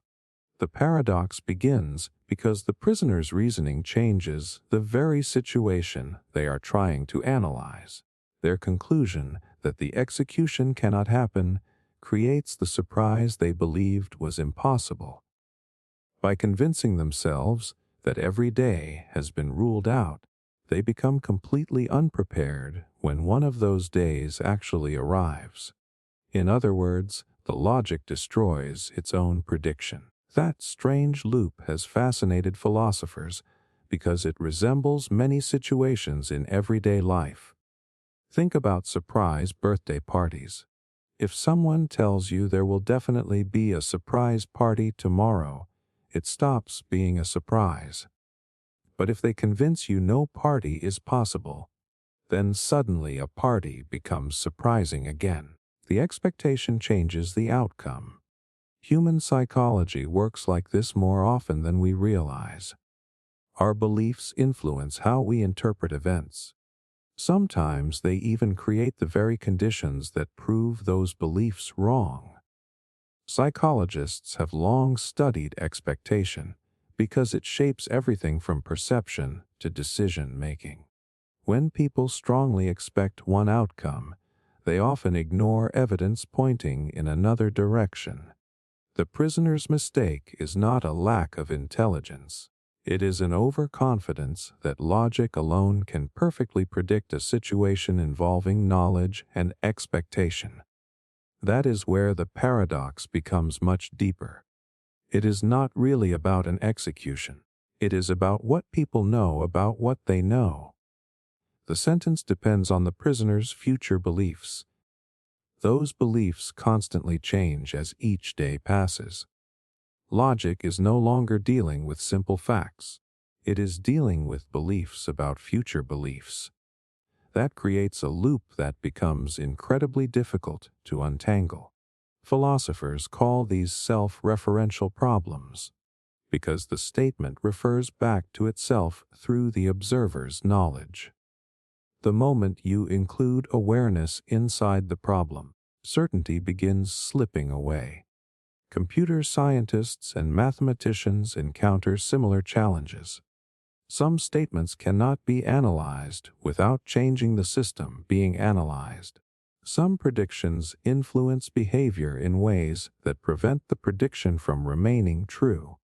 The paradox begins because the prisoner's reasoning changes the very situation they are trying to analyze. Their conclusion that the execution cannot happen creates the surprise they believed was impossible. By convincing themselves that every day has been ruled out, they become completely unprepared when one of those days actually arrives. In other words, the logic destroys its own prediction. That strange loop has fascinated philosophers because it resembles many situations in everyday life. Think about surprise birthday parties. If someone tells you there will definitely be a surprise party tomorrow, it stops being a surprise. But if they convince you no party is possible, then suddenly a party becomes surprising again. The expectation changes the outcome. Human psychology works like this more often than we realize. Our beliefs influence how we interpret events. Sometimes they even create the very conditions that prove those beliefs wrong. Psychologists have long studied expectation because it shapes everything from perception to decision-making. When people strongly expect one outcome, they often ignore evidence pointing in another direction. The prisoner's mistake is not a lack of intelligence. It is an overconfidence that logic alone can perfectly predict a situation involving knowledge and expectation. That is where the paradox becomes much deeper. It is not really about an execution. It is about what people know about what they know. The sentence depends on the prisoner's future beliefs. Those beliefs constantly change as each day passes. Logic is no longer dealing with simple facts. It is dealing with beliefs about future beliefs. That creates a loop that becomes incredibly difficult to untangle. Philosophers call these self-referential problems, because the statement refers back to itself through the observer's knowledge. The moment you include awareness inside the problem, certainty begins slipping away. Computer scientists and mathematicians encounter similar challenges. Some statements cannot be analyzed without changing the system being analyzed. Some predictions influence behavior in ways that prevent the prediction from remaining true.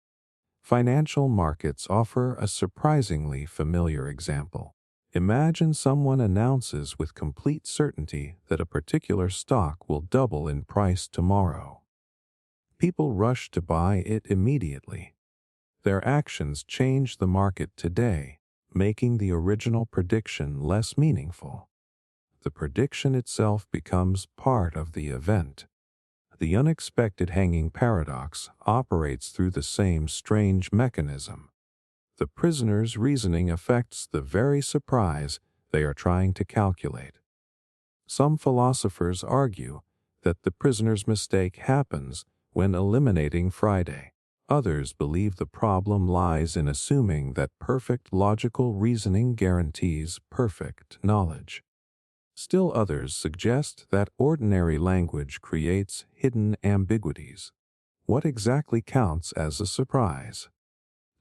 Financial markets offer a surprisingly familiar example. Imagine someone announces with complete certainty that a particular stock will double in price tomorrow. People rush to buy it immediately. Their actions change the market today, making the original prediction less meaningful. The prediction itself becomes part of the event. The unexpected hanging paradox operates through the same strange mechanism. The prisoner's reasoning affects the very surprise they are trying to calculate. Some philosophers argue that the prisoner's mistake happens when eliminating Friday. Others believe the problem lies in assuming that perfect logical reasoning guarantees perfect knowledge. Still others suggest that ordinary language creates hidden ambiguities. What exactly counts as a surprise?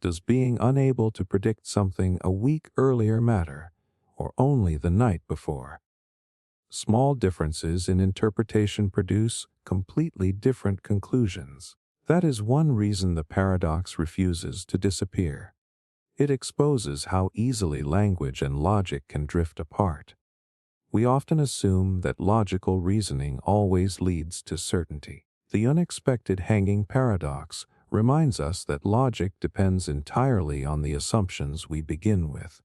Does being unable to predict something a week earlier matter, or only the night before? Small differences in interpretation produce completely different conclusions. That is one reason the paradox refuses to disappear. It exposes how easily language and logic can drift apart. We often assume that logical reasoning always leads to certainty. The unexpected hanging paradox reminds us that logic depends entirely on the assumptions we begin with.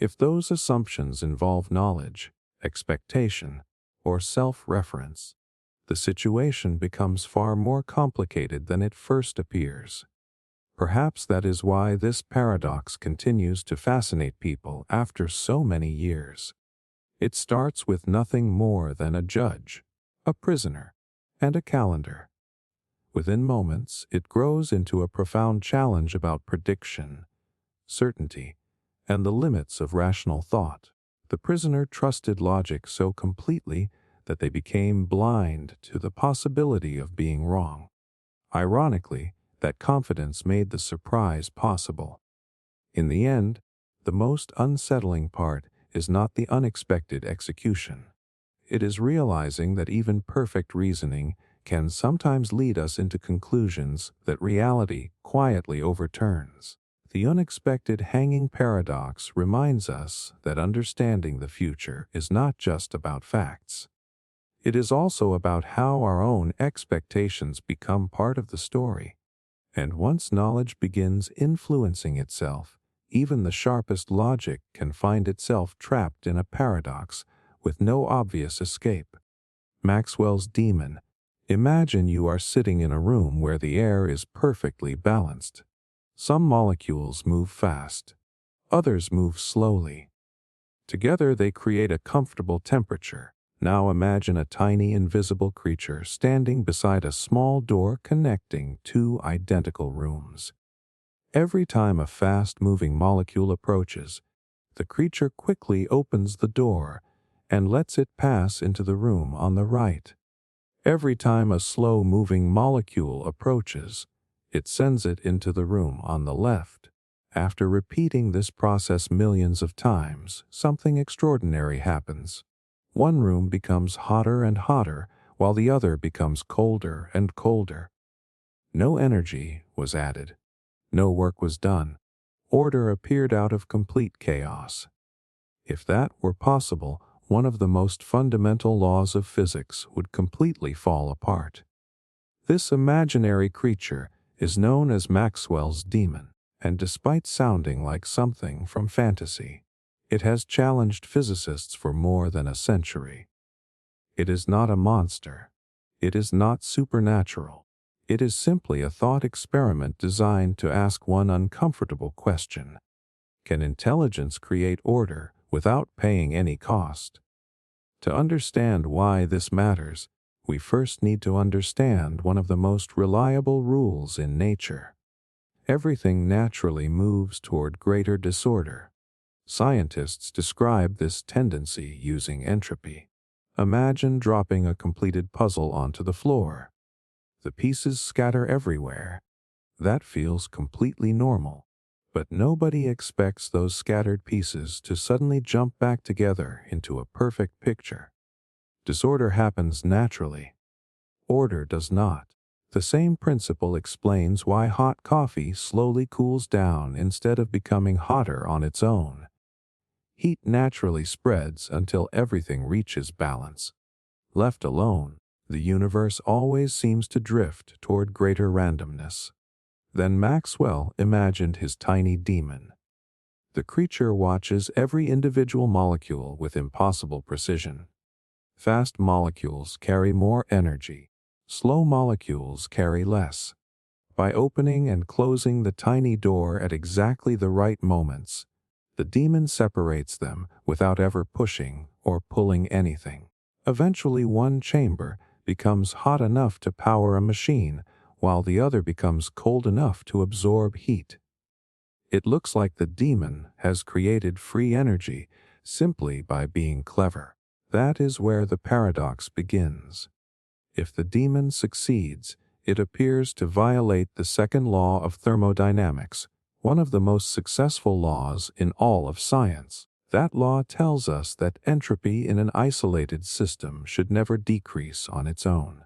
If those assumptions involve knowledge, expectation, or self-reference, the situation becomes far more complicated than it first appears. Perhaps that is why this paradox continues to fascinate people after so many years. It starts with nothing more than a judge, a prisoner, and a calendar. Within moments, it grows into a profound challenge about prediction, certainty, and the limits of rational thought. The prisoner trusted logic so completely that they became blind to the possibility of being wrong. Ironically, that confidence made the surprise possible. In the end, the most unsettling part is not the unexpected execution. It is realizing that even perfect reasoning can sometimes lead us into conclusions that reality quietly overturns. The unexpected hanging paradox reminds us that understanding the future is not just about facts. It is also about how our own expectations become part of the story. And once knowledge begins influencing itself, even the sharpest logic can find itself trapped in a paradox with no obvious escape. Maxwell's demon. Imagine you are sitting in a room where the air is perfectly balanced. Some molecules move fast, others move slowly. Together they create a comfortable temperature. Now imagine a tiny invisible creature standing beside a small door connecting two identical rooms. Every time a fast-moving molecule approaches, the creature quickly opens the door and lets it pass into the room on the right. Every time a slow-moving molecule approaches, it sends it into the room on the left. After repeating this process millions of times, something extraordinary happens. One room becomes hotter and hotter, while the other becomes colder and colder. No energy was added. No work was done. Order appeared out of complete chaos. If that were possible, one of the most fundamental laws of physics would completely fall apart. This imaginary creature is known as Maxwell's demon, and despite sounding like something from fantasy, it has challenged physicists for more than a century. It is not a monster. It is not supernatural. It is simply a thought experiment designed to ask one uncomfortable question. Can intelligence create order without paying any cost. To understand why this matters, we first need to understand one of the most reliable rules in nature. Everything naturally moves toward greater disorder. Scientists describe this tendency using entropy. Imagine dropping a completed puzzle onto the floor. The pieces scatter everywhere. That feels completely normal. But nobody expects those scattered pieces to suddenly jump back together into a perfect picture. Disorder happens naturally. Order does not. The same principle explains why hot coffee slowly cools down instead of becoming hotter on its own. Heat naturally spreads until everything reaches balance. Left alone, the universe always seems to drift toward greater randomness. Then Maxwell imagined his tiny demon. The creature watches every individual molecule with impossible precision. Fast molecules carry more energy. Slow molecules carry less. By opening and closing the tiny door at exactly the right moments, the demon separates them without ever pushing or pulling anything. Eventually, one chamber becomes hot enough to power a machine, while the other becomes cold enough to absorb heat. It looks like the demon has created free energy simply by being clever. That is where the paradox begins. If the demon succeeds, it appears to violate the second law of thermodynamics, one of the most successful laws in all of science. That law tells us that entropy in an isolated system should never decrease on its own.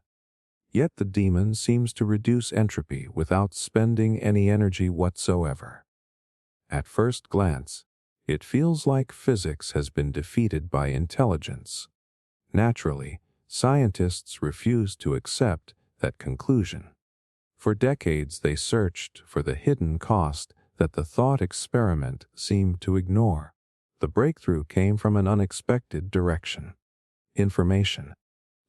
Yet the demon seems to reduce entropy without spending any energy whatsoever. At first glance, it feels like physics has been defeated by intelligence. Naturally, scientists refuse to accept that conclusion. For decades they searched for the hidden cost that the thought experiment seemed to ignore. The breakthrough came from an unexpected direction. Information.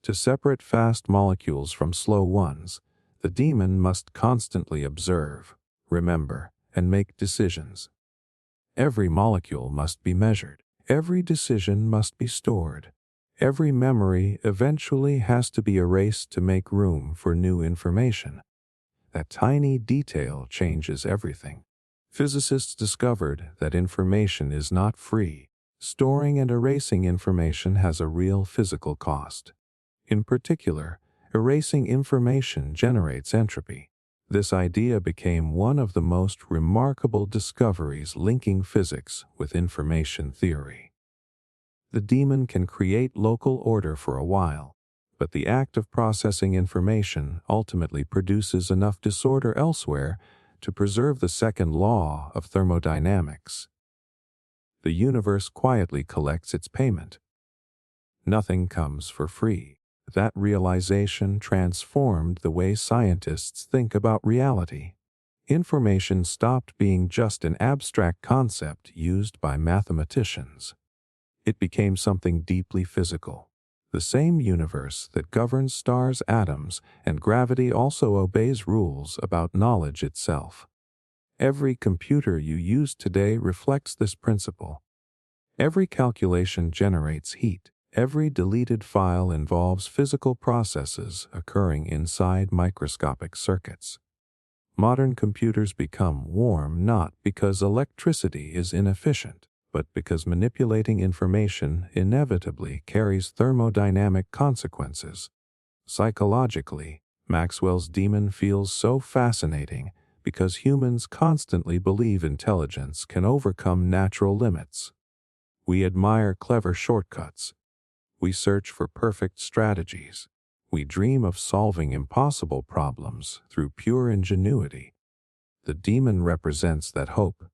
To separate fast molecules from slow ones, the demon must constantly observe, remember, and make decisions. Every molecule must be measured. Every decision must be stored. Every memory eventually has to be erased to make room for new information. That tiny detail changes everything. Physicists discovered that information is not free. Storing and erasing information has a real physical cost. In particular, erasing information generates entropy. This idea became one of the most remarkable discoveries linking physics with information theory. The demon can create local order for a while, but the act of processing information ultimately produces enough disorder elsewhere to preserve the second law of thermodynamics. The universe quietly collects its payment. Nothing comes for free. That realization transformed the way scientists think about reality. Information stopped being just an abstract concept used by mathematicians. It became something deeply physical. The same universe that governs stars' atoms and gravity also obeys rules about knowledge itself. Every computer you use today reflects this principle. Every calculation generates heat. Every deleted file involves physical processes occurring inside microscopic circuits. Modern computers become warm not because electricity is inefficient, but because manipulating information inevitably carries thermodynamic consequences. Psychologically, Maxwell's demon feels so fascinating because humans constantly believe intelligence can overcome natural limits. We admire clever shortcuts. We search for perfect strategies. We dream of solving impossible problems through pure ingenuity. The demon represents that hope.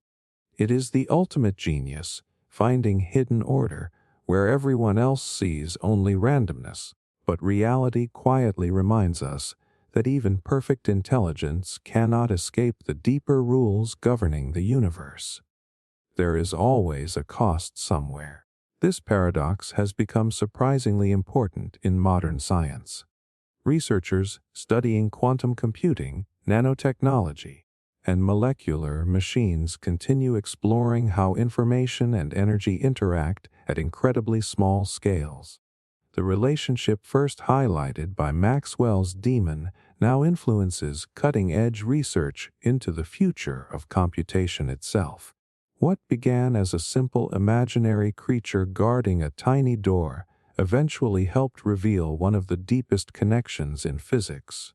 It is the ultimate genius, finding hidden order where everyone else sees only randomness. But reality quietly reminds us that even perfect intelligence cannot escape the deeper rules governing the universe. There is always a cost somewhere. This paradox has become surprisingly important in modern science. Researchers studying quantum computing, nanotechnology, and molecular machines continue exploring how information and energy interact at incredibly small scales. The relationship first highlighted by Maxwell's demon now influences cutting-edge research into the future of computation itself. What began as a simple imaginary creature guarding a tiny door eventually helped reveal one of the deepest connections in physics.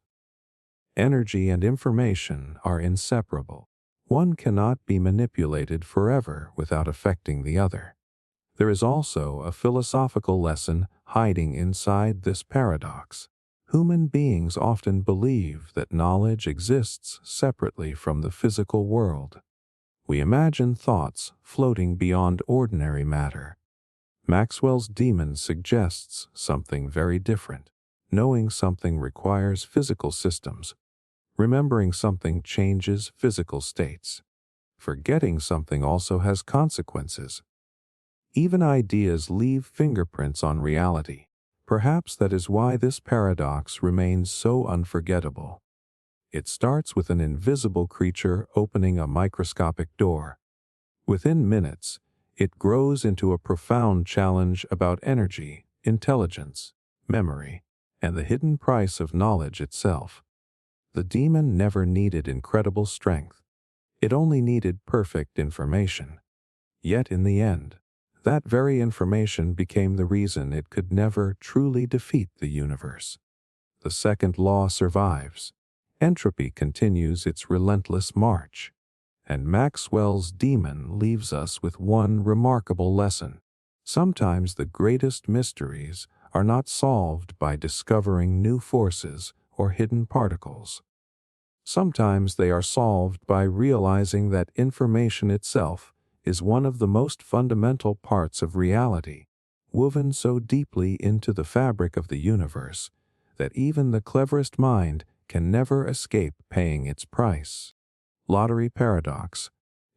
Energy and information are inseparable. One cannot be manipulated forever without affecting the other. There is also a philosophical lesson hiding inside this paradox. Human beings often believe that knowledge exists separately from the physical world. We imagine thoughts floating beyond ordinary matter. Maxwell's demon suggests something very different. Knowing something requires physical systems. Remembering something changes physical states. Forgetting something also has consequences. Even ideas leave fingerprints on reality. Perhaps that is why this paradox remains so unforgettable. It starts with an invisible creature opening a microscopic door. Within minutes, it grows into a profound challenge about energy, intelligence, memory, and the hidden price of knowledge itself. The demon never needed incredible strength. It only needed perfect information. Yet in the end, that very information became the reason it could never truly defeat the universe. The second law survives. Entropy continues its relentless march. And Maxwell's demon leaves us with one remarkable lesson. Sometimes the greatest mysteries are not solved by discovering new forces or hidden particles. Sometimes they are solved by realizing that information itself is one of the most fundamental parts of reality, woven so deeply into the fabric of the universe that even the cleverest mind can never escape paying its price. Lottery Paradox.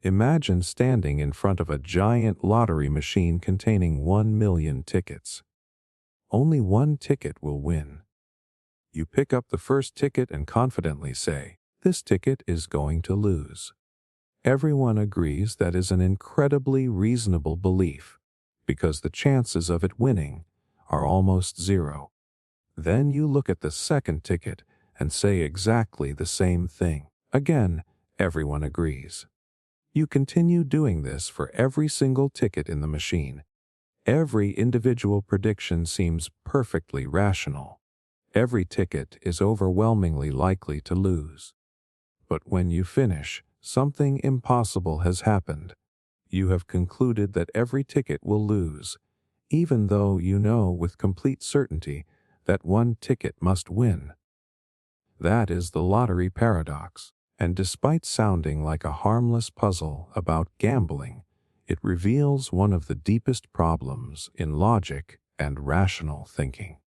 Imagine standing in front of a giant lottery machine containing 1 million tickets. Only one ticket will win. You pick up the first ticket and confidently say, "This ticket is going to lose." Everyone agrees that is an incredibly reasonable belief, because the chances of it winning are almost zero. Then you look at the second ticket and say exactly the same thing. Again, everyone agrees. You continue doing this for every single ticket in the machine. Every individual prediction seems perfectly rational. Every ticket is overwhelmingly likely to lose. But when you finish, something impossible has happened. You have concluded that every ticket will lose, even though you know with complete certainty that one ticket must win. That is the lottery paradox, and despite sounding like a harmless puzzle about gambling, it reveals one of the deepest problems in logic and rational thinking.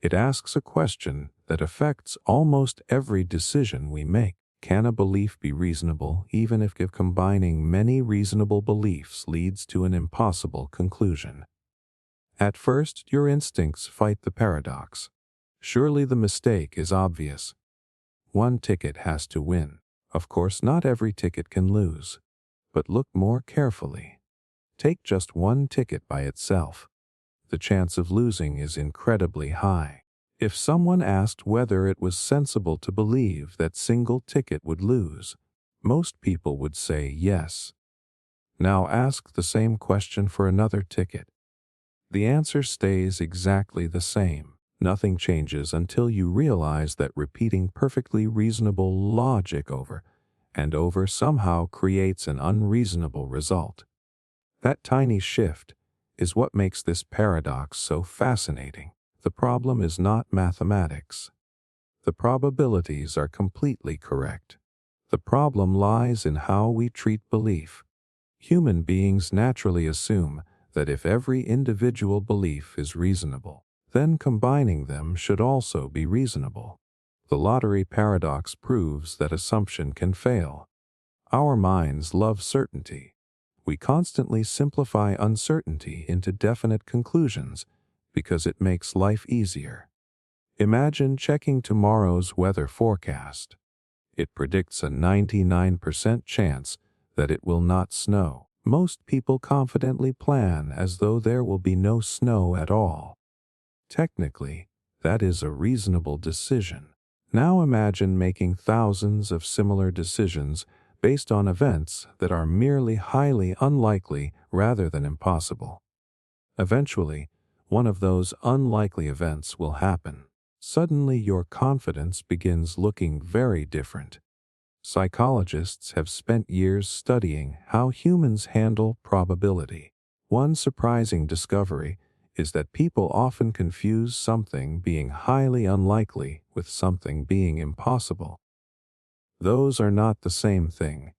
It asks a question that affects almost every decision we make. Can a belief be reasonable even if combining many reasonable beliefs leads to an impossible conclusion? At first, your instincts fight the paradox. Surely the mistake is obvious. One ticket has to win. Of course, not every ticket can lose. But look more carefully. Take just one ticket by itself. The chance of losing is incredibly high. If someone asked whether it was sensible to believe that single ticket would lose, most people would say yes. Now ask the same question for another ticket. The answer stays exactly the same. Nothing changes until you realize that repeating perfectly reasonable logic over and over somehow creates an unreasonable result. That tiny shift is what makes this paradox so fascinating. The problem is not mathematics. The probabilities are completely correct. The problem lies in how we treat belief. Human beings naturally assume that if every individual belief is reasonable, then combining them should also be reasonable. The lottery paradox proves that assumption can fail. Our minds love certainty. We constantly simplify uncertainty into definite conclusions because it makes life easier. Imagine checking tomorrow's weather forecast. It predicts a 99% chance that it will not snow. Most people confidently plan as though there will be no snow at all. Technically, that is a reasonable decision. Now imagine making thousands of similar decisions based on events that are merely highly unlikely rather than impossible. Eventually, one of those unlikely events will happen. Suddenly your confidence begins looking very different. Psychologists have spent years studying how humans handle probability. One surprising discovery is that people often confuse something being highly unlikely with something being impossible. Those are not the same thing.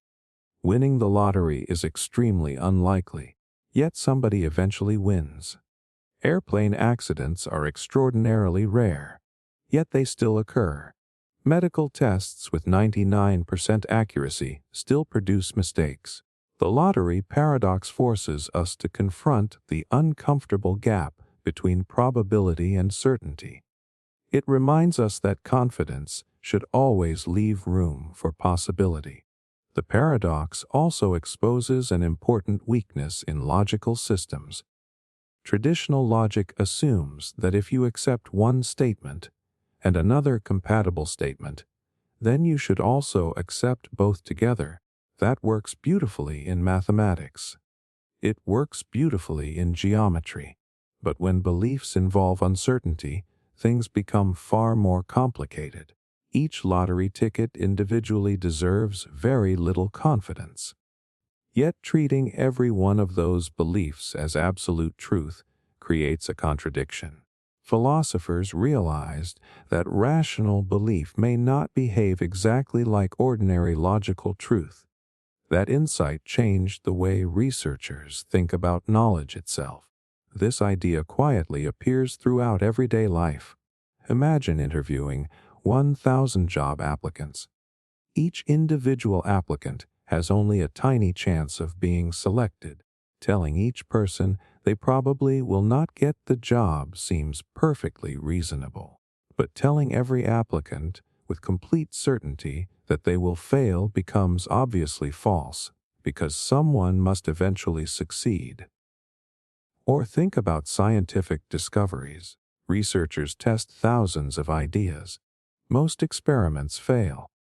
Winning the lottery is extremely unlikely, yet somebody eventually wins. Airplane accidents are extraordinarily rare, yet they still occur. Medical tests with 99% accuracy still produce mistakes. The lottery paradox forces us to confront the uncomfortable gap between probability and certainty. It reminds us that confidence should always leave room for possibility. The paradox also exposes an important weakness in logical systems. Traditional logic assumes that if you accept one statement and another compatible statement, then you should also accept both together. That works beautifully in mathematics. It works beautifully in geometry. But when beliefs involve uncertainty, things become far more complicated. Each lottery ticket individually deserves very little confidence. Yet treating every one of those beliefs as absolute truth creates a contradiction. Philosophers realized that rational belief may not behave exactly like ordinary logical truth. That insight changed the way researchers think about knowledge itself. This idea quietly appears throughout everyday life. Imagine interviewing 1,000 job applicants. Each individual applicant has only a tiny chance of being selected. Telling each person they probably will not get the job seems perfectly reasonable. But telling every applicant with complete certainty that they will fail becomes obviously false, because someone must eventually succeed. Or think about scientific discoveries. Researchers test thousands of ideas. Most experiments fail.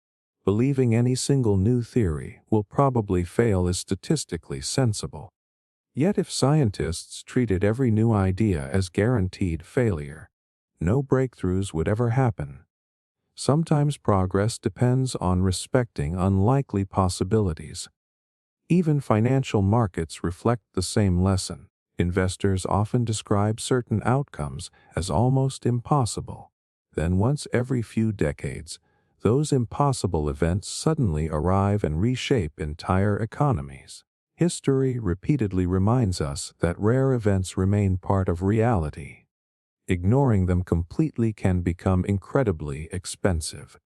Believing any single new theory will probably fail is statistically sensible. Yet if scientists treated every new idea as guaranteed failure, no breakthroughs would ever happen. Sometimes progress depends on respecting unlikely possibilities. Even financial markets reflect the same lesson. Investors often describe certain outcomes as almost impossible. Then once every few decades, those impossible events suddenly arrive and reshape entire economies. History repeatedly reminds us that rare events remain part of reality. Ignoring them completely can become incredibly expensive.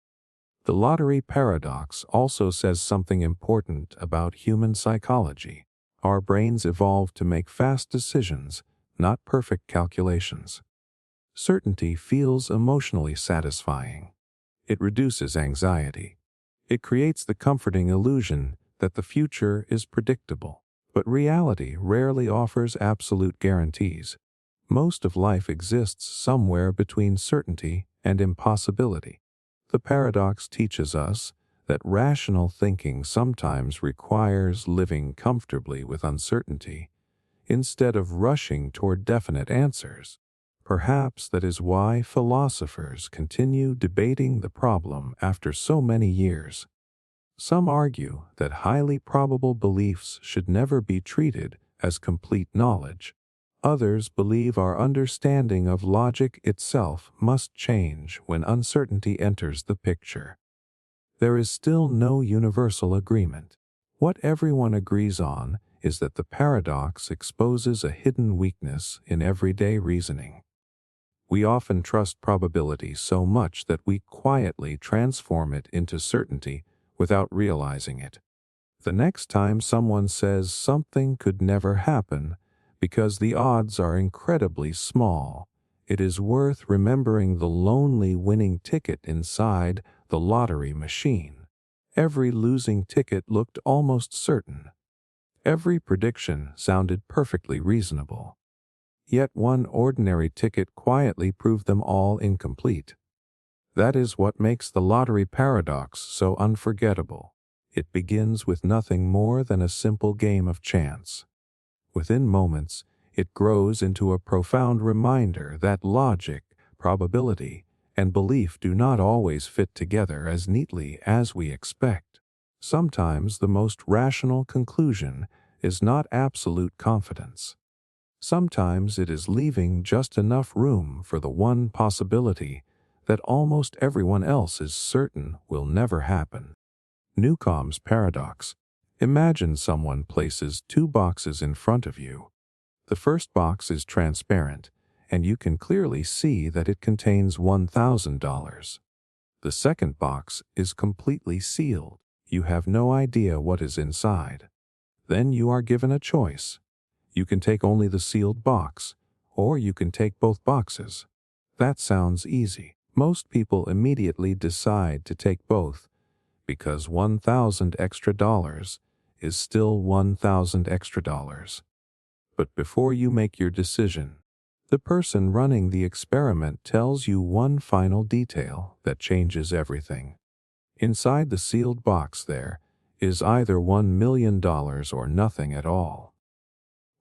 The lottery paradox also says something important about human psychology. Our brains evolved to make fast decisions, not perfect calculations. Certainty feels emotionally satisfying. It reduces anxiety. It creates the comforting illusion that the future is predictable. But reality rarely offers absolute guarantees. Most of life exists somewhere between certainty and impossibility. The paradox teaches us that rational thinking sometimes requires living comfortably with uncertainty instead of rushing toward definite answers. Perhaps that is why philosophers continue debating the problem after so many years. Some argue that highly probable beliefs should never be treated as complete knowledge. Others believe our understanding of logic itself must change when uncertainty enters the picture. There is still no universal agreement. What everyone agrees on is that the paradox exposes a hidden weakness in everyday reasoning. We often trust probability so much that we quietly transform it into certainty without realizing it. The next time someone says something could never happen because the odds are incredibly small, it is worth remembering the lonely winning ticket inside the lottery machine. Every losing ticket looked almost certain. Every prediction sounded perfectly reasonable. Yet one ordinary ticket quietly proved them all incomplete. That is what makes the lottery paradox so unforgettable. It begins with nothing more than a simple game of chance. Within moments, it grows into a profound reminder that logic, probability, and belief do not always fit together as neatly as we expect. Sometimes the most rational conclusion is not absolute confidence. Sometimes it is leaving just enough room for the one possibility that almost everyone else is certain will never happen. Newcomb's paradox. Imagine someone places two boxes in front of you. The first box is transparent, and you can clearly see that it contains $1,000. The second box is completely sealed. You have no idea what is inside. Then you are given a choice. You can take only the sealed box, or you can take both boxes. That sounds easy. Most people immediately decide to take both, because $1,000 extra is still $1,000 extra. But before you make your decision, the person running the experiment tells you one final detail that changes everything. Inside the sealed box there is either $1 million or nothing at all.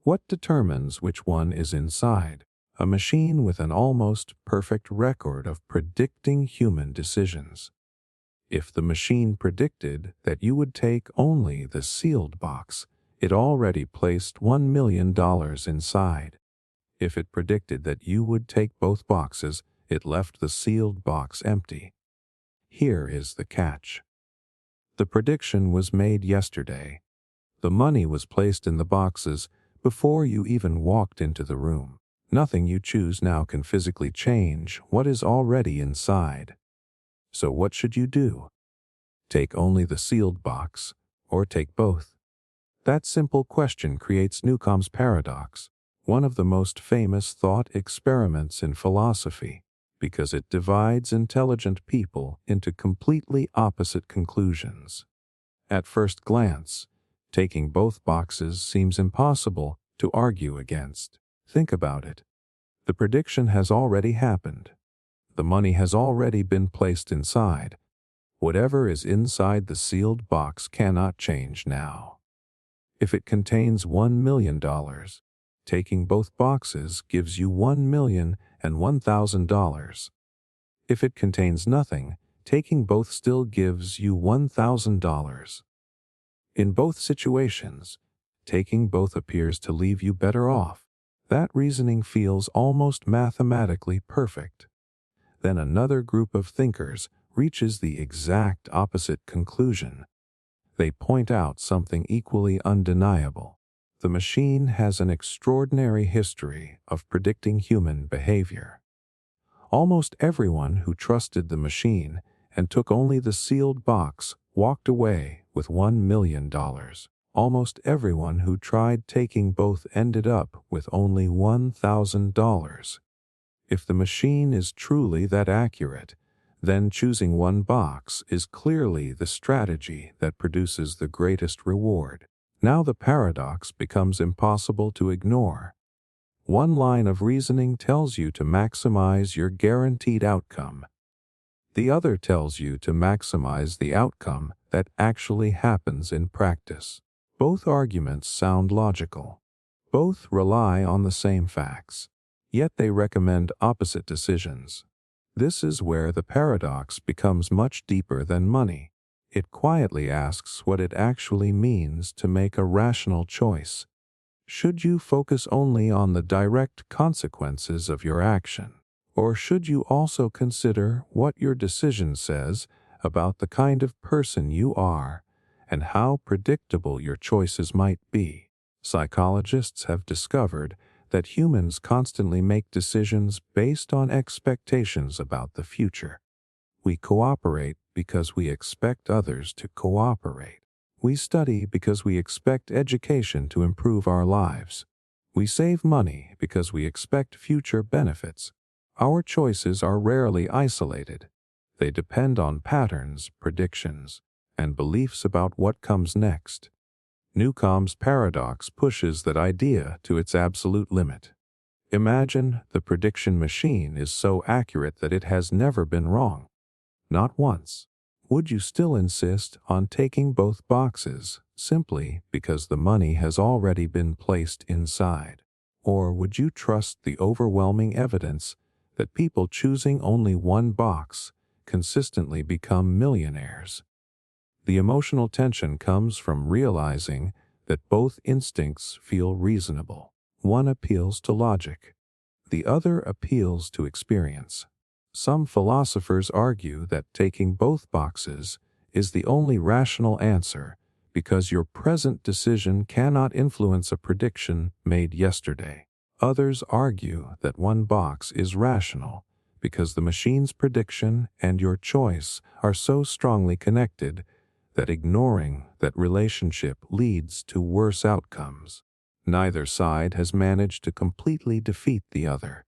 What determines which one is inside? A machine with an almost perfect record of predicting human decisions. If the machine predicted that you would take only the sealed box, it already placed $1 million inside. If it predicted that you would take both boxes, it left the sealed box empty. Here is the catch. The prediction was made yesterday. The money was placed in the boxes before you even walked into the room. Nothing you choose now can physically change what is already inside. So what should you do? Take only the sealed box, or take both? That simple question creates Newcomb's paradox, one of the most famous thought experiments in philosophy, because it divides intelligent people into completely opposite conclusions. At first glance, taking both boxes seems impossible to argue against. Think about it. The prediction has already happened. The money has already been placed inside. Whatever is inside the sealed box cannot change now. If it contains $1 million, taking both boxes gives you $1 million and $1,000. If it contains nothing, taking both still gives you $1,000. In both situations, taking both appears to leave you better off. That reasoning feels almost mathematically perfect. Then another group of thinkers reaches the exact opposite conclusion. They point out something equally undeniable. The machine has an extraordinary history of predicting human behavior. Almost everyone who trusted the machine and took only the sealed box walked away with $1 million. Almost everyone who tried taking both ended up with only $1,000. If the machine is truly that accurate, then choosing one box is clearly the strategy that produces the greatest reward. Now the paradox becomes impossible to ignore. One line of reasoning tells you to maximize your guaranteed outcome. The other tells you to maximize the outcome that actually happens in practice. Both arguments sound logical. Both rely on the same facts, yet they recommend opposite decisions. This is where the paradox becomes much deeper than money. It quietly asks what it actually means to make a rational choice. Should you focus only on the direct consequences of your action? Or should you also consider what your decision says about the kind of person you are and how predictable your choices might be? Psychologists have discovered that humans constantly make decisions based on expectations about the future. We cooperate because we expect others to cooperate. We study because we expect education to improve our lives. We save money because we expect future benefits. Our choices are rarely isolated. They depend on patterns, predictions, and beliefs about what comes next. Newcomb's paradox pushes that idea to its absolute limit. Imagine the prediction machine is so accurate that it has never been wrong. Not once. Would you still insist on taking both boxes simply because the money has already been placed inside? Or would you trust the overwhelming evidence that people choosing only one box consistently become millionaires? The emotional tension comes from realizing that both instincts feel reasonable. One appeals to logic. The other appeals to experience. Some philosophers argue that taking both boxes is the only rational answer because your present decision cannot influence a prediction made yesterday. Others argue that one box is rational because the machine's prediction and your choice are so strongly connected that ignoring that relationship leads to worse outcomes. Neither side has managed to completely defeat the other.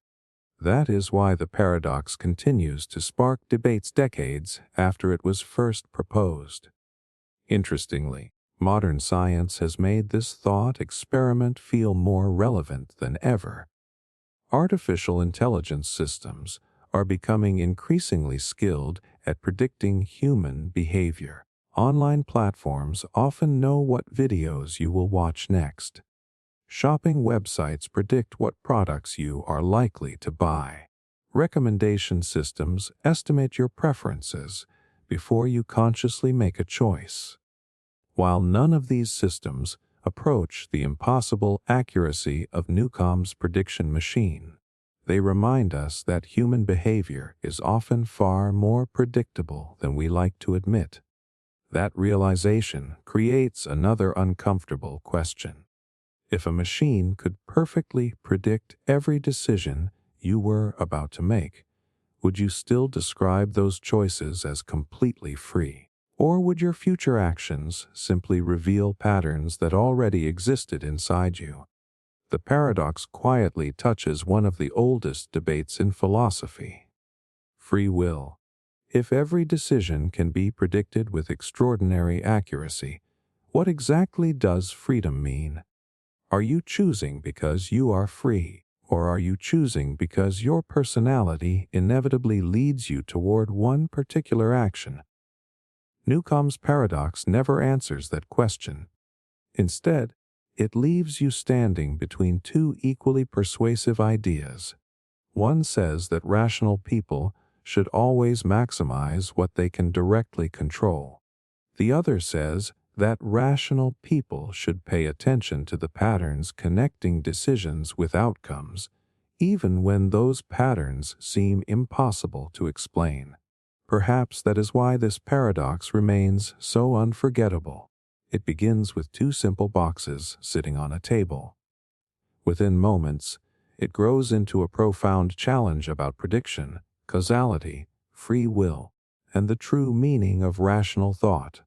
That is why the paradox continues to spark debates decades after it was first proposed. Interestingly, modern science has made this thought experiment feel more relevant than ever. Artificial intelligence systems are becoming increasingly skilled at predicting human behavior. Online platforms often know what videos you will watch next. Shopping websites predict what products you are likely to buy. Recommendation systems estimate your preferences before you consciously make a choice. While none of these systems approach the impossible accuracy of Newcomb's prediction machine, they remind us that human behavior is often far more predictable than we like to admit. That realization creates another uncomfortable question. If a machine could perfectly predict every decision you were about to make, would you still describe those choices as completely free? Or would your future actions simply reveal patterns that already existed inside you? The paradox quietly touches one of the oldest debates in philosophy: free will. If every decision can be predicted with extraordinary accuracy, what exactly does freedom mean? Are you choosing because you are free, or are you choosing because your personality inevitably leads you toward one particular action? Newcomb's paradox never answers that question. Instead, it leaves you standing between two equally persuasive ideas. One says that rational people should always maximize what they can directly control. The other says that rational people should pay attention to the patterns connecting decisions with outcomes, even when those patterns seem impossible to explain. Perhaps that is why this paradox remains so unforgettable. It begins with two simple boxes sitting on a table. Within moments, it grows into a profound challenge about prediction, causality, free will, and the true meaning of rational thought.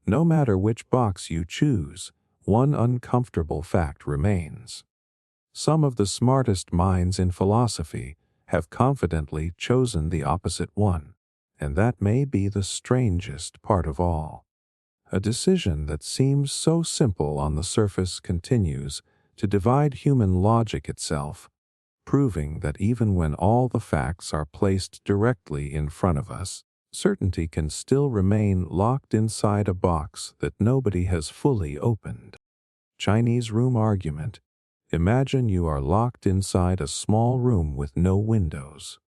No matter which box you choose, one uncomfortable fact remains. Some of the smartest minds in philosophy have confidently chosen the opposite one, and that may be the strangest part of all. A decision that seems so simple on the surface continues to divide human logic itself, proving that even when all the facts are placed directly in front of us, certainty can still remain locked inside a box that nobody has fully opened. Chinese room argument. Imagine you are locked inside a small room with no windows.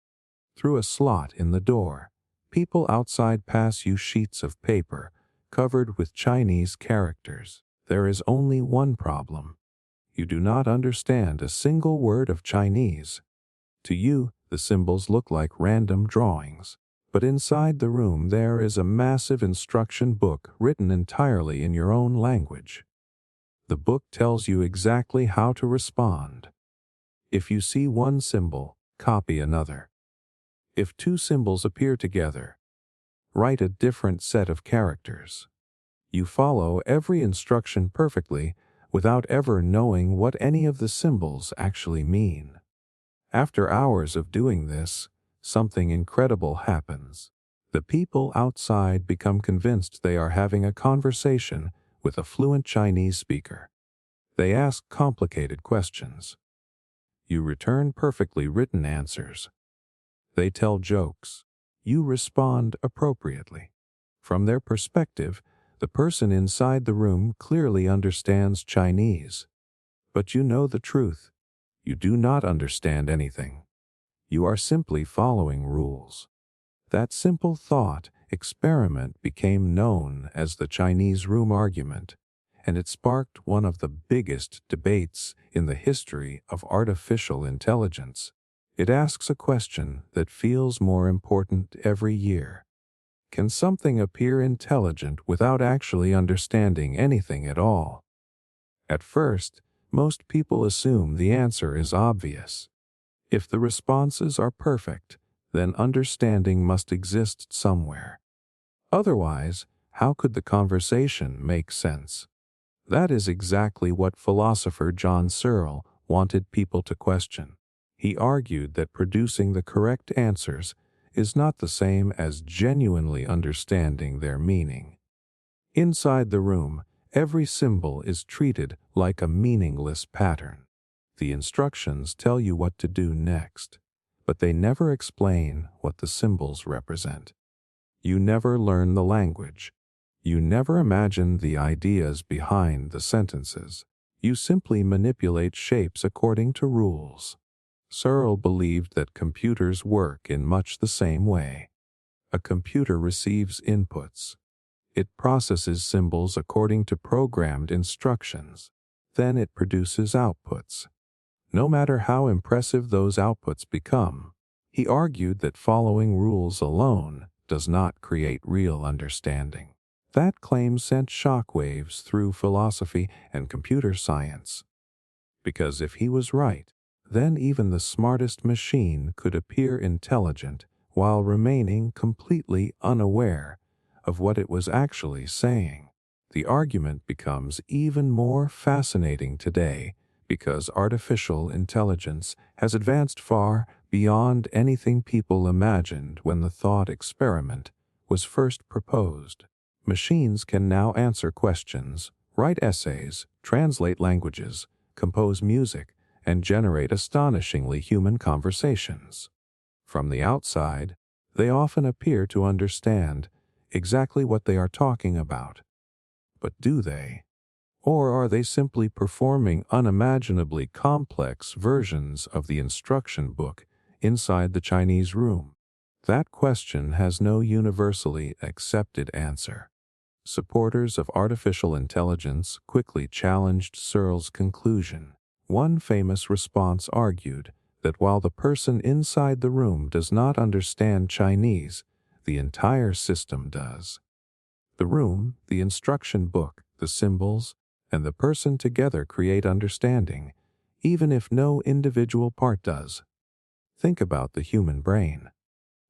Through a slot in the door, people outside pass you sheets of paper covered with Chinese characters. There is only one problem. You do not understand a single word of Chinese. To you, the symbols look like random drawings. But inside the room there is a massive instruction book written entirely in your own language. The book tells you exactly how to respond. If you see one symbol, copy another. If two symbols appear together, write a different set of characters. You follow every instruction perfectly without ever knowing what any of the symbols actually mean. After hours of doing this, something incredible happens. The people outside become convinced they are having a conversation with a fluent Chinese speaker. They ask complicated questions. You return perfectly written answers. They tell jokes. You respond appropriately. From their perspective, the person inside the room clearly understands Chinese. But you know the truth. You do not understand anything. You are simply following rules. That simple thought experiment became known as the Chinese room argument, and it sparked one of the biggest debates in the history of artificial intelligence. It asks a question that feels more important every year. Can something appear intelligent without actually understanding anything at all? At first, most people assume the answer is obvious. If the responses are perfect, then understanding must exist somewhere. Otherwise, how could the conversation make sense? That is exactly what philosopher John Searle wanted people to question. He argued that producing the correct answers is not the same as genuinely understanding their meaning. Inside the room, every symbol is treated like a meaningless pattern. The instructions tell you what to do next, but they never explain what the symbols represent. You never learn the language. You never imagine the ideas behind the sentences. You simply manipulate shapes according to rules. Searle believed that computers work in much the same way. A computer receives inputs. It processes symbols according to programmed instructions. Then it produces outputs. No matter how impressive those outputs become, he argued that following rules alone does not create real understanding. That claim sent shockwaves through philosophy and computer science. Because if he was right, then even the smartest machine could appear intelligent while remaining completely unaware of what it was actually saying. The argument becomes even more fascinating today because artificial intelligence has advanced far beyond anything people imagined when the thought experiment was first proposed. Machines can now answer questions, write essays, translate languages, compose music, and generate astonishingly human conversations. From the outside, they often appear to understand exactly what they are talking about. But do they? Or are they simply performing unimaginably complex versions of the instruction book inside the Chinese room? That question has no universally accepted answer. Supporters of artificial intelligence quickly challenged Searle's conclusion. One famous response argued that while the person inside the room does not understand Chinese, the entire system does. The room, the instruction book, the symbols, and the person together create understanding, even if no individual part does. Think about the human brain.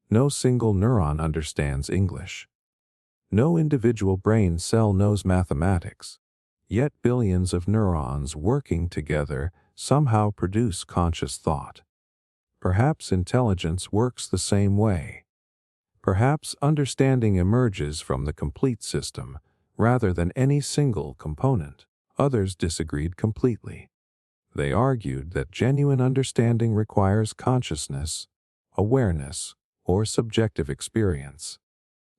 No single neuron understands English. No individual brain cell knows mathematics. Yet billions of neurons working together somehow produce conscious thought. Perhaps intelligence works the same way. Perhaps understanding emerges from the complete system rather than any single component. Others disagreed completely. They argued that genuine understanding requires consciousness, awareness, or subjective experience.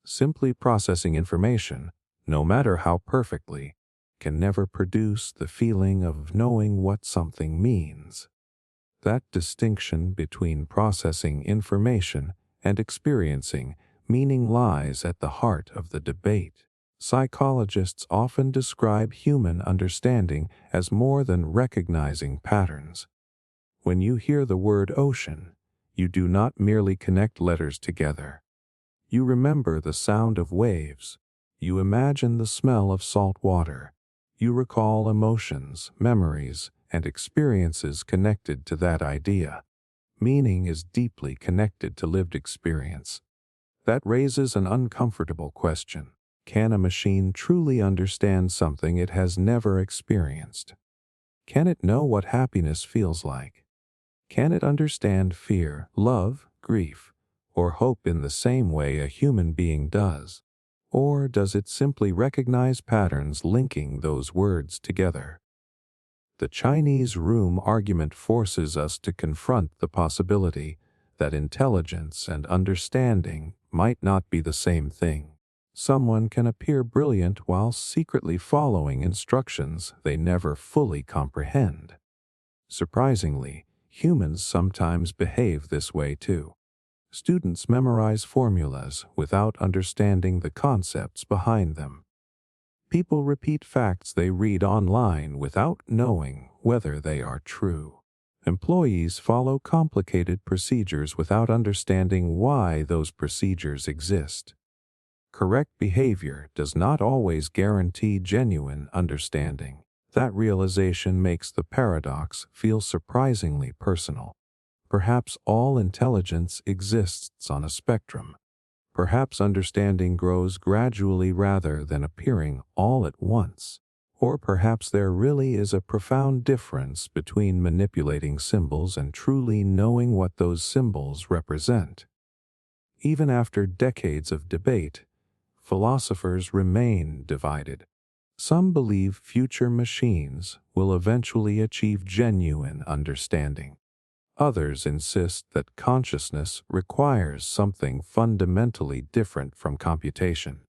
Simply processing information, no matter how perfectly, can never produce the feeling of knowing what something means. That distinction between processing information and experiencing meaning lies at the heart of the debate. Psychologists often describe human understanding as more than recognizing patterns. When you hear the word ocean, you do not merely connect letters together. You remember the sound of waves. You imagine the smell of salt water. You recall emotions, memories, and experiences connected to that idea. Meaning is deeply connected to lived experience. That raises an uncomfortable question. Can a machine truly understand something it has never experienced? Can it know what happiness feels like? Can it understand fear, love, grief, or hope in the same way a human being does? Or does it simply recognize patterns linking those words together? The Chinese room argument forces us to confront the possibility that intelligence and understanding might not be the same thing. Someone can appear brilliant while secretly following instructions they never fully comprehend. Surprisingly, humans sometimes behave this way too. Students memorize formulas without understanding the concepts behind them. People repeat facts they read online without knowing whether they are true. Employees follow complicated procedures without understanding why those procedures exist. Correct behavior does not always guarantee genuine understanding. That realization makes the paradox feel surprisingly personal. Perhaps all intelligence exists on a spectrum. Perhaps understanding grows gradually rather than appearing all at once. Or perhaps there really is a profound difference between manipulating symbols and truly knowing what those symbols represent. Even after decades of debate, philosophers remain divided. Some believe future machines will eventually achieve genuine understanding. Others insist that consciousness requires something fundamentally different from computation.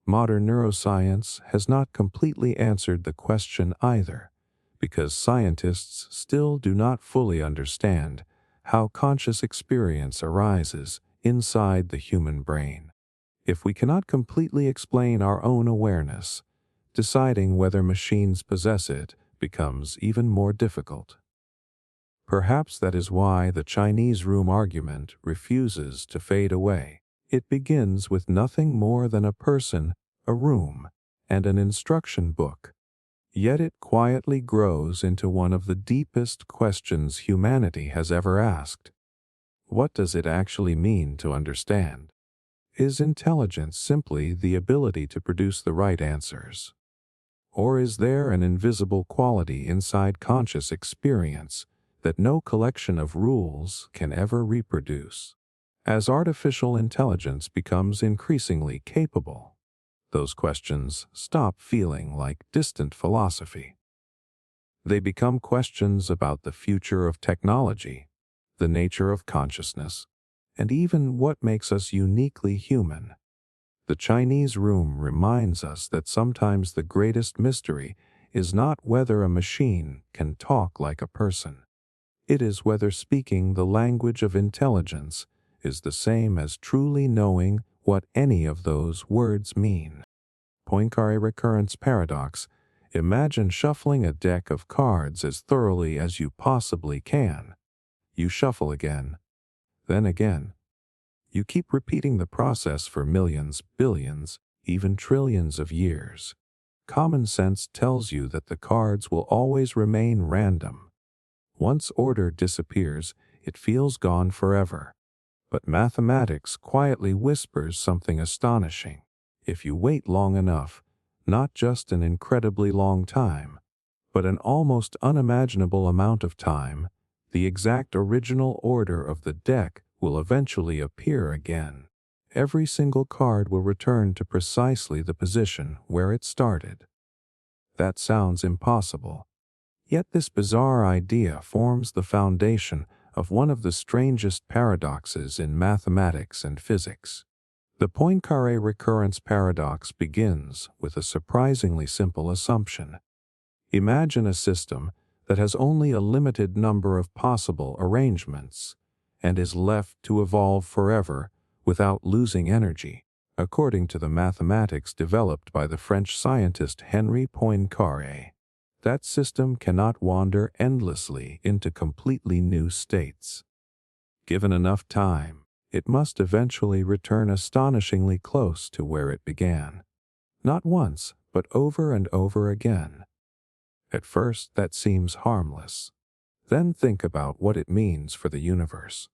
Modern neuroscience has not completely answered the question either, because scientists still do not fully understand how conscious experience arises inside the human brain. If we cannot completely explain our own awareness, deciding whether machines possess it becomes even more difficult. Perhaps that is why the Chinese room argument refuses to fade away. It begins with nothing more than a person, a room, and an instruction book. Yet it quietly grows into one of the deepest questions humanity has ever asked. What does it actually mean to understand? Is intelligence simply the ability to produce the right answers? Or is there an invisible quality inside conscious experience that no collection of rules can ever reproduce? As artificial intelligence becomes increasingly capable, those questions stop feeling like distant philosophy. They become questions about the future of technology, the nature of consciousness, and even what makes us uniquely human. The Chinese room reminds us that sometimes the greatest mystery is not whether a machine can talk like a person. It is whether speaking the language of intelligence is the same as truly knowing what any of those words mean. Poincaré Recurrence Paradox. Imagine shuffling a deck of cards as thoroughly as you possibly can. You shuffle again, then again. You keep repeating the process for millions, billions, even trillions of years. Common sense tells you that the cards will always remain random. Once order disappears, it feels gone forever. But mathematics quietly whispers something astonishing. If you wait long enough, not just an incredibly long time, but an almost unimaginable amount of time, the exact original order of the deck will eventually appear again. Every single card will return to precisely the position where it started. That sounds impossible. Yet this bizarre idea forms the foundation of one of the strangest paradoxes in mathematics and physics. The Poincaré Recurrence Paradox begins with a surprisingly simple assumption. Imagine a system that has only a limited number of possible arrangements and is left to evolve forever without losing energy, according to the mathematics developed by the French scientist Henri Poincaré. That system cannot wander endlessly into completely new states. Given enough time, it must eventually return astonishingly close to where it began. Not once, but over and over again. At first, that seems harmless. Then think about what it means for the universe.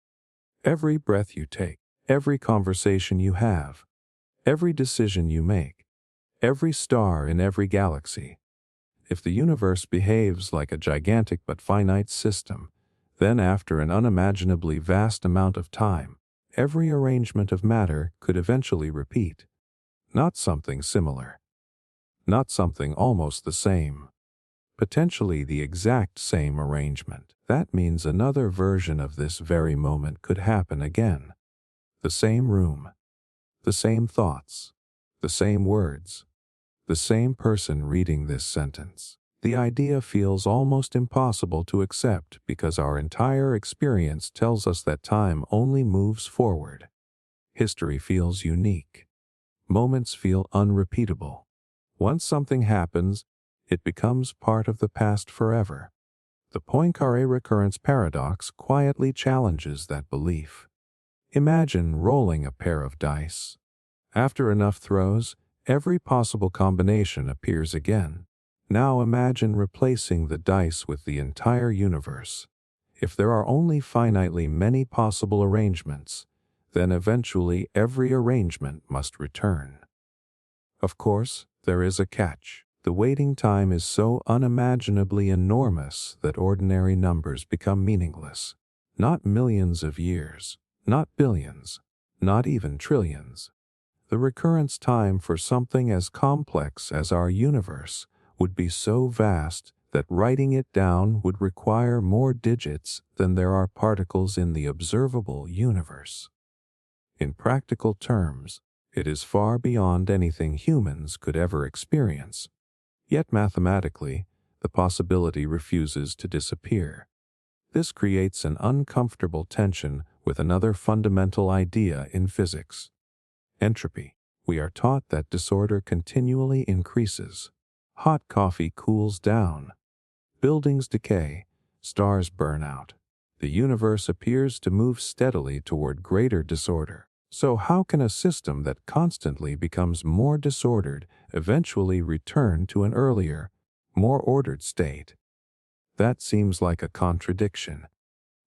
Every breath you take, every conversation you have, every decision you make, every star in every galaxy. If the universe behaves like a gigantic but finite system, then after an unimaginably vast amount of time, every arrangement of matter could eventually repeat. Not something similar. Not something almost the same. Potentially the exact same arrangement. That means another version of this very moment could happen again. The same room. The same thoughts. The same words. The same person reading this sentence. The idea feels almost impossible to accept because our entire experience tells us that time only moves forward. History feels unique. Moments feel unrepeatable. Once something happens, it becomes part of the past forever. The Poincaré Recurrence Paradox quietly challenges that belief. Imagine rolling a pair of dice. After enough throws, every possible combination appears again. Now imagine replacing the dice with the entire universe. If there are only finitely many possible arrangements, then eventually every arrangement must return. Of course, there is a catch. The waiting time is so unimaginably enormous that ordinary numbers become meaningless. Not millions of years, not billions, not even trillions. The recurrence time for something as complex as our universe would be so vast that writing it down would require more digits than there are particles in the observable universe. In practical terms, it is far beyond anything humans could ever experience. Yet mathematically, the possibility refuses to disappear. This creates an uncomfortable tension with another fundamental idea in physics. Entropy. We are taught that disorder continually increases. Hot coffee cools down. Buildings decay. Stars burn out. The universe appears to move steadily toward greater disorder. So how can a system that constantly becomes more disordered eventually return to an earlier, more ordered state? That seems like a contradiction.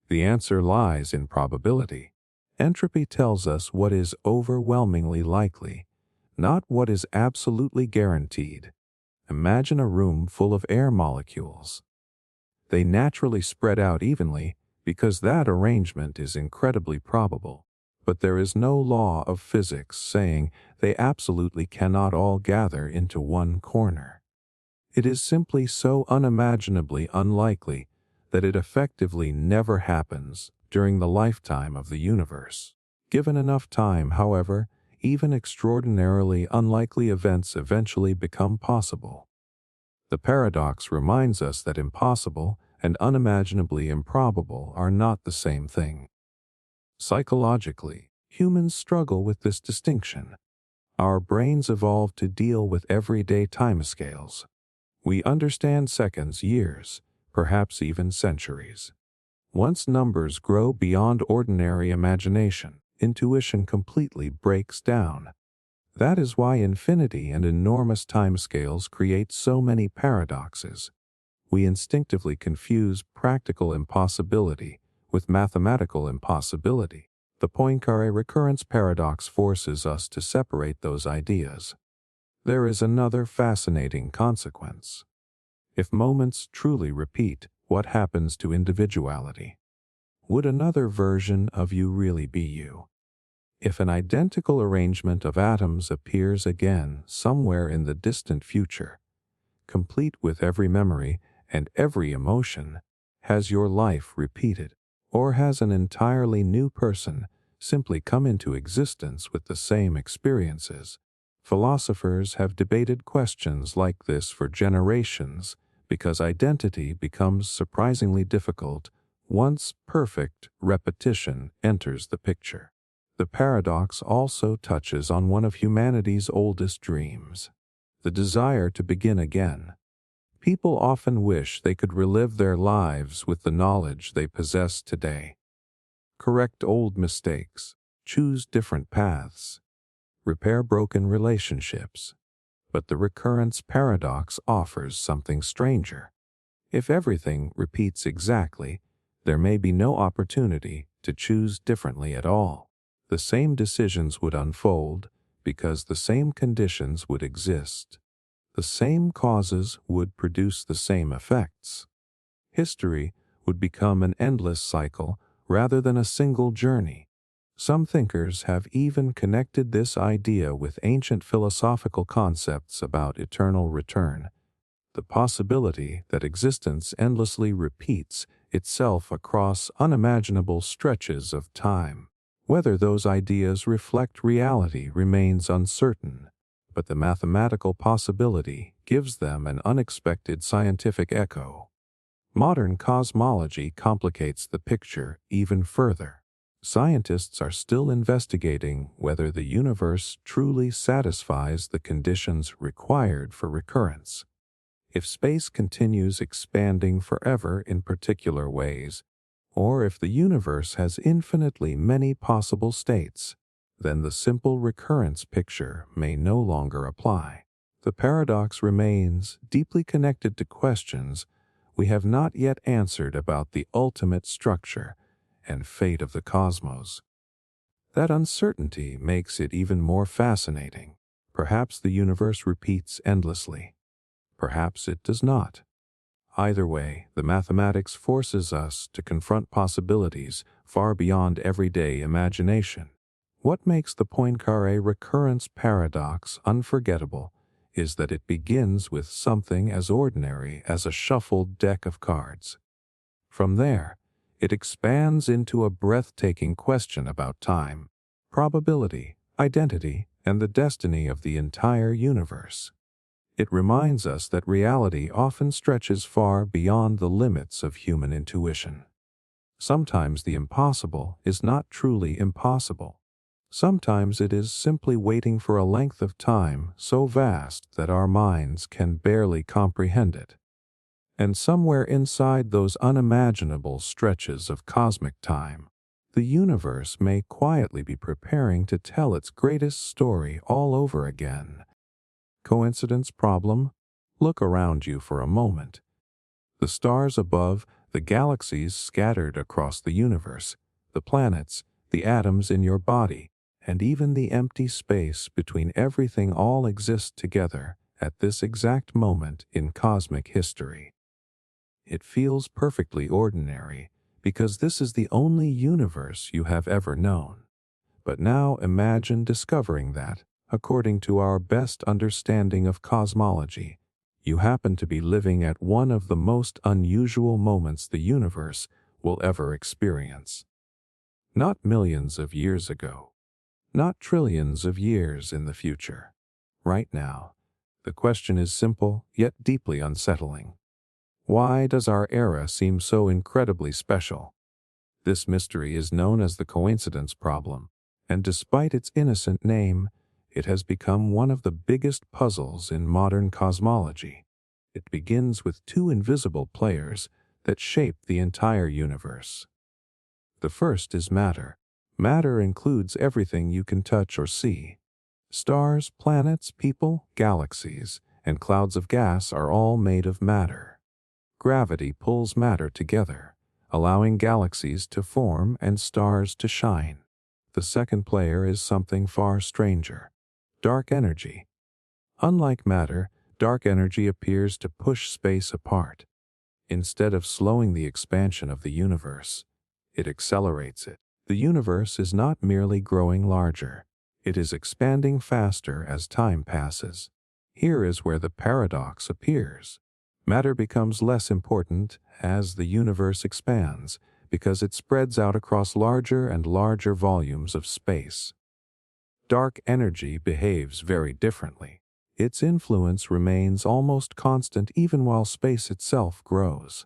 The answer lies in probability. Entropy tells us what is overwhelmingly likely, not what is absolutely guaranteed. Imagine a room full of air molecules. They naturally spread out evenly because that arrangement is incredibly probable. But there is no law of physics saying they absolutely cannot all gather into one corner. It is simply so unimaginably unlikely that it effectively never happens during the lifetime of the universe. Given enough time, however, even extraordinarily unlikely events eventually become possible. The paradox reminds us that impossible and unimaginably improbable are not the same thing. Psychologically, humans struggle with this distinction. Our brains evolved to deal with everyday timescales. We understand seconds, years, perhaps even centuries. Once numbers grow beyond ordinary imagination, intuition completely breaks down. That is why infinity and enormous timescales create so many paradoxes. We instinctively confuse practical impossibility with mathematical impossibility. The Poincaré Recurrence Paradox forces us to separate those ideas. There is another fascinating consequence. If moments truly repeat, what happens to individuality? Would another version of you really be you? If an identical arrangement of atoms appears again somewhere in the distant future, complete with every memory and every emotion, has your life repeated? Or has an entirely new person simply come into existence with the same experiences? Philosophers have debated questions like this for generations because identity becomes surprisingly difficult once perfect repetition enters the picture. The paradox also touches on one of humanity's oldest dreams, the desire to begin again. People often wish they could relive their lives with the knowledge they possess today. Correct old mistakes, choose different paths, repair broken relationships. But the recurrence paradox offers something stranger. If everything repeats exactly, there may be no opportunity to choose differently at all. The same decisions would unfold because the same conditions would exist. The same causes would produce the same effects. History would become an endless cycle rather than a single journey. Some thinkers have even connected this idea with ancient philosophical concepts about eternal return, the possibility that existence endlessly repeats itself across unimaginable stretches of time. Whether those ideas reflect reality remains uncertain, but the mathematical possibility gives them an unexpected scientific echo. Modern cosmology complicates the picture even further. Scientists are still investigating whether the universe truly satisfies the conditions required for recurrence. If space continues expanding forever in particular ways, or if the universe has infinitely many possible states, then the simple recurrence picture may no longer apply. The paradox remains deeply connected to questions we have not yet answered about the ultimate structure and fate of the cosmos. That uncertainty makes it even more fascinating. Perhaps the universe repeats endlessly. Perhaps it does not. Either way, the mathematics forces us to confront possibilities far beyond everyday imagination. What makes the Poincaré recurrence paradox unforgettable is that it begins with something as ordinary as a shuffled deck of cards. From there, it expands into a breathtaking question about time, probability, identity, and the destiny of the entire universe. It reminds us that reality often stretches far beyond the limits of human intuition. Sometimes the impossible is not truly impossible. Sometimes it is simply waiting for a length of time so vast that our minds can barely comprehend it. And somewhere inside those unimaginable stretches of cosmic time, the universe may quietly be preparing to tell its greatest story all over again. Coincidence problem? Look around you for a moment. The stars above, the galaxies scattered across the universe, the planets, the atoms in your body, and even the empty space between everything all exist together at this exact moment in cosmic history. It feels perfectly ordinary because this is the only universe you have ever known. But now imagine discovering that, according to our best understanding of cosmology, you happen to be living at one of the most unusual moments the universe will ever experience. Not millions of years ago, not trillions of years in the future. Right now, the question is simple yet deeply unsettling. Why does our era seem so incredibly special? This mystery is known as the coincidence problem, and despite its innocent name, it has become one of the biggest puzzles in modern cosmology. It begins with two invisible players that shape the entire universe. The first is matter. Matter includes everything you can touch or see. Stars, planets, people, galaxies, and clouds of gas are all made of matter. Gravity pulls matter together, allowing galaxies to form and stars to shine. The second player is something far stranger: dark energy. Unlike matter, dark energy appears to push space apart. Instead of slowing the expansion of the universe, it accelerates it. The universe is not merely growing larger, it is expanding faster as time passes. Here is where the paradox appears. Matter becomes less important as the universe expands, because it spreads out across larger and larger volumes of space. Dark energy behaves very differently. Its influence remains almost constant even while space itself grows.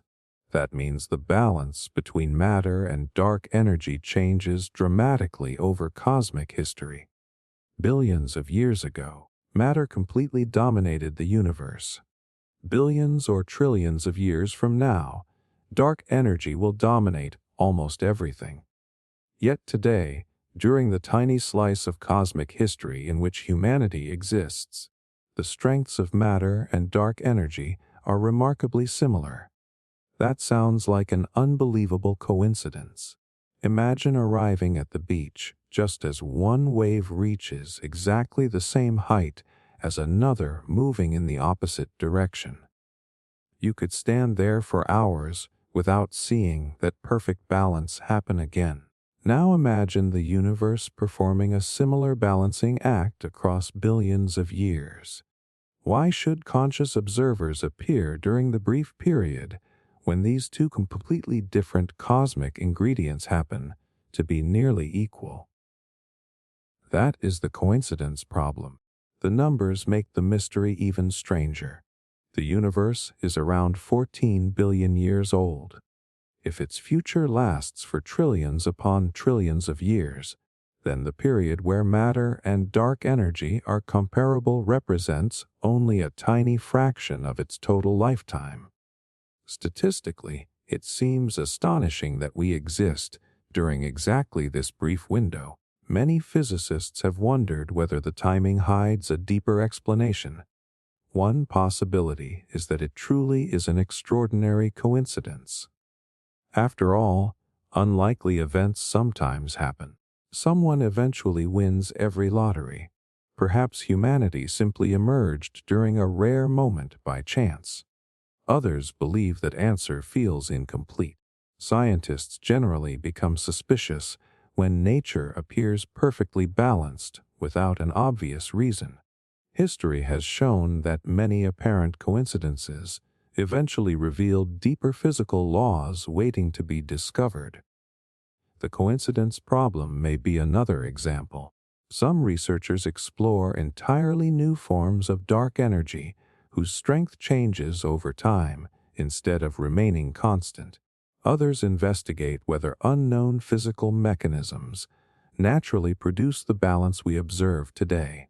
That means the balance between matter and dark energy changes dramatically over cosmic history. Billions of years ago, matter completely dominated the universe. Billions or trillions of years from now, dark energy will dominate almost everything. Yet today, during the tiny slice of cosmic history in which humanity exists, the strengths of matter and dark energy are remarkably similar. That sounds like an unbelievable coincidence. Imagine arriving at the beach just as one wave reaches exactly the same height as another moving in the opposite direction. You could stand there for hours without seeing that perfect balance happen again. Now imagine the universe performing a similar balancing act across billions of years. Why should conscious observers appear during the brief period when these two completely different cosmic ingredients happen to be nearly equal? That is the coincidence problem. The numbers make the mystery even stranger. The universe is around 14 billion years old. If its future lasts for trillions upon trillions of years, then the period where matter and dark energy are comparable represents only a tiny fraction of its total lifetime. Statistically, it seems astonishing that we exist during exactly this brief window. Many physicists have wondered whether the timing hides a deeper explanation. One possibility is that it truly is an extraordinary coincidence. After all, unlikely events sometimes happen. Someone eventually wins every lottery. Perhaps humanity simply emerged during a rare moment by chance. Others believe that answer feels incomplete. Scientists generally become suspicious when nature appears perfectly balanced without an obvious reason. History has shown that many apparent coincidences eventually reveal deeper physical laws waiting to be discovered. The coincidence problem may be another example. Some researchers explore entirely new forms of dark energy whose strength changes over time instead of remaining constant. Others investigate whether unknown physical mechanisms naturally produce the balance we observe today.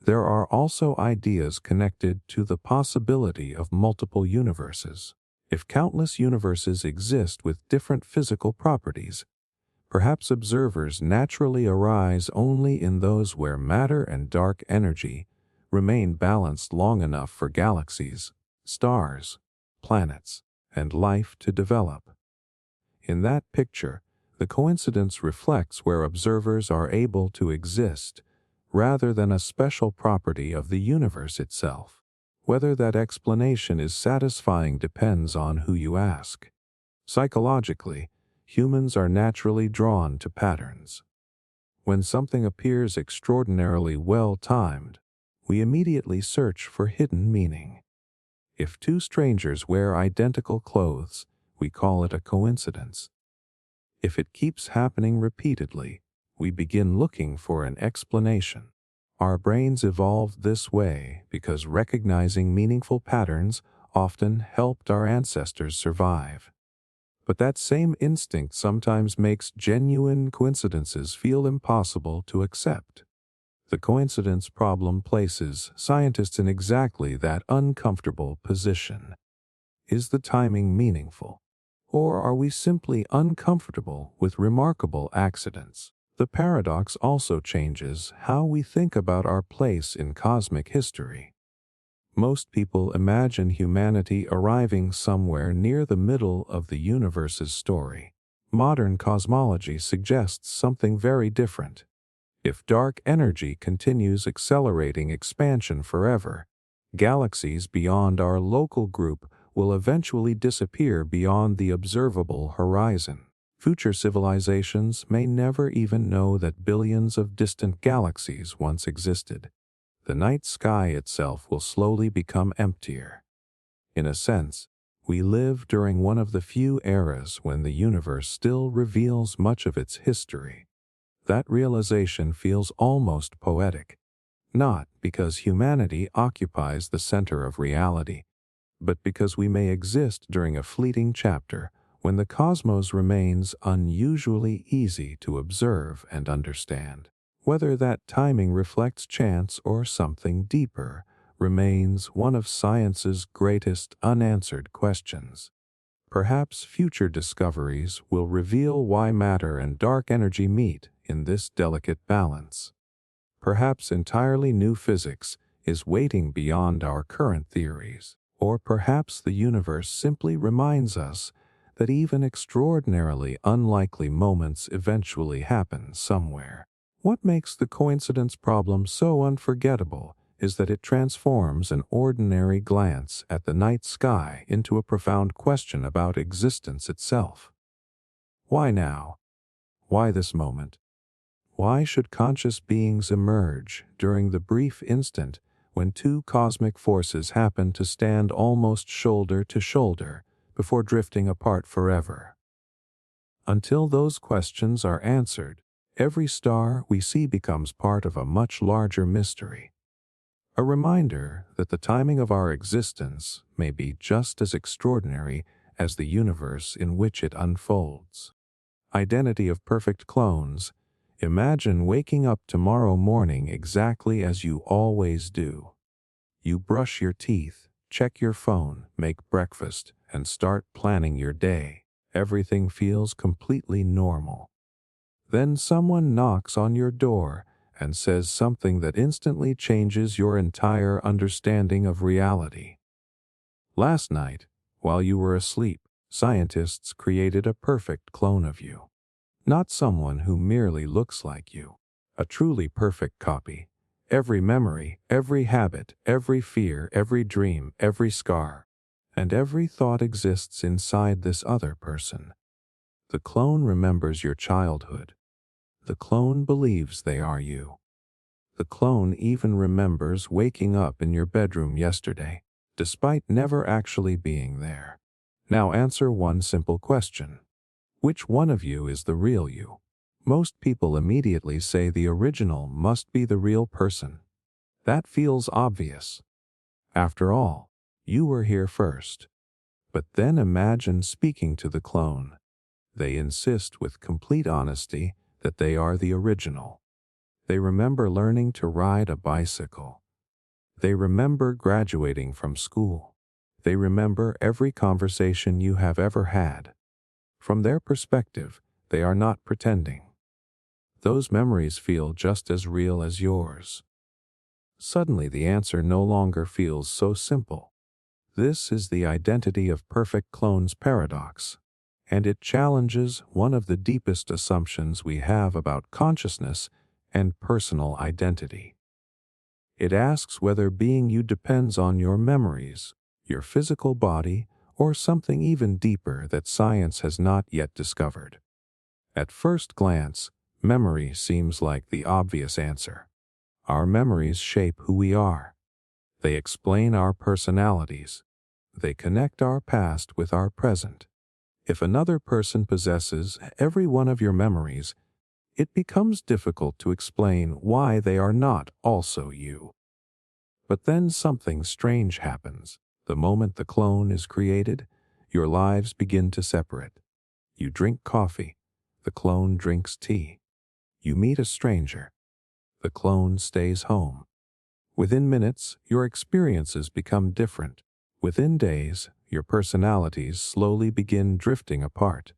There are also ideas connected to the possibility of multiple universes. If countless universes exist with different physical properties, perhaps observers naturally arise only in those where matter and dark energy remain balanced long enough for galaxies, stars, planets, and life to develop. In that picture, the coincidence reflects where observers are able to exist rather than a special property of the universe itself. Whether that explanation is satisfying depends on who you ask. Psychologically, humans are naturally drawn to patterns. When something appears extraordinarily well-timed, we immediately search for hidden meaning. If two strangers wear identical clothes, we call it a coincidence. If it keeps happening repeatedly, we begin looking for an explanation. Our brains evolved this way because recognizing meaningful patterns often helped our ancestors survive. But that same instinct sometimes makes genuine coincidences feel impossible to accept. The coincidence problem places scientists in exactly that uncomfortable position. Is the timing meaningful? Or are we simply uncomfortable with remarkable accidents? The paradox also changes how we think about our place in cosmic history. Most people imagine humanity arriving somewhere near the middle of the universe's story. Modern cosmology suggests something very different. If dark energy continues accelerating expansion forever, galaxies beyond our local group will eventually disappear beyond the observable horizon. Future civilizations may never even know that billions of distant galaxies once existed. The night sky itself will slowly become emptier. In a sense, we live during one of the few eras when the universe still reveals much of its history. That realization feels almost poetic, not because humanity occupies the center of reality, but because we may exist during a fleeting chapter when the cosmos remains unusually easy to observe and understand. Whether that timing reflects chance or something deeper remains one of science's greatest unanswered questions. Perhaps future discoveries will reveal why matter and dark energy meet in this delicate balance. Perhaps entirely new physics is waiting beyond our current theories, or perhaps the universe simply reminds us that even extraordinarily unlikely moments eventually happen somewhere. What makes the coincidence problem so unforgettable is that it transforms an ordinary glance at the night sky into a profound question about existence itself. Why now? Why this moment? Why should conscious beings emerge during the brief instant when two cosmic forces happen to stand almost shoulder to shoulder before drifting apart forever? Until those questions are answered, every star we see becomes part of a much larger mystery. A reminder that the timing of our existence may be just as extraordinary as the universe in which it unfolds. Identity of perfect clones. Imagine waking up tomorrow morning exactly as you always do. You brush your teeth, check your phone, make breakfast, and start planning your day. Everything feels completely normal. Then someone knocks on your door and says something that instantly changes your entire understanding of reality. Last night, while you were asleep, scientists created a perfect clone of you. Not someone who merely looks like you. A truly perfect copy. Every memory, every habit, every fear, every dream, every scar, and every thought exists inside this other person. The clone remembers your childhood. The clone believes they are you. The clone even remembers waking up in your bedroom yesterday, despite never actually being there. Now answer one simple question. Which one of you is the real you? Most people immediately say the original must be the real person. That feels obvious. After all, you were here first. But then imagine speaking to the clone. They insist with complete honesty that they are the original. They remember learning to ride a bicycle. They remember graduating from school. They remember every conversation you have ever had. From their perspective, they are not pretending. Those memories feel just as real as yours. Suddenly the answer no longer feels so simple. This is the identity of perfect clones paradox, and it challenges one of the deepest assumptions we have about consciousness and personal identity. It asks whether being you depends on your memories, your physical body, or something even deeper that science has not yet discovered. At first glance, memory seems like the obvious answer. Our memories shape who we are. They explain our personalities. They connect our past with our present. If another person possesses every one of your memories, it becomes difficult to explain why they are not also you. But then something strange happens. The moment the clone is created, your lives begin to separate. You drink coffee. The clone drinks tea. You meet a stranger. The clone stays home. Within minutes, your experiences become different. Within days, your personalities slowly begin drifting apart.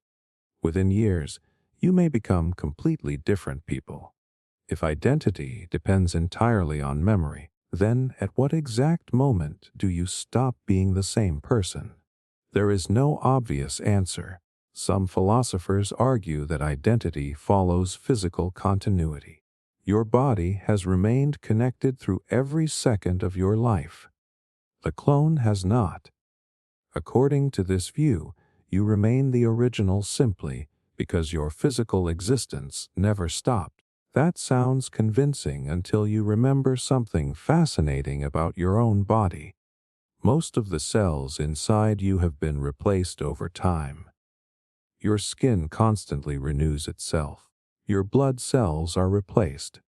Within years, you may become completely different people. If identity depends entirely on memory, then at what exact moment do you stop being the same person? There is no obvious answer. Some philosophers argue that identity follows physical continuity. Your body has remained connected through every second of your life. The clone has not. According to this view, you remain the original simply because your physical existence never stopped. That sounds convincing until you remember something fascinating about your own body. Most of the cells inside you have been replaced over time. Your skin constantly renews itself. Your blood cells are replaced.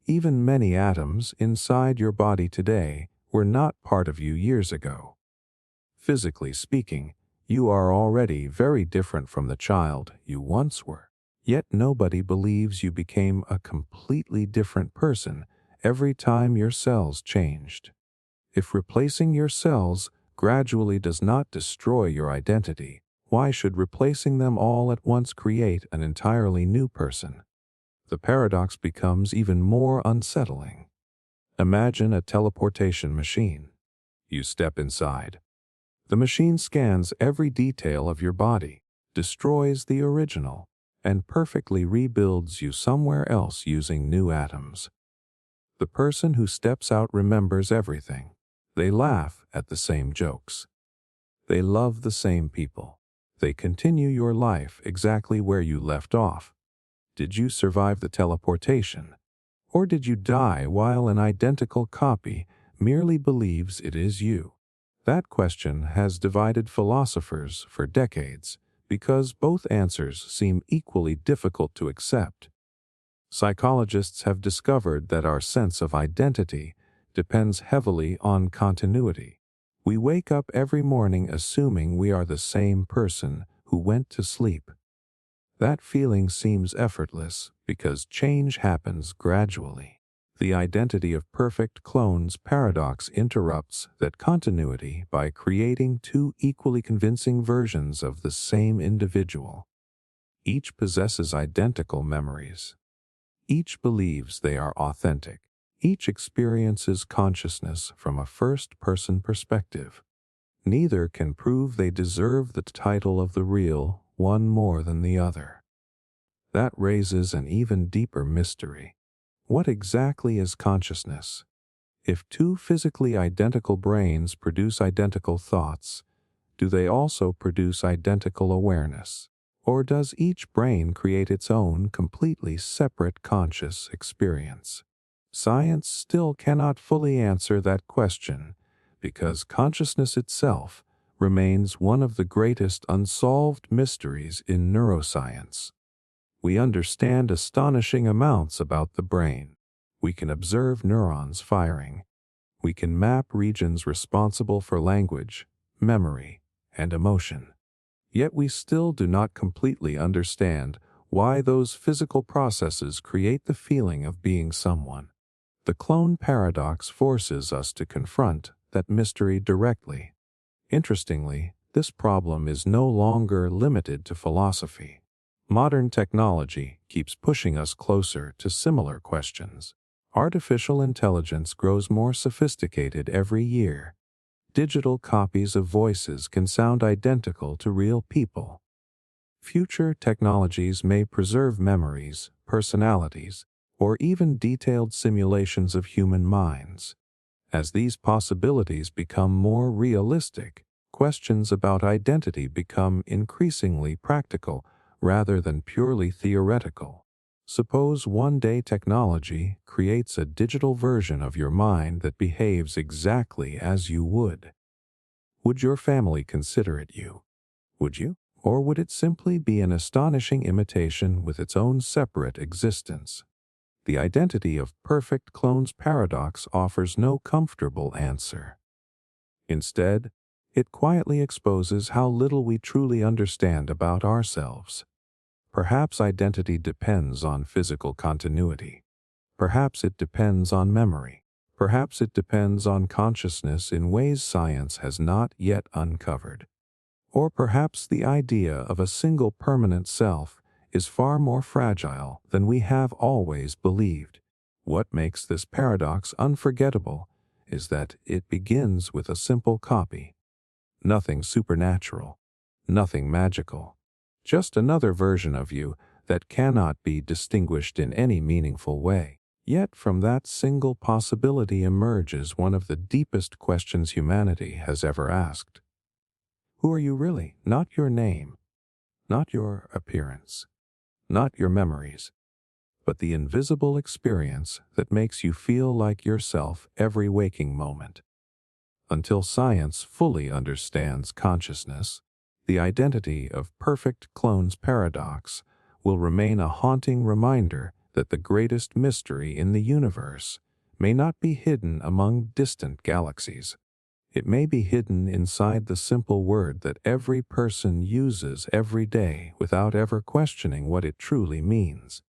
Even many atoms inside your body today were not part of you years ago. Physically speaking, you are already very different from the child you once were. Yet nobody believes you became a completely different person every time your cells changed. If replacing your cells gradually does not destroy your identity, why should replacing them all at once create an entirely new person? The paradox becomes even more unsettling. Imagine a teleportation machine. You step inside. The machine scans every detail of your body, destroys the original, and perfectly rebuilds you somewhere else using new atoms. The person who steps out remembers everything. They laugh at the same jokes. They love the same people. They continue your life exactly where you left off. Did you survive the teleportation? Or did you die while an identical copy merely believes it is you? That question has divided philosophers for decades because both answers seem equally difficult to accept. Psychologists have discovered that our sense of identity depends heavily on continuity. We wake up every morning assuming we are the same person who went to sleep. That feeling seems effortless because change happens gradually. The identity of perfect clones paradox interrupts that continuity by creating two equally convincing versions of the same individual. Each possesses identical memories. Each believes they are authentic. Each experiences consciousness from a first-person perspective. Neither can prove they deserve the title of the real, one more than the other. That raises an even deeper mystery. What exactly is consciousness? If two physically identical brains produce identical thoughts, do they also produce identical awareness? Or does each brain create its own completely separate conscious experience? Science still cannot fully answer that question because consciousness itself remains one of the greatest unsolved mysteries in neuroscience. We understand astonishing amounts about the brain. We can observe neurons firing. We can map regions responsible for language, memory, and emotion. Yet we still do not completely understand why those physical processes create the feeling of being someone. The clone paradox forces us to confront that mystery directly. Interestingly, this problem is no longer limited to philosophy. Modern technology keeps pushing us closer to similar questions. Artificial intelligence grows more sophisticated every year. Digital copies of voices can sound identical to real people. Future technologies may preserve memories, personalities, or even detailed simulations of human minds. As these possibilities become more realistic, questions about identity become increasingly practical rather than purely theoretical. Suppose one day technology creates a digital version of your mind that behaves exactly as you would. Would your family consider it you? Would you? Or would it simply be an astonishing imitation with its own separate existence? The identity of perfect clones paradox offers no comfortable answer. Instead, it quietly exposes how little we truly understand about ourselves. Perhaps identity depends on physical continuity. Perhaps it depends on memory. Perhaps it depends on consciousness in ways science has not yet uncovered. Or perhaps the idea of a single permanent self is far more fragile than we have always believed. What makes this paradox unforgettable is that it begins with a simple copy. Nothing supernatural, nothing magical, just another version of you that cannot be distinguished in any meaningful way. Yet from that single possibility emerges one of the deepest questions humanity has ever asked. Who are you really? Not your name, not your appearance, not your memories, but the invisible experience that makes you feel like yourself every waking moment. Until science fully understands consciousness, the identity of perfect clones paradox will remain a haunting reminder that the greatest mystery in the universe may not be hidden among distant galaxies. It may be hidden inside the simple word that every person uses every day without ever questioning what it truly means.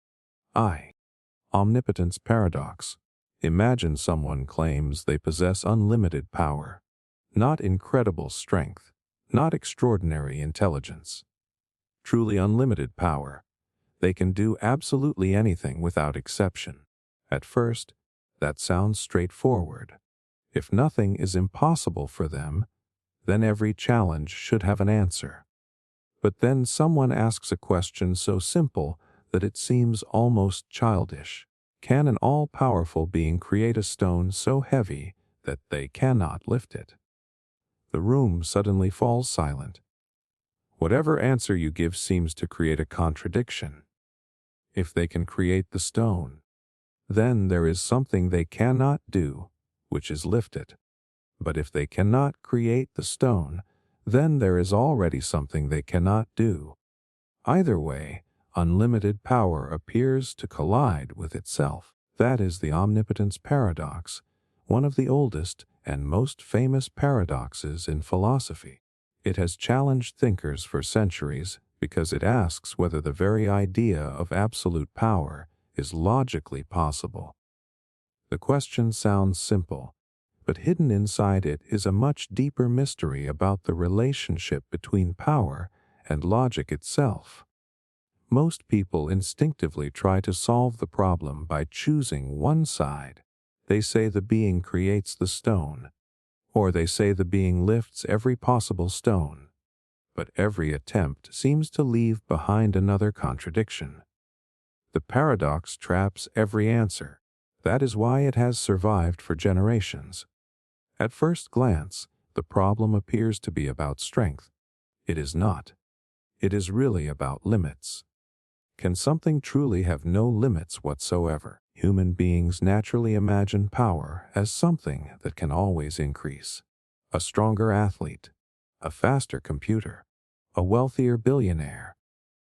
Omnipotence Paradox. Imagine someone claims they possess unlimited power, not incredible strength, not extraordinary intelligence. Truly unlimited power. They can do absolutely anything without exception. At first, that sounds straightforward. If nothing is impossible for them, then every challenge should have an answer. But then someone asks a question so simple that it seems almost childish. Can an all-powerful being create a stone so heavy that they cannot lift it? The room suddenly falls silent. Whatever answer you give seems to create a contradiction. if they can create the stone. Then there is something they cannot do, which is lift it. But if they cannot create the stone, then there is already something they cannot do. Either way, unlimited power appears to collide with itself. That is the Omnipotence Paradox, one of the oldest and most famous paradoxes in philosophy. It has challenged thinkers for centuries because it asks whether the very idea of absolute power is logically possible. The question sounds simple, but hidden inside it is a much deeper mystery about the relationship between power and logic itself. Most people instinctively try to solve the problem by choosing one side. They say the being creates the stone, or they say the being lifts every possible stone. But every attempt seems to leave behind another contradiction. The paradox traps every answer. That is why it has survived for generations. At first glance, the problem appears to be about strength. It is not. It is really about limits. Can something truly have no limits whatsoever? Human beings naturally imagine power as something that can always increase. A stronger athlete, a faster computer, a wealthier billionaire,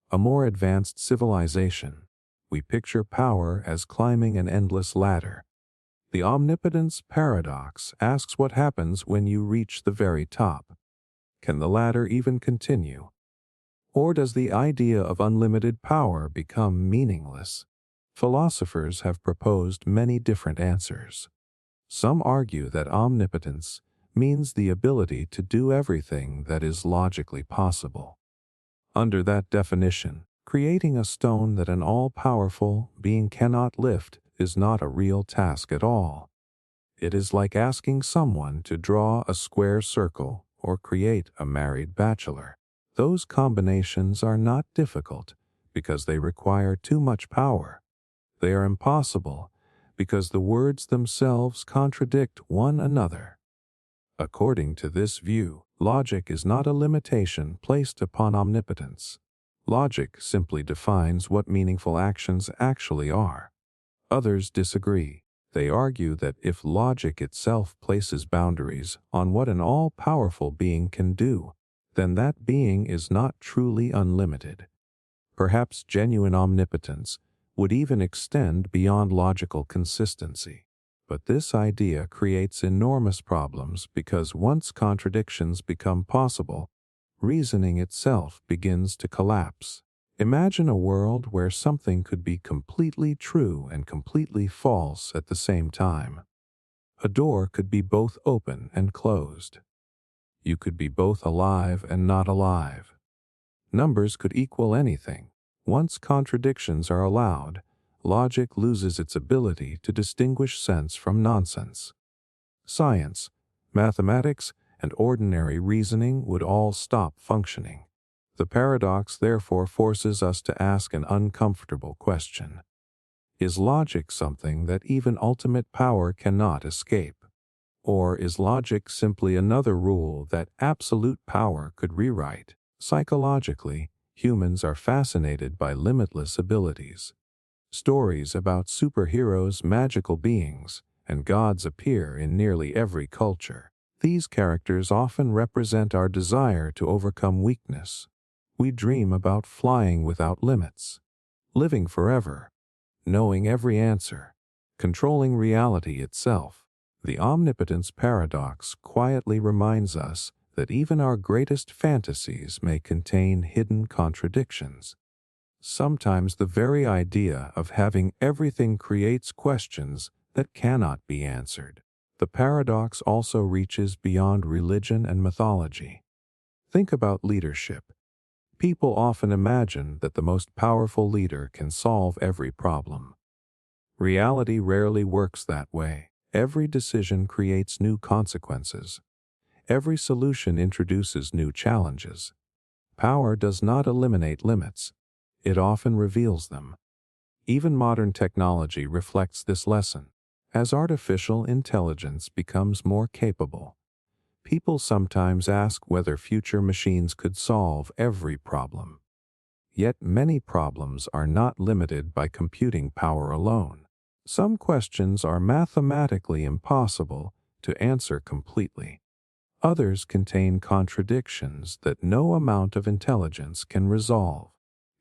a more advanced civilization. We picture power as climbing an endless ladder. The Omnipotence Paradox asks what happens when you reach the very top. Can the ladder even continue? Or does the idea of unlimited power become meaningless? Philosophers have proposed many different answers. Some argue that omnipotence means the ability to do everything that is logically possible. Under that definition, creating a stone that an all-powerful being cannot lift is not a real task at all. It is like asking someone to draw a square circle or create a married bachelor. Those combinations are not difficult because they require too much power. They are impossible because the words themselves contradict one another. According to this view, logic is not a limitation placed upon omnipotence. Logic simply defines what meaningful actions actually are. Others disagree. They argue that if logic itself places boundaries on what an all-powerful being can do, then that being is not truly unlimited. Perhaps genuine omnipotence would even extend beyond logical consistency. But this idea creates enormous problems because once contradictions become possible, reasoning itself begins to collapse. Imagine a world where something could be completely true and completely false at the same time. A door could be both open and closed. You could be both alive and not alive. Numbers could equal anything. Once contradictions are allowed, logic loses its ability to distinguish sense from nonsense. Science, mathematics, and ordinary reasoning would all stop functioning. The paradox therefore forces us to ask an uncomfortable question. Is logic something that even ultimate power cannot escape? Or is logic simply another rule that absolute power could rewrite? Psychologically, humans are fascinated by limitless abilities. Stories about superheroes, magical beings, and gods appear in nearly every culture. These characters often represent our desire to overcome weakness. We dream about flying without limits, living forever, knowing every answer, controlling reality itself. The Omnipotence Paradox quietly reminds us that even our greatest fantasies may contain hidden contradictions. Sometimes the very idea of having everything creates questions that cannot be answered. The paradox also reaches beyond religion and mythology. Think about leadership. People often imagine that the most powerful leader can solve every problem. Reality rarely works that way. Every decision creates new consequences. Every solution introduces new challenges. Power does not eliminate limits. It often reveals them. Even modern technology reflects this lesson. As artificial intelligence becomes more capable, people sometimes ask whether future machines could solve every problem. Yet many problems are not limited by computing power alone. Some questions are mathematically impossible to answer completely. Others contain contradictions that no amount of intelligence can resolve.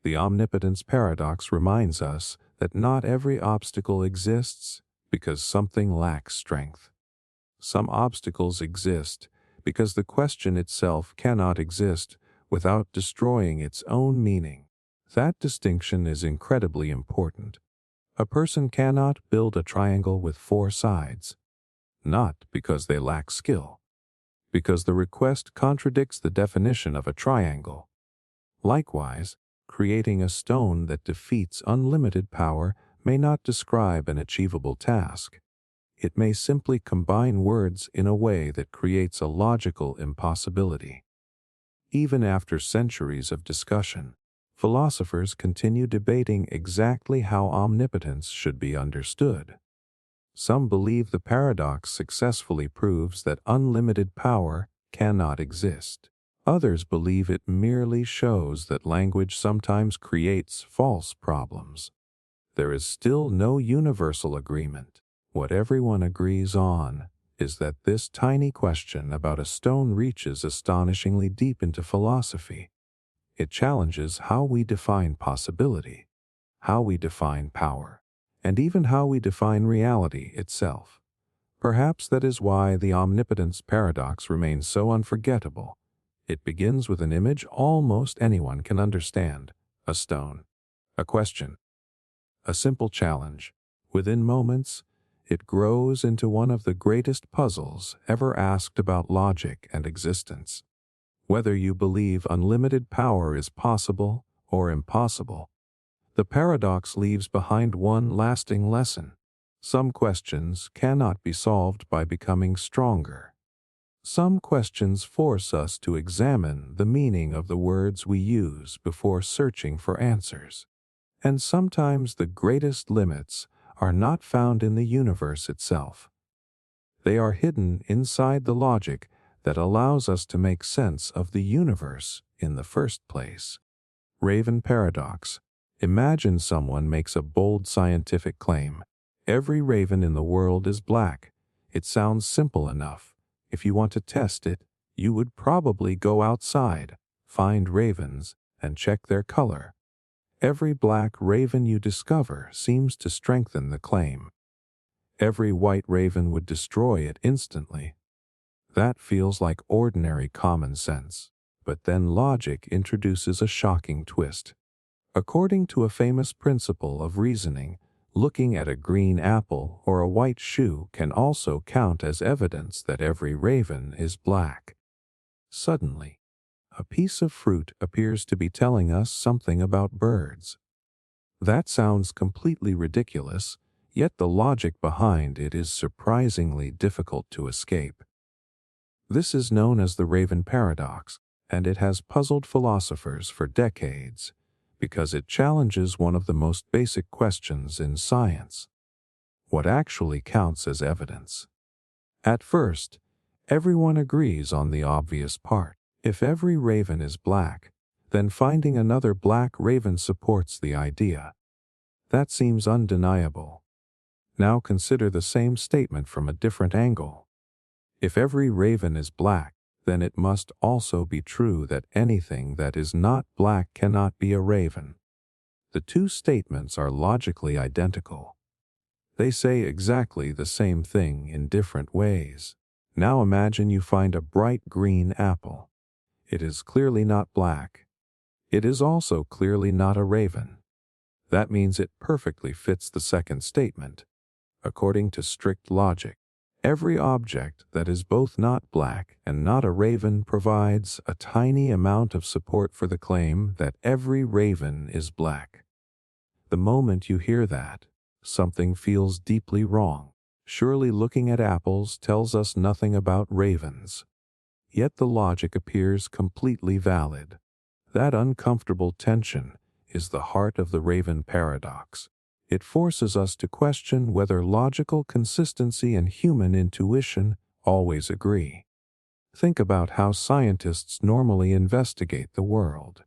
The Omnipotence Paradox reminds us that not every obstacle exists because something lacks strength. Some obstacles exist because the question itself cannot exist without destroying its own meaning. That distinction is incredibly important. A person cannot build a triangle with 4 sides, not because they lack skill, because the request contradicts the definition of a triangle. Likewise, creating a stone that defeats unlimited power may not describe an achievable task. It may simply combine words in a way that creates a logical impossibility. Even after centuries of discussion, philosophers continue debating exactly how omnipotence should be understood. Some believe the paradox successfully proves that unlimited power cannot exist. Others believe it merely shows that language sometimes creates false problems. There is still no universal agreement. What everyone agrees on is that this tiny question about a stone reaches astonishingly deep into philosophy. It challenges how we define possibility, how we define power, and even how we define reality itself. Perhaps that is why the Omnipotence Paradox remains so unforgettable. It begins with an image almost anyone can understand: a stone, a question, a simple challenge. Within moments, it grows into one of the greatest puzzles ever asked about logic and existence. Whether you believe unlimited power is possible or impossible, the paradox leaves behind one lasting lesson. Some questions cannot be solved by becoming stronger. Some questions force us to examine the meaning of the words we use before searching for answers. And sometimes the greatest limits are not found in the universe itself. They are hidden inside the logic that allows us to make sense of the universe in the first place. Raven Paradox. Imagine someone makes a bold scientific claim. Every raven in the world is black. It sounds simple enough. If you want to test it, you would probably go outside, find ravens, and check their color. Every black raven you discover seems to strengthen the claim. Every white raven would destroy it instantly. That feels like ordinary common sense. But then logic introduces a shocking twist. According to a famous principle of reasoning, looking at a green apple or a white shoe can also count as evidence that every raven is black. Suddenly, a piece of fruit appears to be telling us something about birds. That sounds completely ridiculous, yet the logic behind it is surprisingly difficult to escape. This is known as the Raven Paradox, and it has puzzled philosophers for decades because it challenges one of the most basic questions in science: what actually counts as evidence? At first, everyone agrees on the obvious part. If every raven is black, then finding another black raven supports the idea. That seems undeniable. Now consider the same statement from a different angle. If every raven is black, then it must also be true that anything that is not black cannot be a raven. The two statements are logically identical. They say exactly the same thing in different ways. Now imagine you find a bright green apple. It is clearly not black. It is also clearly not a raven. That means it perfectly fits the second statement. According to strict logic, every object that is both not black and not a raven provides a tiny amount of support for the claim that every raven is black. The moment you hear that, something feels deeply wrong. Surely looking at apples tells us nothing about ravens. Yet the logic appears completely valid. That uncomfortable tension is the heart of the Raven Paradox. It forces us to question whether logical consistency and human intuition always agree. Think about how scientists normally investigate the world.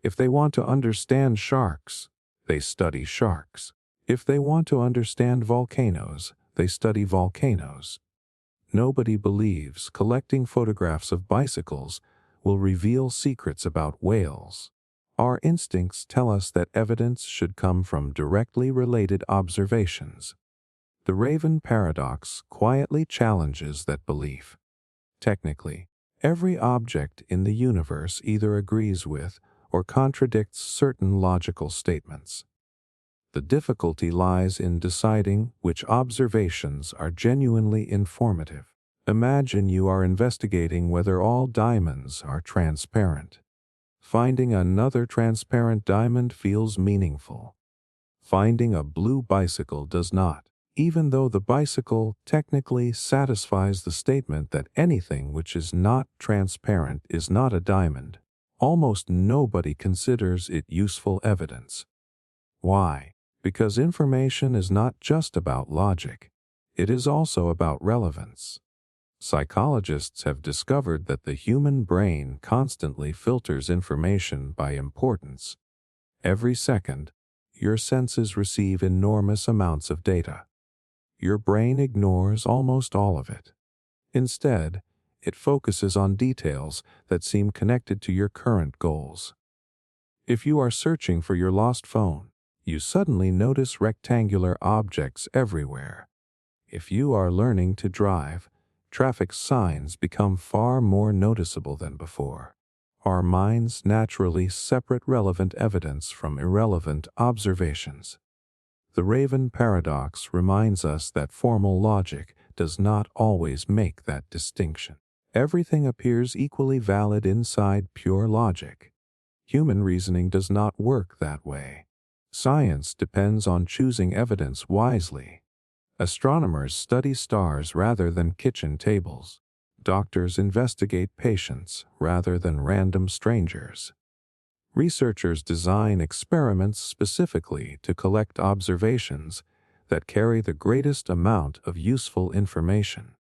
If they want to understand sharks, they study sharks. If they want to understand volcanoes, they study volcanoes. Nobody believes collecting photographs of bicycles will reveal secrets about whales. Our instincts tell us that evidence should come from directly related observations. The Raven paradox quietly challenges that belief. Technically, every object in the universe either agrees with or contradicts certain logical statements. The difficulty lies in deciding which observations are genuinely informative. Imagine you are investigating whether all diamonds are transparent. Finding another transparent diamond feels meaningful. Finding a blue bicycle does not, even though the bicycle technically satisfies the statement that anything which is not transparent is not a diamond. Almost nobody considers it useful evidence. Why? Because information is not just about logic. It is also about relevance. Psychologists have discovered that the human brain constantly filters information by importance. Every second, your senses receive enormous amounts of data. Your brain ignores almost all of it. Instead, it focuses on details that seem connected to your current goals. If you are searching for your lost phone, you suddenly notice rectangular objects everywhere. If you are learning to drive, traffic signs become far more noticeable than before. Our minds naturally separate relevant evidence from irrelevant observations. The Raven paradox reminds us that formal logic does not always make that distinction. Everything appears equally valid inside pure logic. Human reasoning does not work that way. Science depends on choosing evidence wisely. Astronomers study stars rather than kitchen tables. Doctors investigate patients rather than random strangers. Researchers design experiments specifically to collect observations that carry the greatest amount of useful information.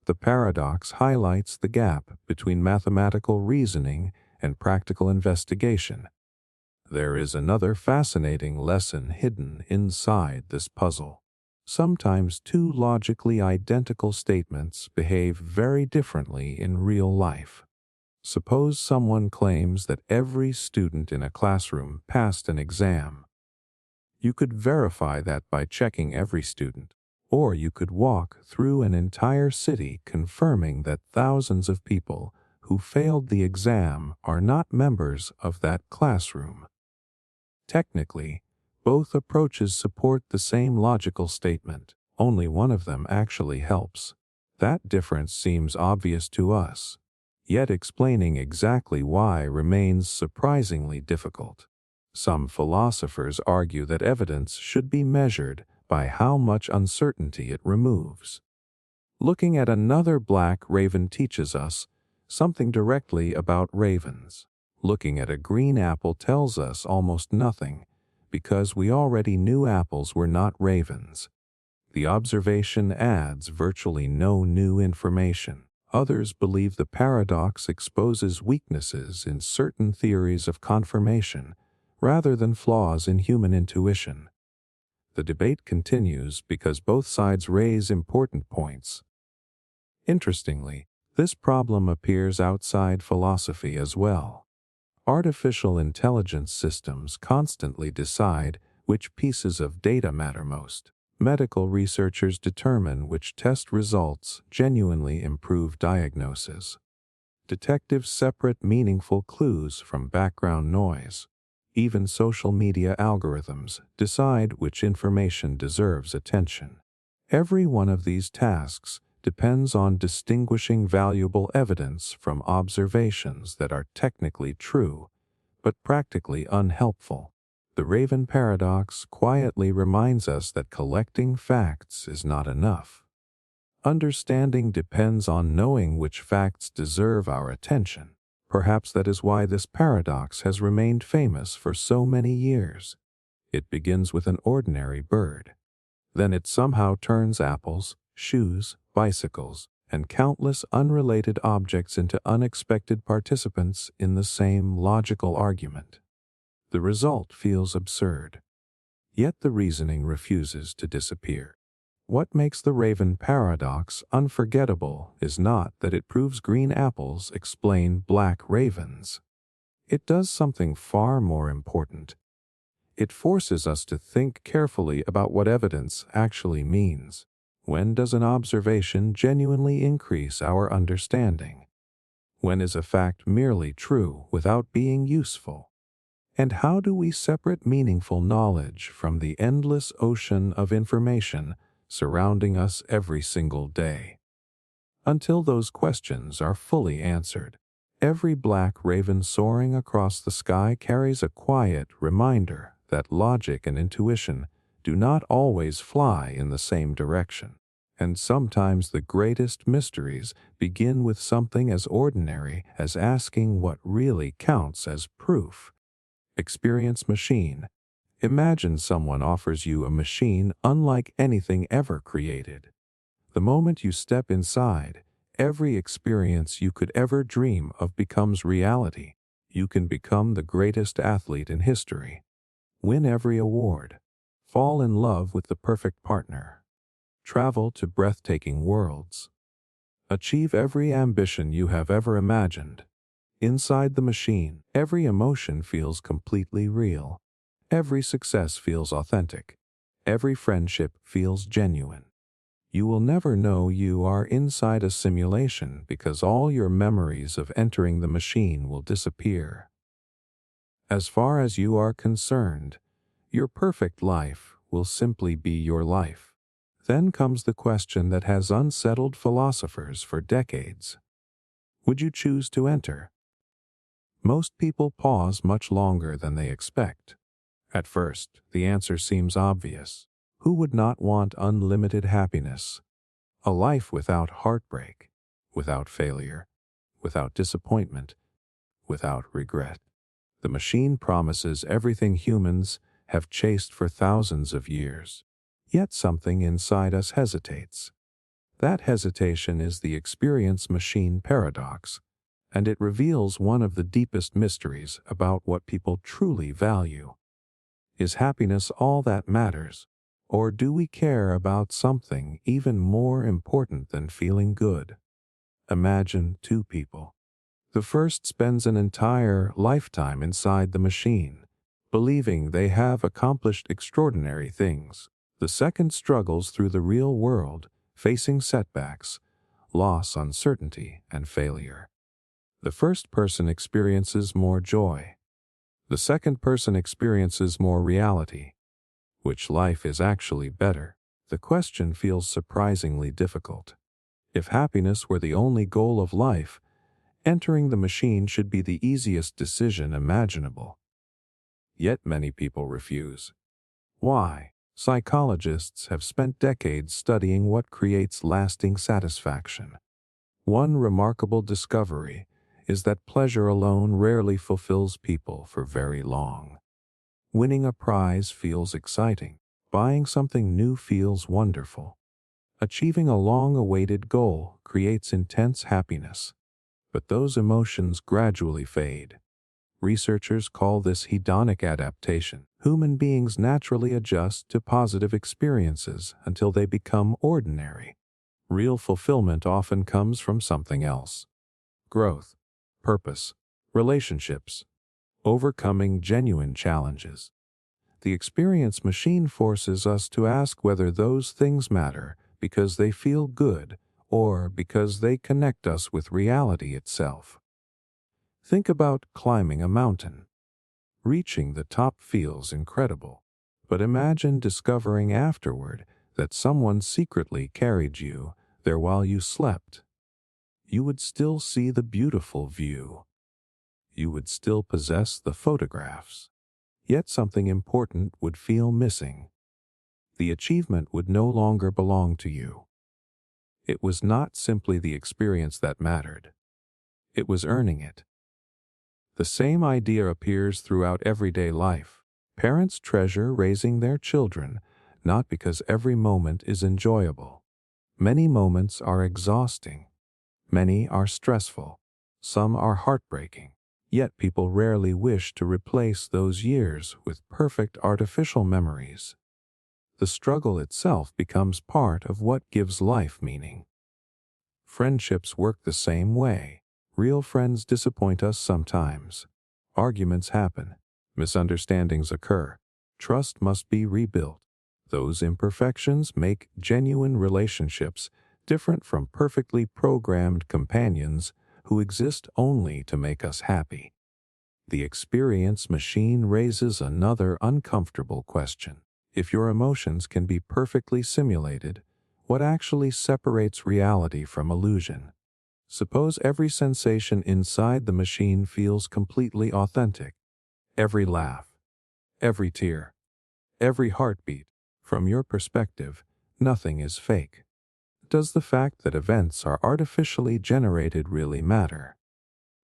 The paradox highlights the gap between mathematical reasoning and practical investigation. There is another fascinating lesson hidden inside this puzzle. Sometimes two logically identical statements behave very differently in real life. Suppose someone claims that every student in a classroom passed an exam. You could verify that by checking every student, or you could walk through an entire city confirming that thousands of people who failed the exam are not members of that classroom. Technically, both approaches support the same logical statement. Only one of them actually helps. That difference seems obvious to us, yet explaining exactly why remains surprisingly difficult. Some philosophers argue that evidence should be measured by how much uncertainty it removes. Looking at another black raven teaches us something directly about ravens. Looking at a green apple tells us almost nothing, because we already knew apples were not ravens. The observation adds virtually no new information. Others believe the paradox exposes weaknesses in certain theories of confirmation, rather than flaws in human intuition. The debate continues because both sides raise important points. Interestingly, this problem appears outside philosophy as well. Artificial intelligence systems constantly decide which pieces of data matter most. Medical researchers determine which test results genuinely improve diagnosis. Detectives separate meaningful clues from background noise. Even social media algorithms decide which information deserves attention. Every one of these tasks depends on distinguishing valuable evidence from observations that are technically true, but practically unhelpful. The Raven Paradox quietly reminds us that collecting facts is not enough. Understanding depends on knowing which facts deserve our attention. Perhaps that is why this paradox has remained famous for so many years. It begins with an ordinary bird. Then it somehow turns apples, shoes, bicycles, and countless unrelated objects into unexpected participants in the same logical argument. The result feels absurd. Yet the reasoning refuses to disappear. What makes the raven paradox unforgettable is not that it proves green apples explain black ravens. It does something far more important. It forces us to think carefully about what evidence actually means. When does an observation genuinely increase our understanding? When is a fact merely true without being useful? And how do we separate meaningful knowledge from the endless ocean of information surrounding us every single day? Until those questions are fully answered, every black raven soaring across the sky carries a quiet reminder that logic and intuition do not always fly in the same direction. And sometimes the greatest mysteries begin with something as ordinary as asking what really counts as proof. Experience machine. Imagine someone offers you a machine unlike anything ever created. The moment you step inside, every experience you could ever dream of becomes reality. You can become the greatest athlete in history, win every award, fall in love with the perfect partner, travel to breathtaking worlds, achieve every ambition you have ever imagined. Inside the machine, every emotion feels completely real. Every success feels authentic. Every friendship feels genuine. You will never know you are inside a simulation because all your memories of entering the machine will disappear. As far as you are concerned, your perfect life will simply be your life. Then comes the question that has unsettled philosophers for decades. Would you choose to enter? Most people pause much longer than they expect. At first, the answer seems obvious. Who would not want unlimited happiness? A life without heartbreak, without failure, without disappointment, without regret. The machine promises everything humans have chased for thousands of years. Yet something inside us hesitates. That hesitation is the experience machine paradox, and it reveals one of the deepest mysteries about what people truly value. Is happiness all that matters, or do we care about something even more important than feeling good? Imagine two people. The first spends an entire lifetime inside the machine, believing they have accomplished extraordinary things. The second struggles through the real world, facing setbacks, loss, uncertainty, and failure. The first person experiences more joy. The second person experiences more reality. Which life is actually better? The question feels surprisingly difficult. If happiness were the only goal of life, entering the machine should be the easiest decision imaginable. Yet many people refuse. Why? Psychologists have spent decades studying what creates lasting satisfaction. One remarkable discovery is that pleasure alone rarely fulfills people for very long. Winning a prize feels exciting. Buying something new feels wonderful. Achieving a long-awaited goal creates intense happiness. But those emotions gradually fade. Researchers call this hedonic adaptation. Human beings naturally adjust to positive experiences until they become ordinary. Real fulfillment often comes from something else. Growth, purpose, relationships, overcoming genuine challenges. The experience machine forces us to ask whether those things matter because they feel good or because they connect us with reality itself. Think about climbing a mountain. Reaching the top feels incredible, but imagine discovering afterward that someone secretly carried you there while you slept. You would still see the beautiful view. You would still possess the photographs. Yet something important would feel missing. The achievement would no longer belong to you. It was not simply the experience that mattered. It was earning it. The same idea appears throughout everyday life. Parents treasure raising their children, not because every moment is enjoyable. Many moments are exhausting. Many are stressful. Some are heartbreaking. Yet people rarely wish to replace those years with perfect artificial memories. The struggle itself becomes part of what gives life meaning. Friendships work the same way. Real friends disappoint us sometimes. Arguments happen. Misunderstandings occur. Trust must be rebuilt. Those imperfections make genuine relationships different from perfectly programmed companions who exist only to make us happy. The experience machine raises another uncomfortable question. If your emotions can be perfectly simulated, what actually separates reality from illusion? Suppose every sensation inside the machine feels completely authentic. Every laugh, every tear, every heartbeat. From your perspective, nothing is fake. Does the fact that events are artificially generated really matter?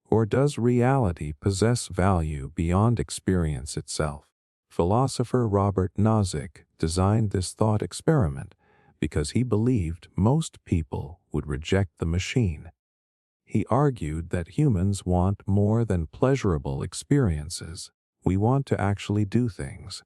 Or does reality possess value beyond experience itself? Philosopher Robert Nozick designed this thought experiment because he believed most people would reject the machine. He argued that humans want more than pleasurable experiences. We want to actually do things,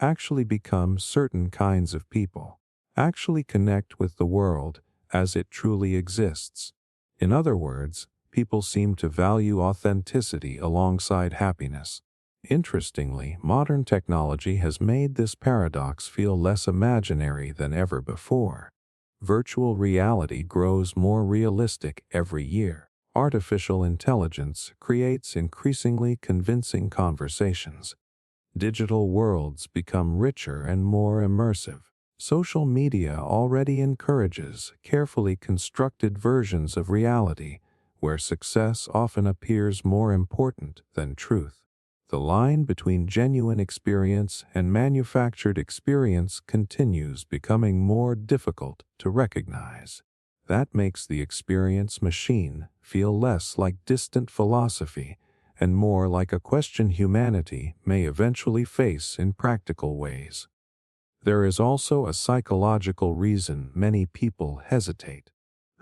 actually become certain kinds of people, actually connect with the world as it truly exists. In other words, people seem to value authenticity alongside happiness. Interestingly, modern technology has made this paradox feel less imaginary than ever before. Virtual reality grows more realistic every year. Artificial intelligence creates increasingly convincing conversations. Digital worlds become richer and more immersive. Social media already encourages carefully constructed versions of reality where success often appears more important than truth. The line between genuine experience and manufactured experience continues becoming more difficult to recognize. That makes the experience machine feel less like distant philosophy and more like a question humanity may eventually face in practical ways. There is also a psychological reason many people hesitate.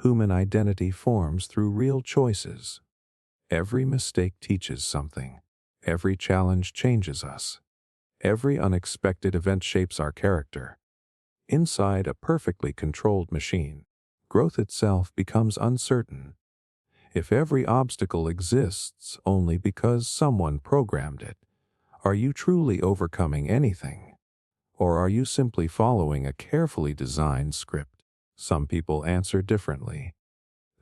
Human identity forms through real choices. Every mistake teaches something. Every challenge changes us. Every unexpected event shapes our character. Inside a perfectly controlled machine, growth itself becomes uncertain. If every obstacle exists only because someone programmed it, are you truly overcoming anything? Or are you simply following a carefully designed script? Some people answer differently.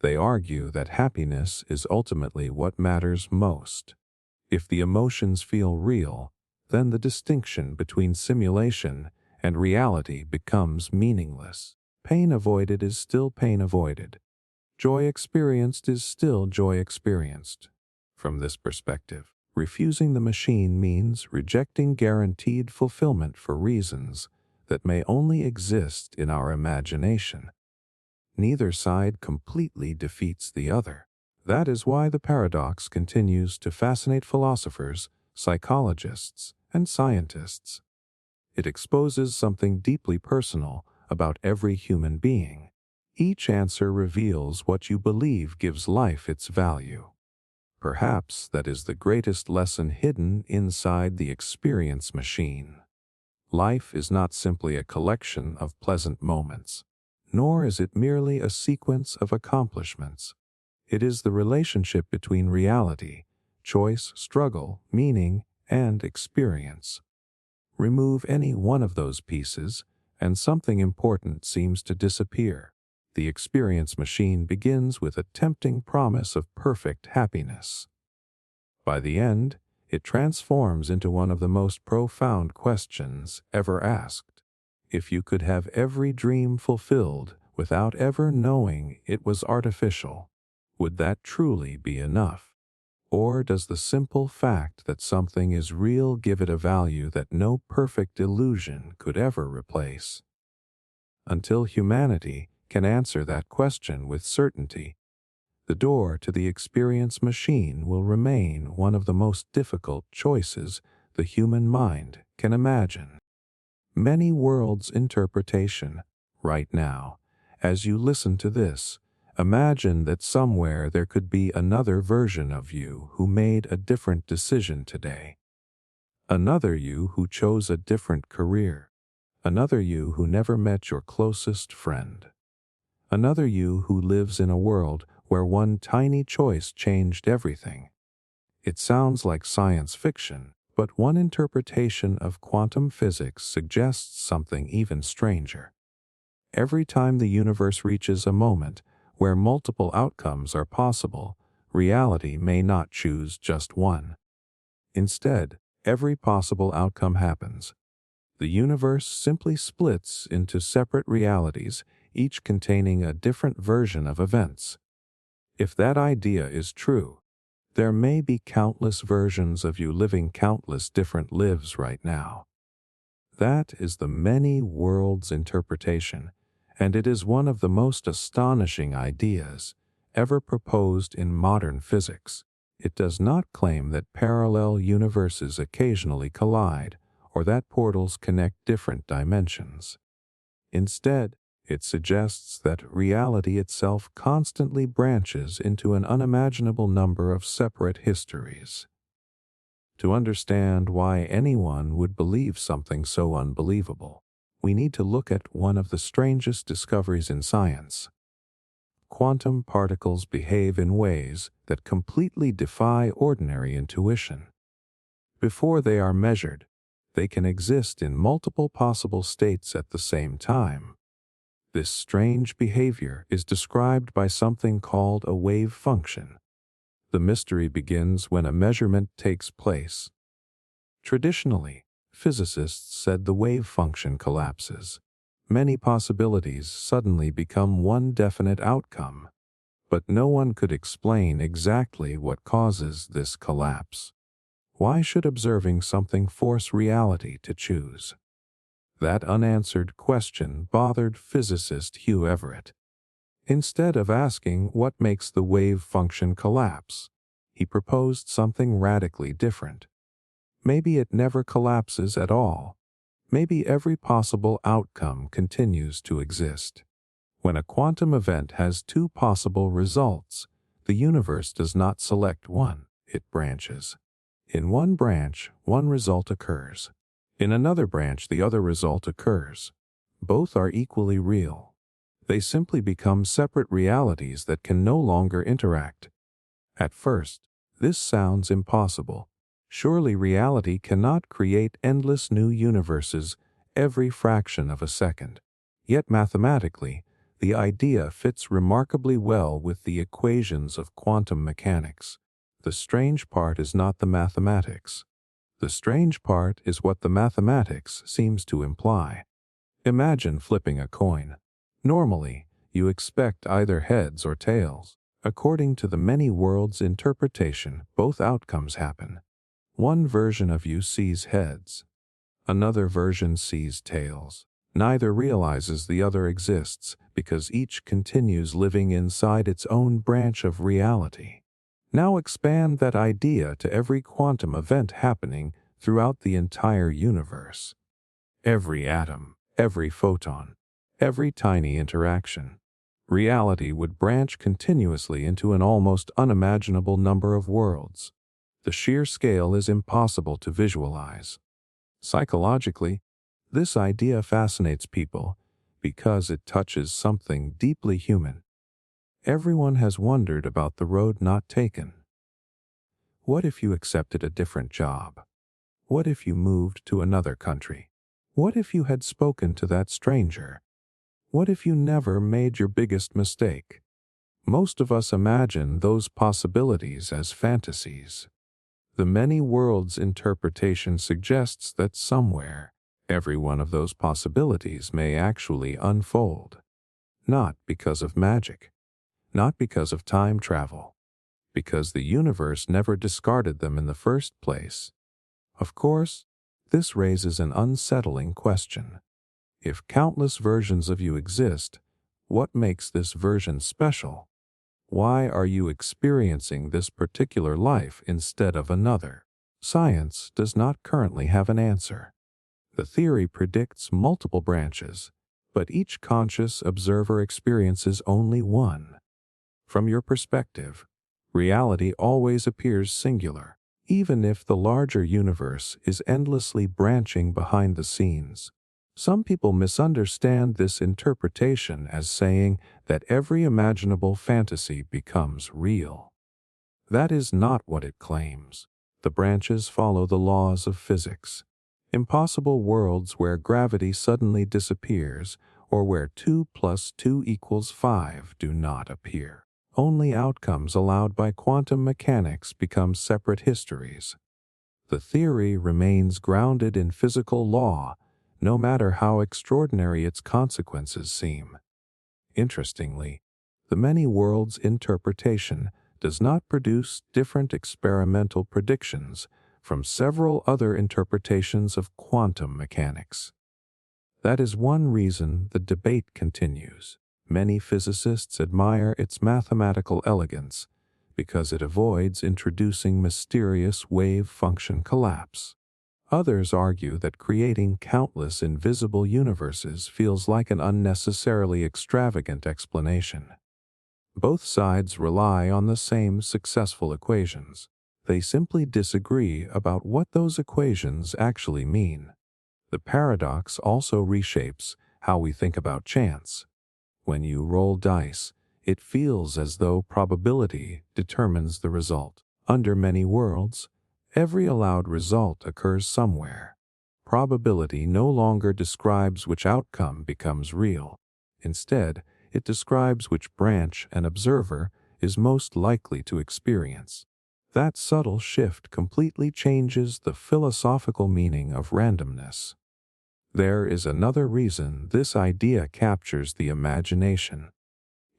They argue that happiness is ultimately what matters most. If the emotions feel real, then the distinction between simulation and reality becomes meaningless. Pain avoided is still pain avoided. Joy experienced is still joy experienced. From this perspective, refusing the machine means rejecting guaranteed fulfillment for reasons that may only exist in our imagination. Neither side completely defeats the other. That is why the paradox continues to fascinate philosophers, psychologists, and scientists. It exposes something deeply personal about every human being. Each answer reveals what you believe gives life its value. Perhaps that is the greatest lesson hidden inside the experience machine. Life is not simply a collection of pleasant moments, nor is it merely a sequence of accomplishments. It is the relationship between reality, choice, struggle, meaning, and experience. Remove any one of those pieces, and something important seems to disappear. The experience machine begins with a tempting promise of perfect happiness. By the end, it transforms into one of the most profound questions ever asked. If you could have every dream fulfilled without ever knowing it was artificial, would that truly be enough? Or does the simple fact that something is real give it a value that no perfect illusion could ever replace? Until humanity can answer that question with certainty, the door to the experience machine will remain one of the most difficult choices the human mind can imagine. Many worlds interpretation, right now, as you listen to this, Imagine that somewhere there could be another version of you who made a different decision today. Another you who chose a different career. Another you who never met your closest friend. Another you who lives in a world where one tiny choice changed everything. It sounds like science fiction, but one interpretation of quantum physics suggests something even stranger. Every time the universe reaches a moment where multiple outcomes are possible, reality may not choose just one. Instead, every possible outcome happens. The universe simply splits into separate realities, each containing a different version of events. If that idea is true, there may be countless versions of you living countless different lives right now. That is the many worlds interpretation, and it is one of the most astonishing ideas ever proposed in modern physics. It does not claim that parallel universes occasionally collide, or that portals connect different dimensions. Instead, it suggests that reality itself constantly branches into an unimaginable number of separate histories. To understand why anyone would believe something so unbelievable, we need to look at one of the strangest discoveries in science. Quantum particles behave in ways that completely defy ordinary intuition. Before they are measured, they can exist in multiple possible states at the same time. This strange behavior is described by something called a wave function. The mystery begins when a measurement takes place. Traditionally, physicists said the wave function collapses. Many possibilities suddenly become one definite outcome, but no one could explain exactly what causes this collapse. Why should observing something force reality to choose? That unanswered question bothered physicist Hugh Everett. Instead of asking what makes the wave function collapse, he proposed something radically different. Maybe it never collapses at all. Maybe every possible outcome continues to exist. When a quantum event has two possible results, the universe does not select one, it branches. In one branch, one result occurs. In another branch, the other result occurs. Both are equally real. They simply become separate realities that can no longer interact. At first, this sounds impossible. Surely reality cannot create endless new universes every fraction of a second. Yet mathematically, the idea fits remarkably well with the equations of quantum mechanics. The strange part is not the mathematics. The strange part is what the mathematics seems to imply. Imagine flipping a coin. Normally, you expect either heads or tails. According to the many worlds interpretation, both outcomes happen. One version of you sees heads. Another version sees tails. Neither realizes the other exists because each continues living inside its own branch of reality. Now expand that idea to every quantum event happening throughout the entire universe. Every atom, every photon, every tiny interaction. Reality would branch continuously into an almost unimaginable number of worlds. The sheer scale is impossible to visualize. Psychologically, this idea fascinates people because it touches something deeply human. Everyone has wondered about the road not taken. What if you accepted a different job? What if you moved to another country? What if you had spoken to that stranger? What if you never made your biggest mistake? Most of us imagine those possibilities as fantasies. The many worlds interpretation suggests that somewhere, every one of those possibilities may actually unfold. Not because of magic, not because of time travel, because the universe never discarded them in the first place. Of course, this raises an unsettling question. If countless versions of you exist, what makes this version special? Why are you experiencing this particular life instead of another? Science does not currently have an answer. The theory predicts multiple branches, but each conscious observer experiences only one. From your perspective, reality always appears singular, even if the larger universe is endlessly branching behind the scenes. Some people misunderstand this interpretation as saying that every imaginable fantasy becomes real. That is not what it claims. The branches follow the laws of physics. Impossible worlds where gravity suddenly disappears or where 2 + 2 = 5 do not appear. Only outcomes allowed by quantum mechanics become separate histories. The theory remains grounded in physical law, no matter how extraordinary its consequences seem. Interestingly, the many worlds interpretation does not produce different experimental predictions from several other interpretations of quantum mechanics. That is one reason the debate continues. Many physicists admire its mathematical elegance because it avoids introducing mysterious wave function collapse. Others argue that creating countless invisible universes feels like an unnecessarily extravagant explanation. Both sides rely on the same successful equations. They simply disagree about what those equations actually mean. The paradox also reshapes how we think about chance. When you roll dice, it feels as though probability determines the result. Under many worlds, every allowed result occurs somewhere. Probability no longer describes which outcome becomes real. Instead, it describes which branch an observer is most likely to experience. That subtle shift completely changes the philosophical meaning of randomness. There is another reason this idea captures the imagination.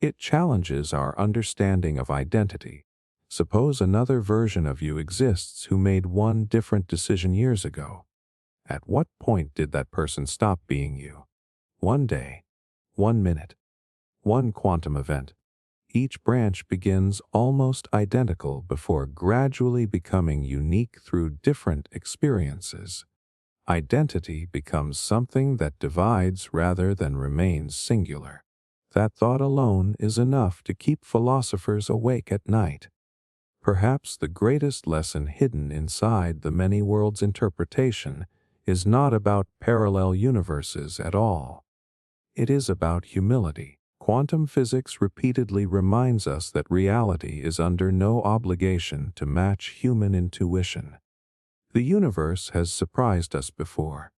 It challenges our understanding of identity. Suppose another version of you exists who made one different decision years ago. At what point did that person stop being you? One day, 1 minute, one quantum event. Each branch begins almost identical before gradually becoming unique through different experiences. Identity becomes something that divides rather than remains singular. That thought alone is enough to keep philosophers awake at night. Perhaps the greatest lesson hidden inside the many worlds interpretation is not about parallel universes at all. It is about humility. Quantum physics repeatedly reminds us that reality is under no obligation to match human intuition. The universe has surprised us before.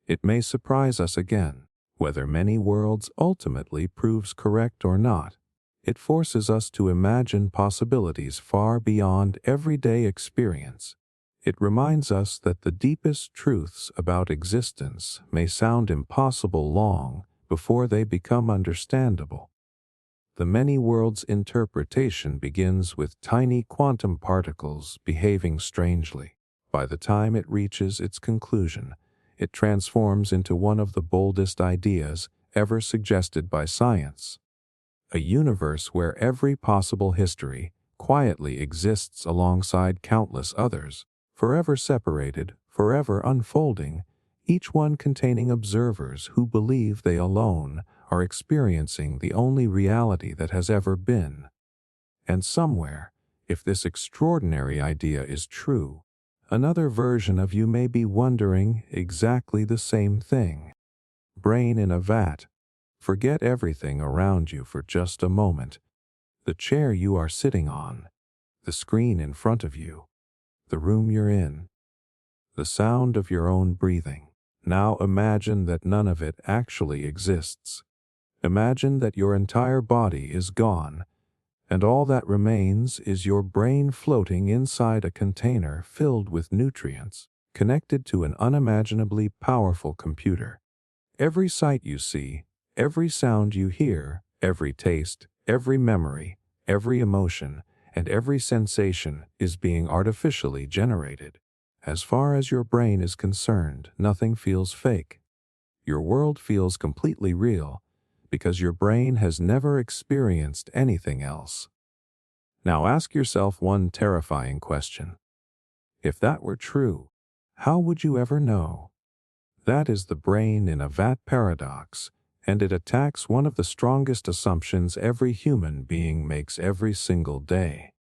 It may surprise us again. Whether many worlds ultimately proves correct or not, it forces us to imagine possibilities far beyond everyday experience. It reminds us that the deepest truths about existence may sound impossible long before they become understandable. The many worlds interpretation begins with tiny quantum particles behaving strangely. By the time it reaches its conclusion, it transforms into one of the boldest ideas ever suggested by science. A universe where every possible history quietly exists alongside countless others, forever separated, forever unfolding, each one containing observers who believe they alone are experiencing the only reality that has ever been. And somewhere, if this extraordinary idea is true, another version of you may be wondering exactly the same thing. Brain in a vat. Forget everything around you for just a moment. The chair you are sitting on, the screen in front of you, the room you're in, the sound of your own breathing. Now imagine that none of it actually exists. Imagine that your entire body is gone, and all that remains is your brain floating inside a container filled with nutrients, connected to an unimaginably powerful computer. Every sight you see, every sound you hear, every taste, every memory, every emotion, and every sensation is being artificially generated. As far as your brain is concerned, nothing feels fake. Your world feels completely real because your brain has never experienced anything else. Now ask yourself one terrifying question. If that were true, how would you ever know? That is the brain in a vat paradox, and it attacks one of the strongest assumptions every human being makes every single day.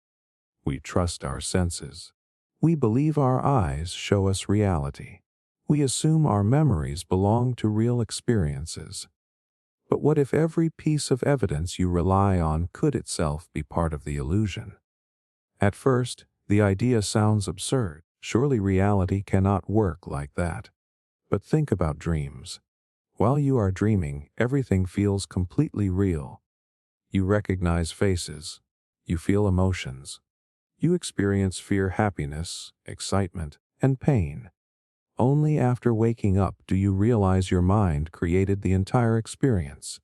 We trust our senses. We believe our eyes show us reality. We assume our memories belong to real experiences. But what if every piece of evidence you rely on could itself be part of the illusion? At first, the idea sounds absurd. Surely reality cannot work like that. But think about dreams. While you are dreaming, everything feels completely real. You recognize faces. You feel emotions. You experience fear, happiness, excitement, and pain. Only after waking up do you realize your mind created the entire experience.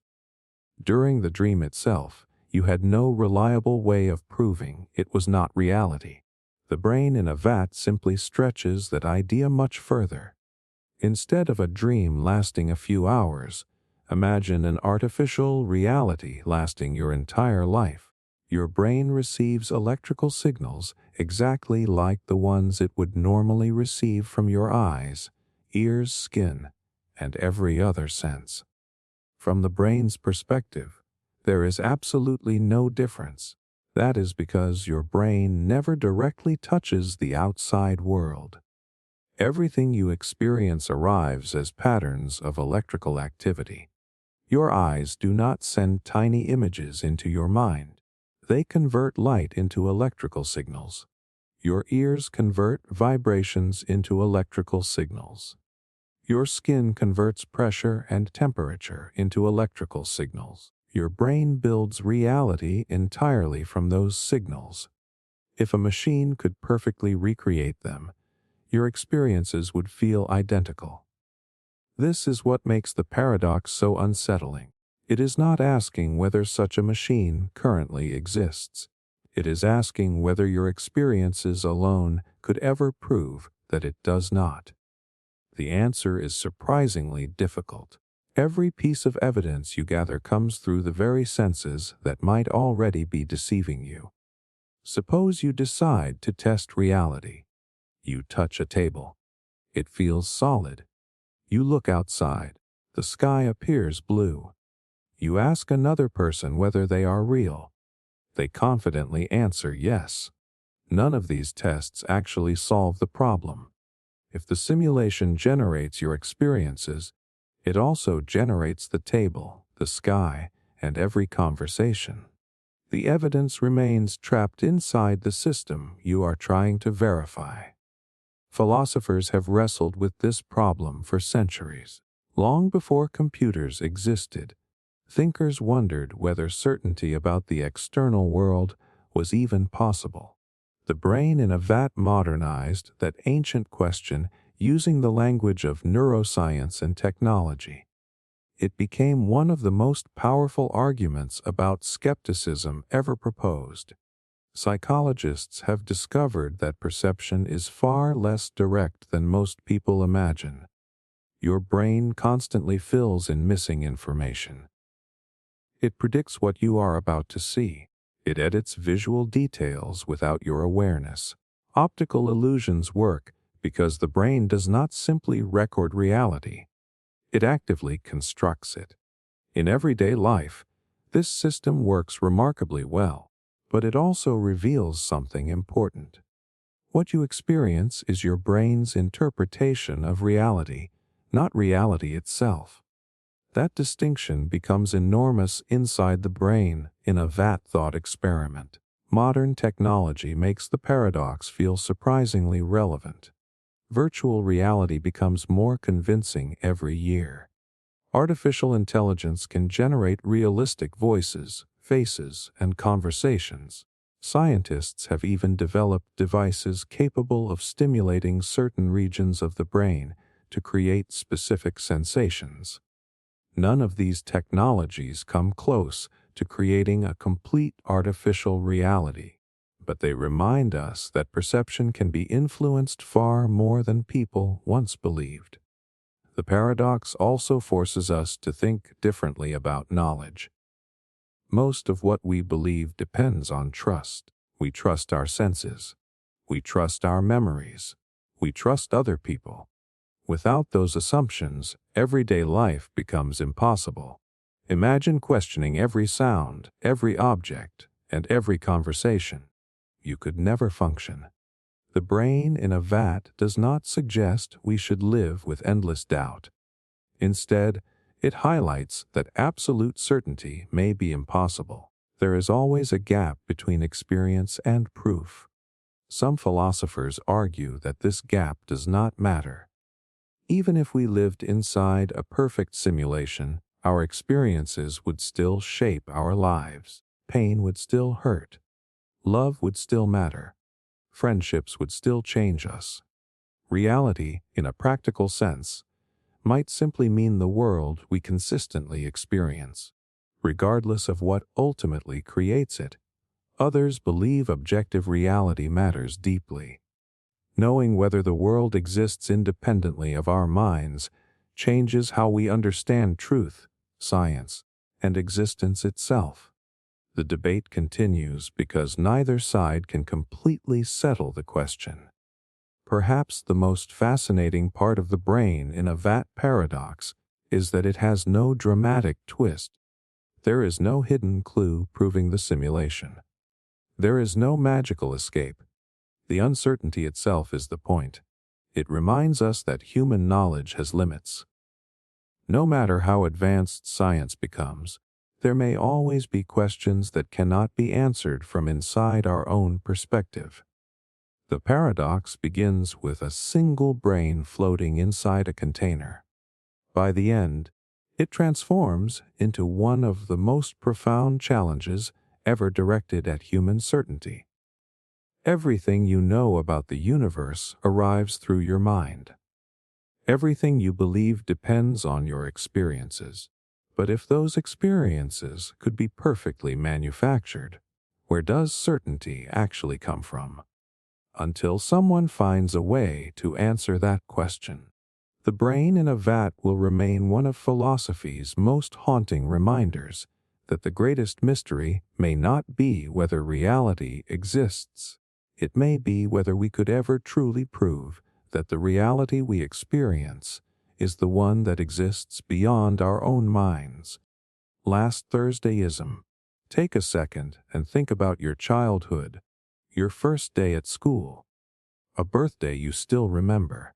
During the dream itself, you had no reliable way of proving it was not reality. The brain in a vat simply stretches that idea much further. Instead of a dream lasting a few hours, imagine an artificial reality lasting your entire life. Your brain receives electrical signals exactly like the ones it would normally receive from your eyes, ears, skin, and every other sense. From the brain's perspective, there is absolutely no difference. That is because your brain never directly touches the outside world. Everything you experience arrives as patterns of electrical activity. Your eyes do not send tiny images into your mind. They convert light into electrical signals. Your ears convert vibrations into electrical signals. Your skin converts pressure and temperature into electrical signals. Your brain builds reality entirely from those signals. If a machine could perfectly recreate them, your experiences would feel identical. This is what makes the paradox so unsettling. It is not asking whether such a machine currently exists. It is asking whether your experiences alone could ever prove that it does not. The answer is surprisingly difficult. Every piece of evidence you gather comes through the very senses that might already be deceiving you. Suppose you decide to test reality. You touch a table. It feels solid. You look outside. The sky appears blue. You ask another person whether they are real. They confidently answer yes. None of these tests actually solve the problem. If the simulation generates your experiences, it also generates the table, the sky, and every conversation. The evidence remains trapped inside the system you are trying to verify. Philosophers have wrestled with this problem for centuries. Long before computers existed, thinkers wondered whether certainty about the external world was even possible. The brain in a vat modernized that ancient question using the language of neuroscience and technology. It became one of the most powerful arguments about skepticism ever proposed. Psychologists have discovered that perception is far less direct than most people imagine. Your brain constantly fills in missing information. It predicts what you are about to see. It edits visual details without your awareness. Optical illusions work because the brain does not simply record reality. It actively constructs it. In everyday life, this system works remarkably well, but it also reveals something important. What you experience is your brain's interpretation of reality, not reality itself. That distinction becomes enormous inside the brain in a vat thought experiment. Modern technology makes the paradox feel surprisingly relevant. Virtual reality becomes more convincing every year. Artificial intelligence can generate realistic voices, faces, and conversations. Scientists have even developed devices capable of stimulating certain regions of the brain to create specific sensations. None of these technologies come close to creating a complete artificial reality, but they remind us that perception can be influenced far more than people once believed. The paradox also forces us to think differently about knowledge. Most of what we believe depends on trust. We trust our senses. We trust our memories. We trust other people. Without those assumptions, everyday life becomes impossible. Imagine questioning every sound, every object, and every conversation. You could never function. The brain in a vat does not suggest we should live with endless doubt. Instead, it highlights that absolute certainty may be impossible. There is always a gap between experience and proof. Some philosophers argue that this gap does not matter. Even if we lived inside a perfect simulation, our experiences would still shape our lives. Pain would still hurt. Love would still matter. Friendships would still change us. Reality, in a practical sense, might simply mean the world we consistently experience. Regardless of what ultimately creates it, others believe objective reality matters deeply. Knowing whether the world exists independently of our minds changes how we understand truth, science, and existence itself. The debate continues because neither side can completely settle the question. Perhaps the most fascinating part of the brain in a vat paradox is that it has no dramatic twist. There is no hidden clue proving the simulation. There is no magical escape. The uncertainty itself is the point. It reminds us that human knowledge has limits. No matter how advanced science becomes, there may always be questions that cannot be answered from inside our own perspective. The paradox begins with a single brain floating inside a container. By the end, it transforms into one of the most profound challenges ever directed at human certainty. Everything you know about the universe arrives through your mind. Everything you believe depends on your experiences. But if those experiences could be perfectly manufactured, where does certainty actually come from? Until someone finds a way to answer that question, the brain in a vat will remain one of philosophy's most haunting reminders that the greatest mystery may not be whether reality exists. It may be whether we could ever truly prove that the reality we experience is the one that exists beyond our own minds. Last Thursdayism. Take a second and think about your childhood, your first day at school, a birthday you still remember,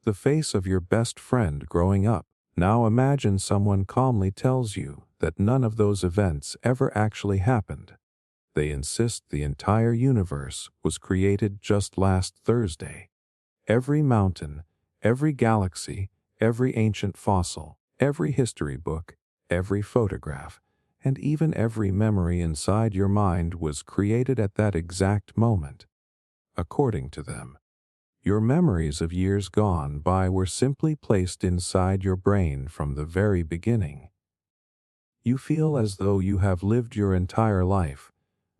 the face of your best friend growing up. Now imagine someone calmly tells you that none of those events ever actually happened. They insist the entire universe was created just last Thursday. Every mountain, every galaxy, every ancient fossil, every history book, every photograph, and even every memory inside your mind was created at that exact moment. According to them, your memories of years gone by were simply placed inside your brain from the very beginning. You feel as though you have lived your entire life,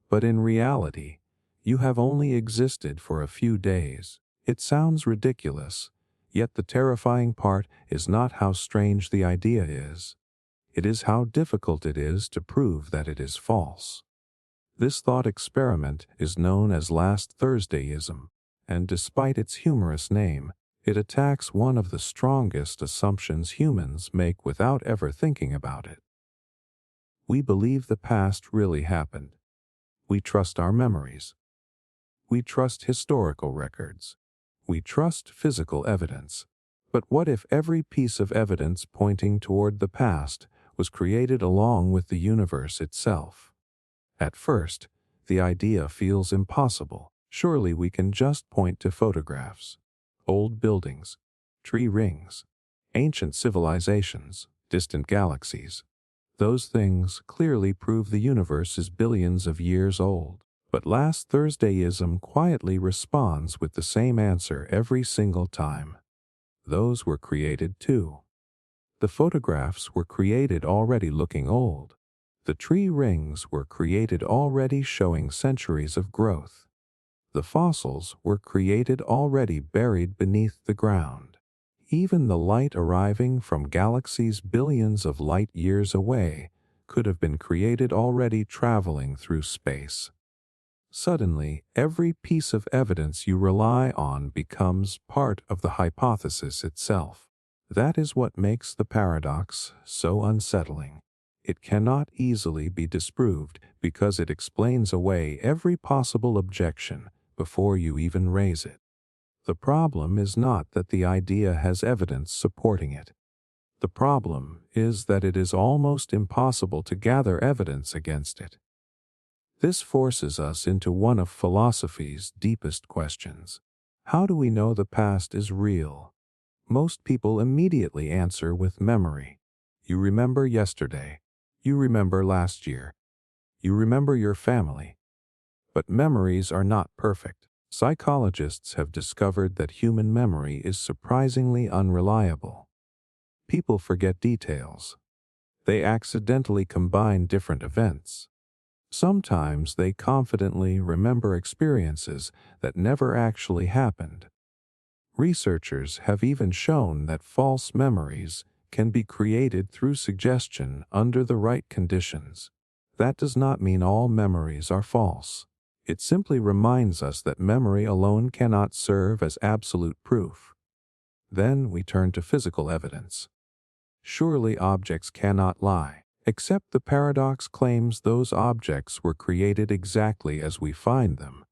but in reality, you have only existed for a few days. It sounds ridiculous, yet the terrifying part is not how strange the idea is. It is how difficult it is to prove that it is false. This thought experiment is known as Last Thursdayism, and despite its humorous name, it attacks one of the strongest assumptions humans make without ever thinking about it. We believe the past really happened. We trust our memories. We trust historical records. We trust physical evidence. But what if every piece of evidence pointing toward the past was created along with the universe itself? At first, the idea feels impossible. Surely we can just point to photographs, old buildings, tree rings, ancient civilizations, distant galaxies. Those things clearly prove the universe is billions of years old. But Last Thursdayism quietly responds with the same answer every single time. Those were created too. The photographs were created already looking old. The tree rings were created already showing centuries of growth. The fossils were created already buried beneath the ground. Even the light arriving from galaxies billions of light years away could have been created already traveling through space. Suddenly, every piece of evidence you rely on becomes part of the hypothesis itself. That is what makes the paradox so unsettling. It cannot easily be disproved because it explains away every possible objection before you even raise it. The problem is not that the idea has evidence supporting it. The problem is that it is almost impossible to gather evidence against it. This forces us into one of philosophy's deepest questions. How do we know the past is real? Most people immediately answer with memory. You remember yesterday. You remember last year. You remember your family. But memories are not perfect. Psychologists have discovered that human memory is surprisingly unreliable. People forget details. They accidentally combine different events. Sometimes they confidently remember experiences that never actually happened. Researchers have even shown that false memories can be created through suggestion under the right conditions. That does not mean all memories are false. It simply reminds us that memory alone cannot serve as absolute proof. Then we turn to physical evidence. Surely objects cannot lie, except the paradox claims those objects were created exactly as we find them.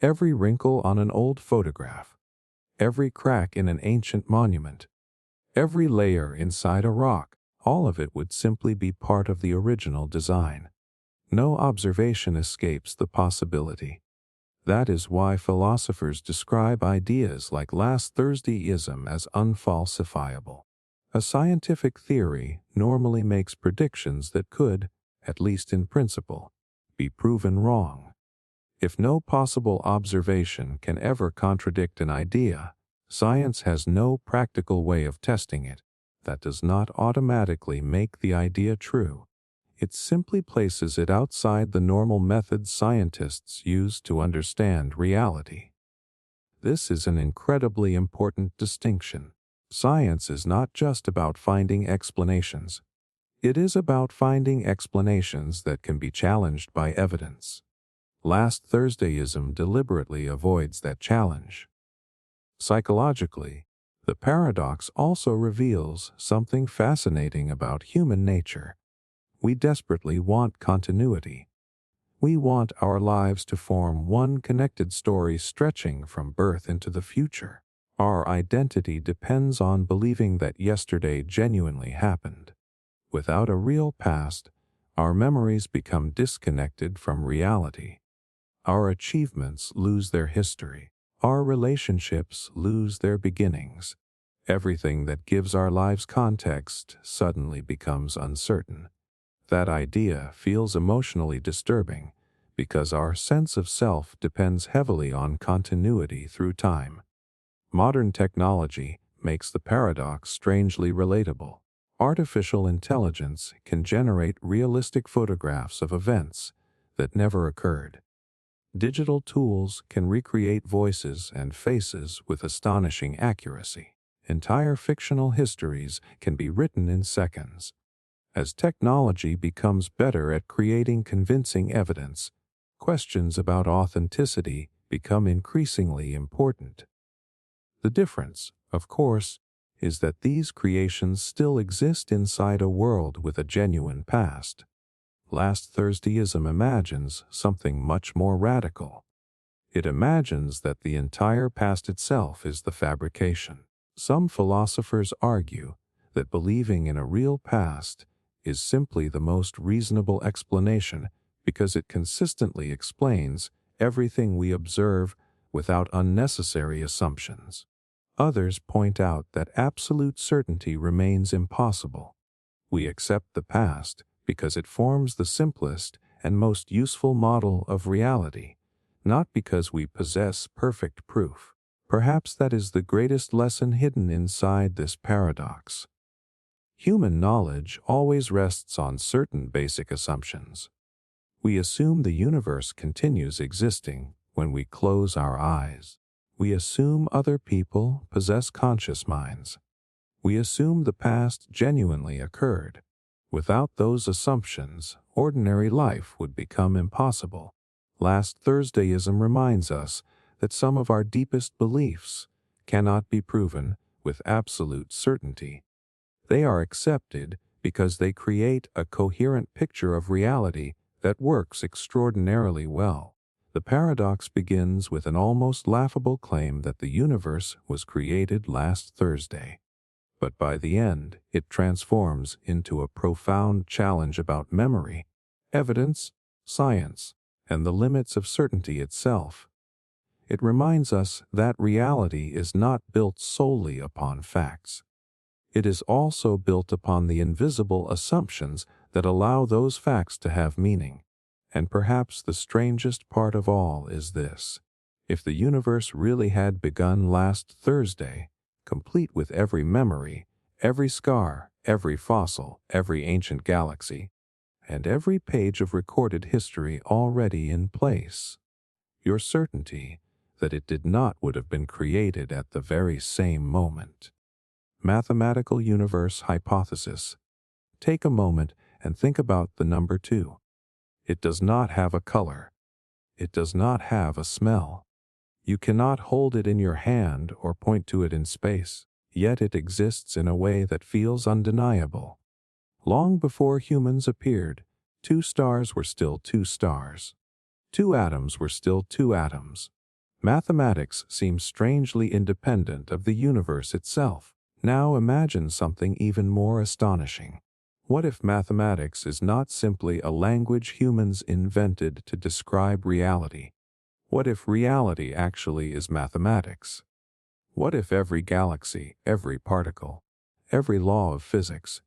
Every wrinkle on an old photograph, every crack in an ancient monument, every layer inside a rock, all of it would simply be part of the original design. No observation escapes the possibility. That is why philosophers describe ideas like last Thursdayism as unfalsifiable. A scientific theory normally makes predictions that could, at least in principle, be proven wrong. If no possible observation can ever contradict an idea, science has no practical way of testing it. That does not automatically make the idea true. It simply places it outside the normal methods scientists use to understand reality. This is an incredibly important distinction. Science is not just about finding explanations. It is about finding explanations that can be challenged by evidence. Last Thursdayism deliberately avoids that challenge. Psychologically, the paradox also reveals something fascinating about human nature. We desperately want continuity. We want our lives to form one connected story stretching from birth into the future. Our identity depends on believing that yesterday genuinely happened. Without a real past, our memories become disconnected from reality. Our achievements lose their history. Our relationships lose their beginnings. Everything that gives our lives context suddenly becomes uncertain. That idea feels emotionally disturbing because our sense of self depends heavily on continuity through time. Modern technology makes the paradox strangely relatable. Artificial intelligence can generate realistic photographs of events that never occurred. Digital tools can recreate voices and faces with astonishing accuracy. Entire fictional histories can be written in seconds. As technology becomes better at creating convincing evidence, questions about authenticity become increasingly important. The difference, of course, is that these creations still exist inside a world with a genuine past. Last Thursdayism imagines something much more radical. It imagines that the entire past itself is the fabrication. Some philosophers argue that believing in a real past is simply the most reasonable explanation because it consistently explains everything we observe without unnecessary assumptions. Others point out that absolute certainty remains impossible. We accept the past because it forms the simplest and most useful model of reality, not because we possess perfect proof. Perhaps that is the greatest lesson hidden inside this paradox. Human knowledge always rests on certain basic assumptions. We assume the universe continues existing when we close our eyes. We assume other people possess conscious minds. We assume the past genuinely occurred. Without those assumptions, ordinary life would become impossible. Last Thursdayism reminds us that some of our deepest beliefs cannot be proven with absolute certainty. They are accepted because they create a coherent picture of reality that works extraordinarily well. The paradox begins with an almost laughable claim that the universe was created last Thursday. But by the end, it transforms into a profound challenge about memory, evidence, science, and the limits of certainty itself. It reminds us that reality is not built solely upon facts. It is also built upon the invisible assumptions that allow those facts to have meaning. And perhaps the strangest part of all is this: if the universe really had begun last Thursday, complete with every memory, every scar, every fossil, every ancient galaxy, and every page of recorded history already in place, your certainty that it did not would have been created at the very same moment. Mathematical universe hypothesis. Take a moment and think about the number 2. It does not have a color. It does not have a smell. You cannot hold it in your hand or point to it in space, yet it exists in a way that feels undeniable. Long before humans appeared, 2 stars were still 2 stars. 2 atoms were still 2 atoms. Mathematics seems strangely independent of the universe itself. Now imagine something even more astonishing. What if mathematics is not simply a language humans invented to describe reality? What if reality actually is mathematics? What if every galaxy, every particle, every law of physics,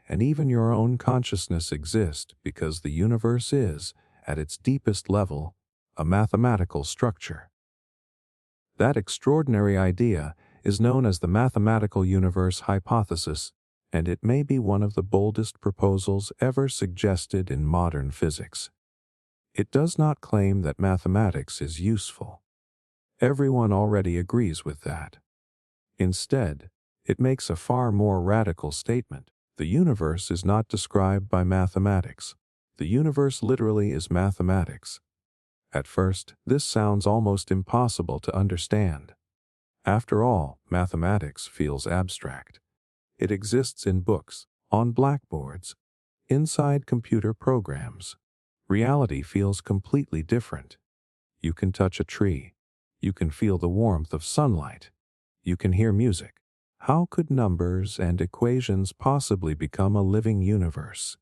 and even your own consciousness exist because the universe is, at its deepest level, a mathematical structure? That extraordinary idea is known as the mathematical universe hypothesis, and it may be one of the boldest proposals ever suggested in modern physics. It does not claim that mathematics is useful. Everyone already agrees with that. Instead, it makes a far more radical statement. The universe is not described by mathematics. The universe literally is mathematics. At first, this sounds almost impossible to understand. After all, mathematics feels abstract. It exists in books, on blackboards, inside computer programs. Reality feels completely different. You can touch a tree. You can feel the warmth of sunlight. You can hear music. How could numbers and equations possibly become a living universe?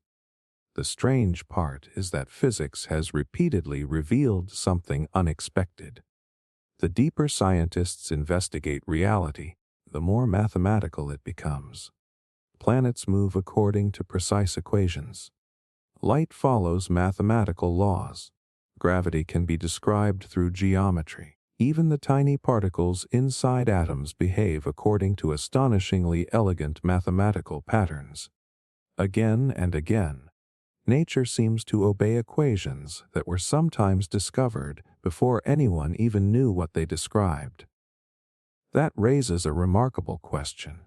The strange part is that physics has repeatedly revealed something unexpected. The deeper scientists investigate reality, the more mathematical it becomes. Planets move according to precise equations. Light follows mathematical laws. Gravity can be described through geometry. Even the tiny particles inside atoms behave according to astonishingly elegant mathematical patterns. Again and again, nature seems to obey equations that were sometimes discovered before anyone even knew what they described. That raises a remarkable question.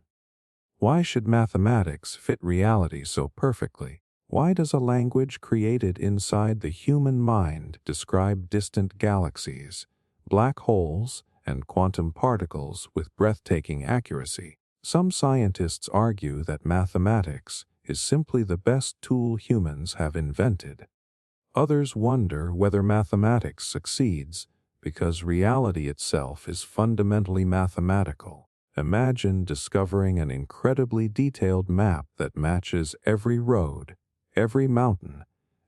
Why should mathematics fit reality so perfectly? Why does a language created inside the human mind describe distant galaxies, black holes, and quantum particles with breathtaking accuracy? Some scientists argue that mathematics is simply the best tool humans have invented. Others wonder whether mathematics succeeds because reality itself is fundamentally mathematical. Imagine discovering an incredibly detailed map that matches every road, every mountain,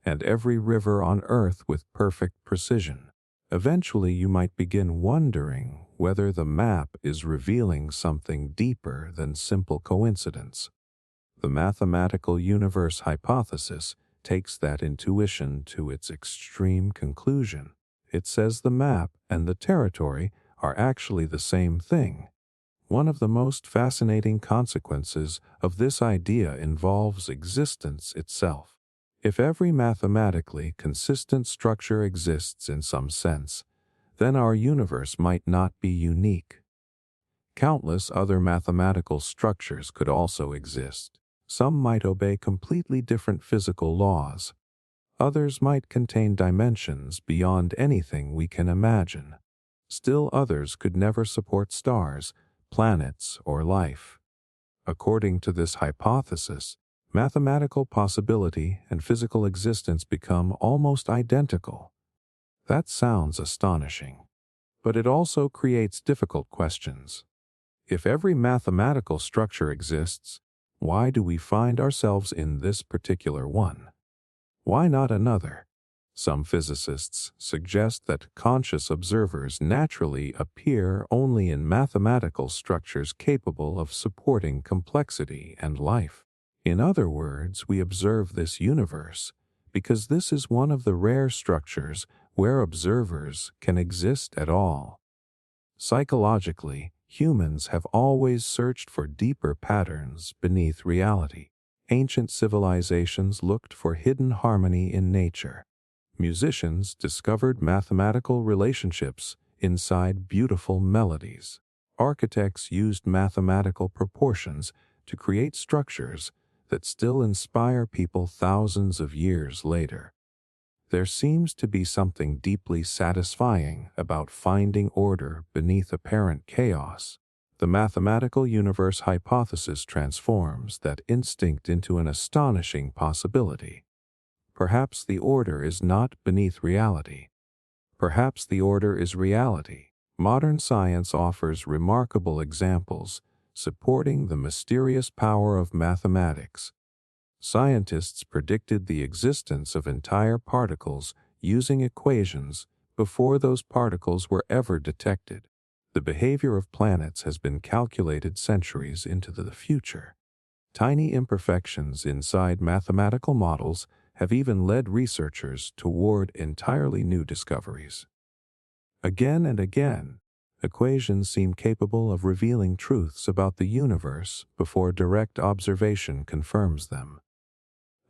and every river on Earth with perfect precision. Eventually, you might begin wondering whether the map is revealing something deeper than simple coincidence. The mathematical universe hypothesis takes that intuition to its extreme conclusion. It says the map and the territory are actually the same thing. One of the most fascinating consequences of this idea involves existence itself. If every mathematically consistent structure exists in some sense, then our universe might not be unique. Countless other mathematical structures could also exist. Some might obey completely different physical laws. Others might contain dimensions beyond anything we can imagine. Still others could never support stars, planets, or life. According to this hypothesis, Mathematical possibility and physical existence become almost identical. That sounds astonishing, but it also creates difficult questions. If every mathematical structure exists, why do we find ourselves in this particular one? Why not another? Some physicists suggest that conscious observers naturally appear only in mathematical structures capable of supporting complexity and life. In other words, we observe this universe because this is one of the rare structures where observers can exist at all. Psychologically, humans have always searched for deeper patterns beneath reality. Ancient civilizations looked for hidden harmony in nature. Musicians discovered mathematical relationships inside beautiful melodies. Architects used mathematical proportions to create structures that still inspire people thousands of years later. There seems to be something deeply satisfying about finding order beneath apparent chaos. The mathematical universe hypothesis transforms that instinct into an astonishing possibility. Perhaps the order is not beneath reality. Perhaps the order is reality. Modern science offers remarkable examples supporting the mysterious power of mathematics. Scientists predicted the existence of entire particles using equations before those particles were ever detected. The behavior of planets has been calculated centuries into the future. Tiny imperfections inside mathematical models have even led researchers toward entirely new discoveries. Again and again, equations seem capable of revealing truths about the universe before direct observation confirms them.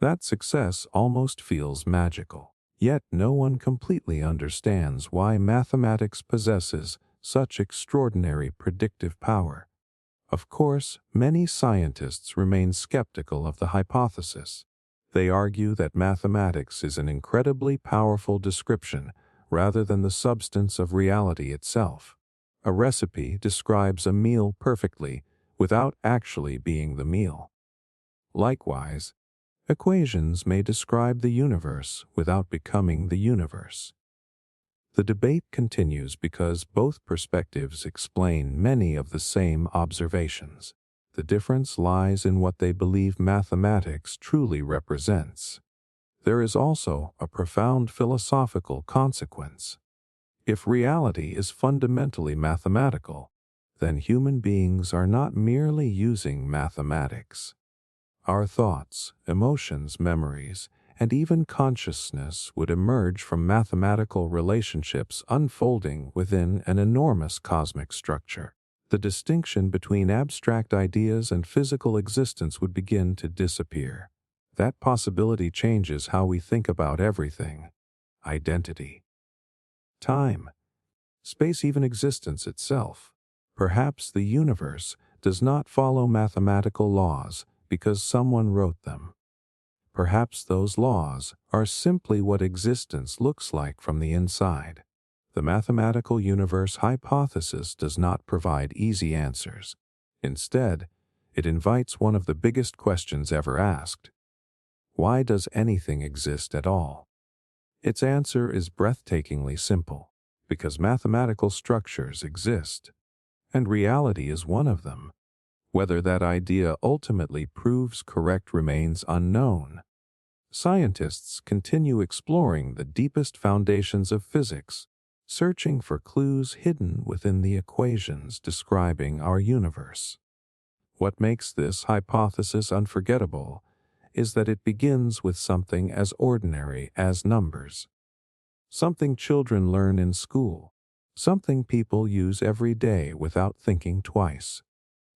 That success almost feels magical. Yet no one completely understands why mathematics possesses such extraordinary predictive power. Of course, many scientists remain skeptical of the hypothesis. They argue that mathematics is an incredibly powerful description rather than the substance of reality itself. A recipe describes a meal perfectly without actually being the meal. Likewise, equations may describe the universe without becoming the universe. The debate continues because both perspectives explain many of the same observations. The difference lies in what they believe mathematics truly represents. There is also a profound philosophical consequence. If reality is fundamentally mathematical, then human beings are not merely using mathematics. Our thoughts, emotions, memories, and even consciousness would emerge from mathematical relationships unfolding within an enormous cosmic structure. The distinction between abstract ideas and physical existence would begin to disappear. That possibility changes how we think about everything: identity, time, space, even existence itself. Perhaps the universe does not follow mathematical laws because someone wrote them. Perhaps those laws are simply what existence looks like from the inside. The mathematical universe hypothesis does not provide easy answers. Instead, it invites one of the biggest questions ever asked. Why does anything exist at all? Its answer is breathtakingly simple: because mathematical structures exist, and reality is one of them. Whether that idea ultimately proves correct remains unknown. Scientists continue exploring the deepest foundations of physics, searching for clues hidden within the equations describing our universe. What makes this hypothesis unforgettable is that it begins with something as ordinary as numbers. Something children learn in school, something people use every day without thinking twice.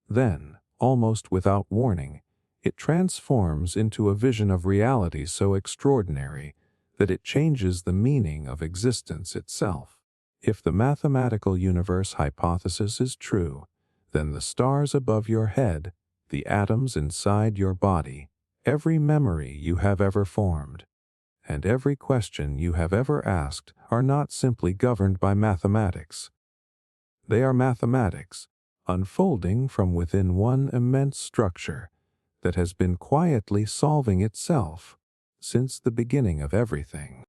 Then, almost without warning, it transforms into a vision of reality so extraordinary that it changes the meaning of existence itself. If the mathematical universe hypothesis is true, then the stars above your head, the atoms inside your body, every memory you have ever formed, and every question you have ever asked are not simply governed by mathematics. They are mathematics, unfolding from within one immense structure that has been quietly solving itself since the beginning of everything.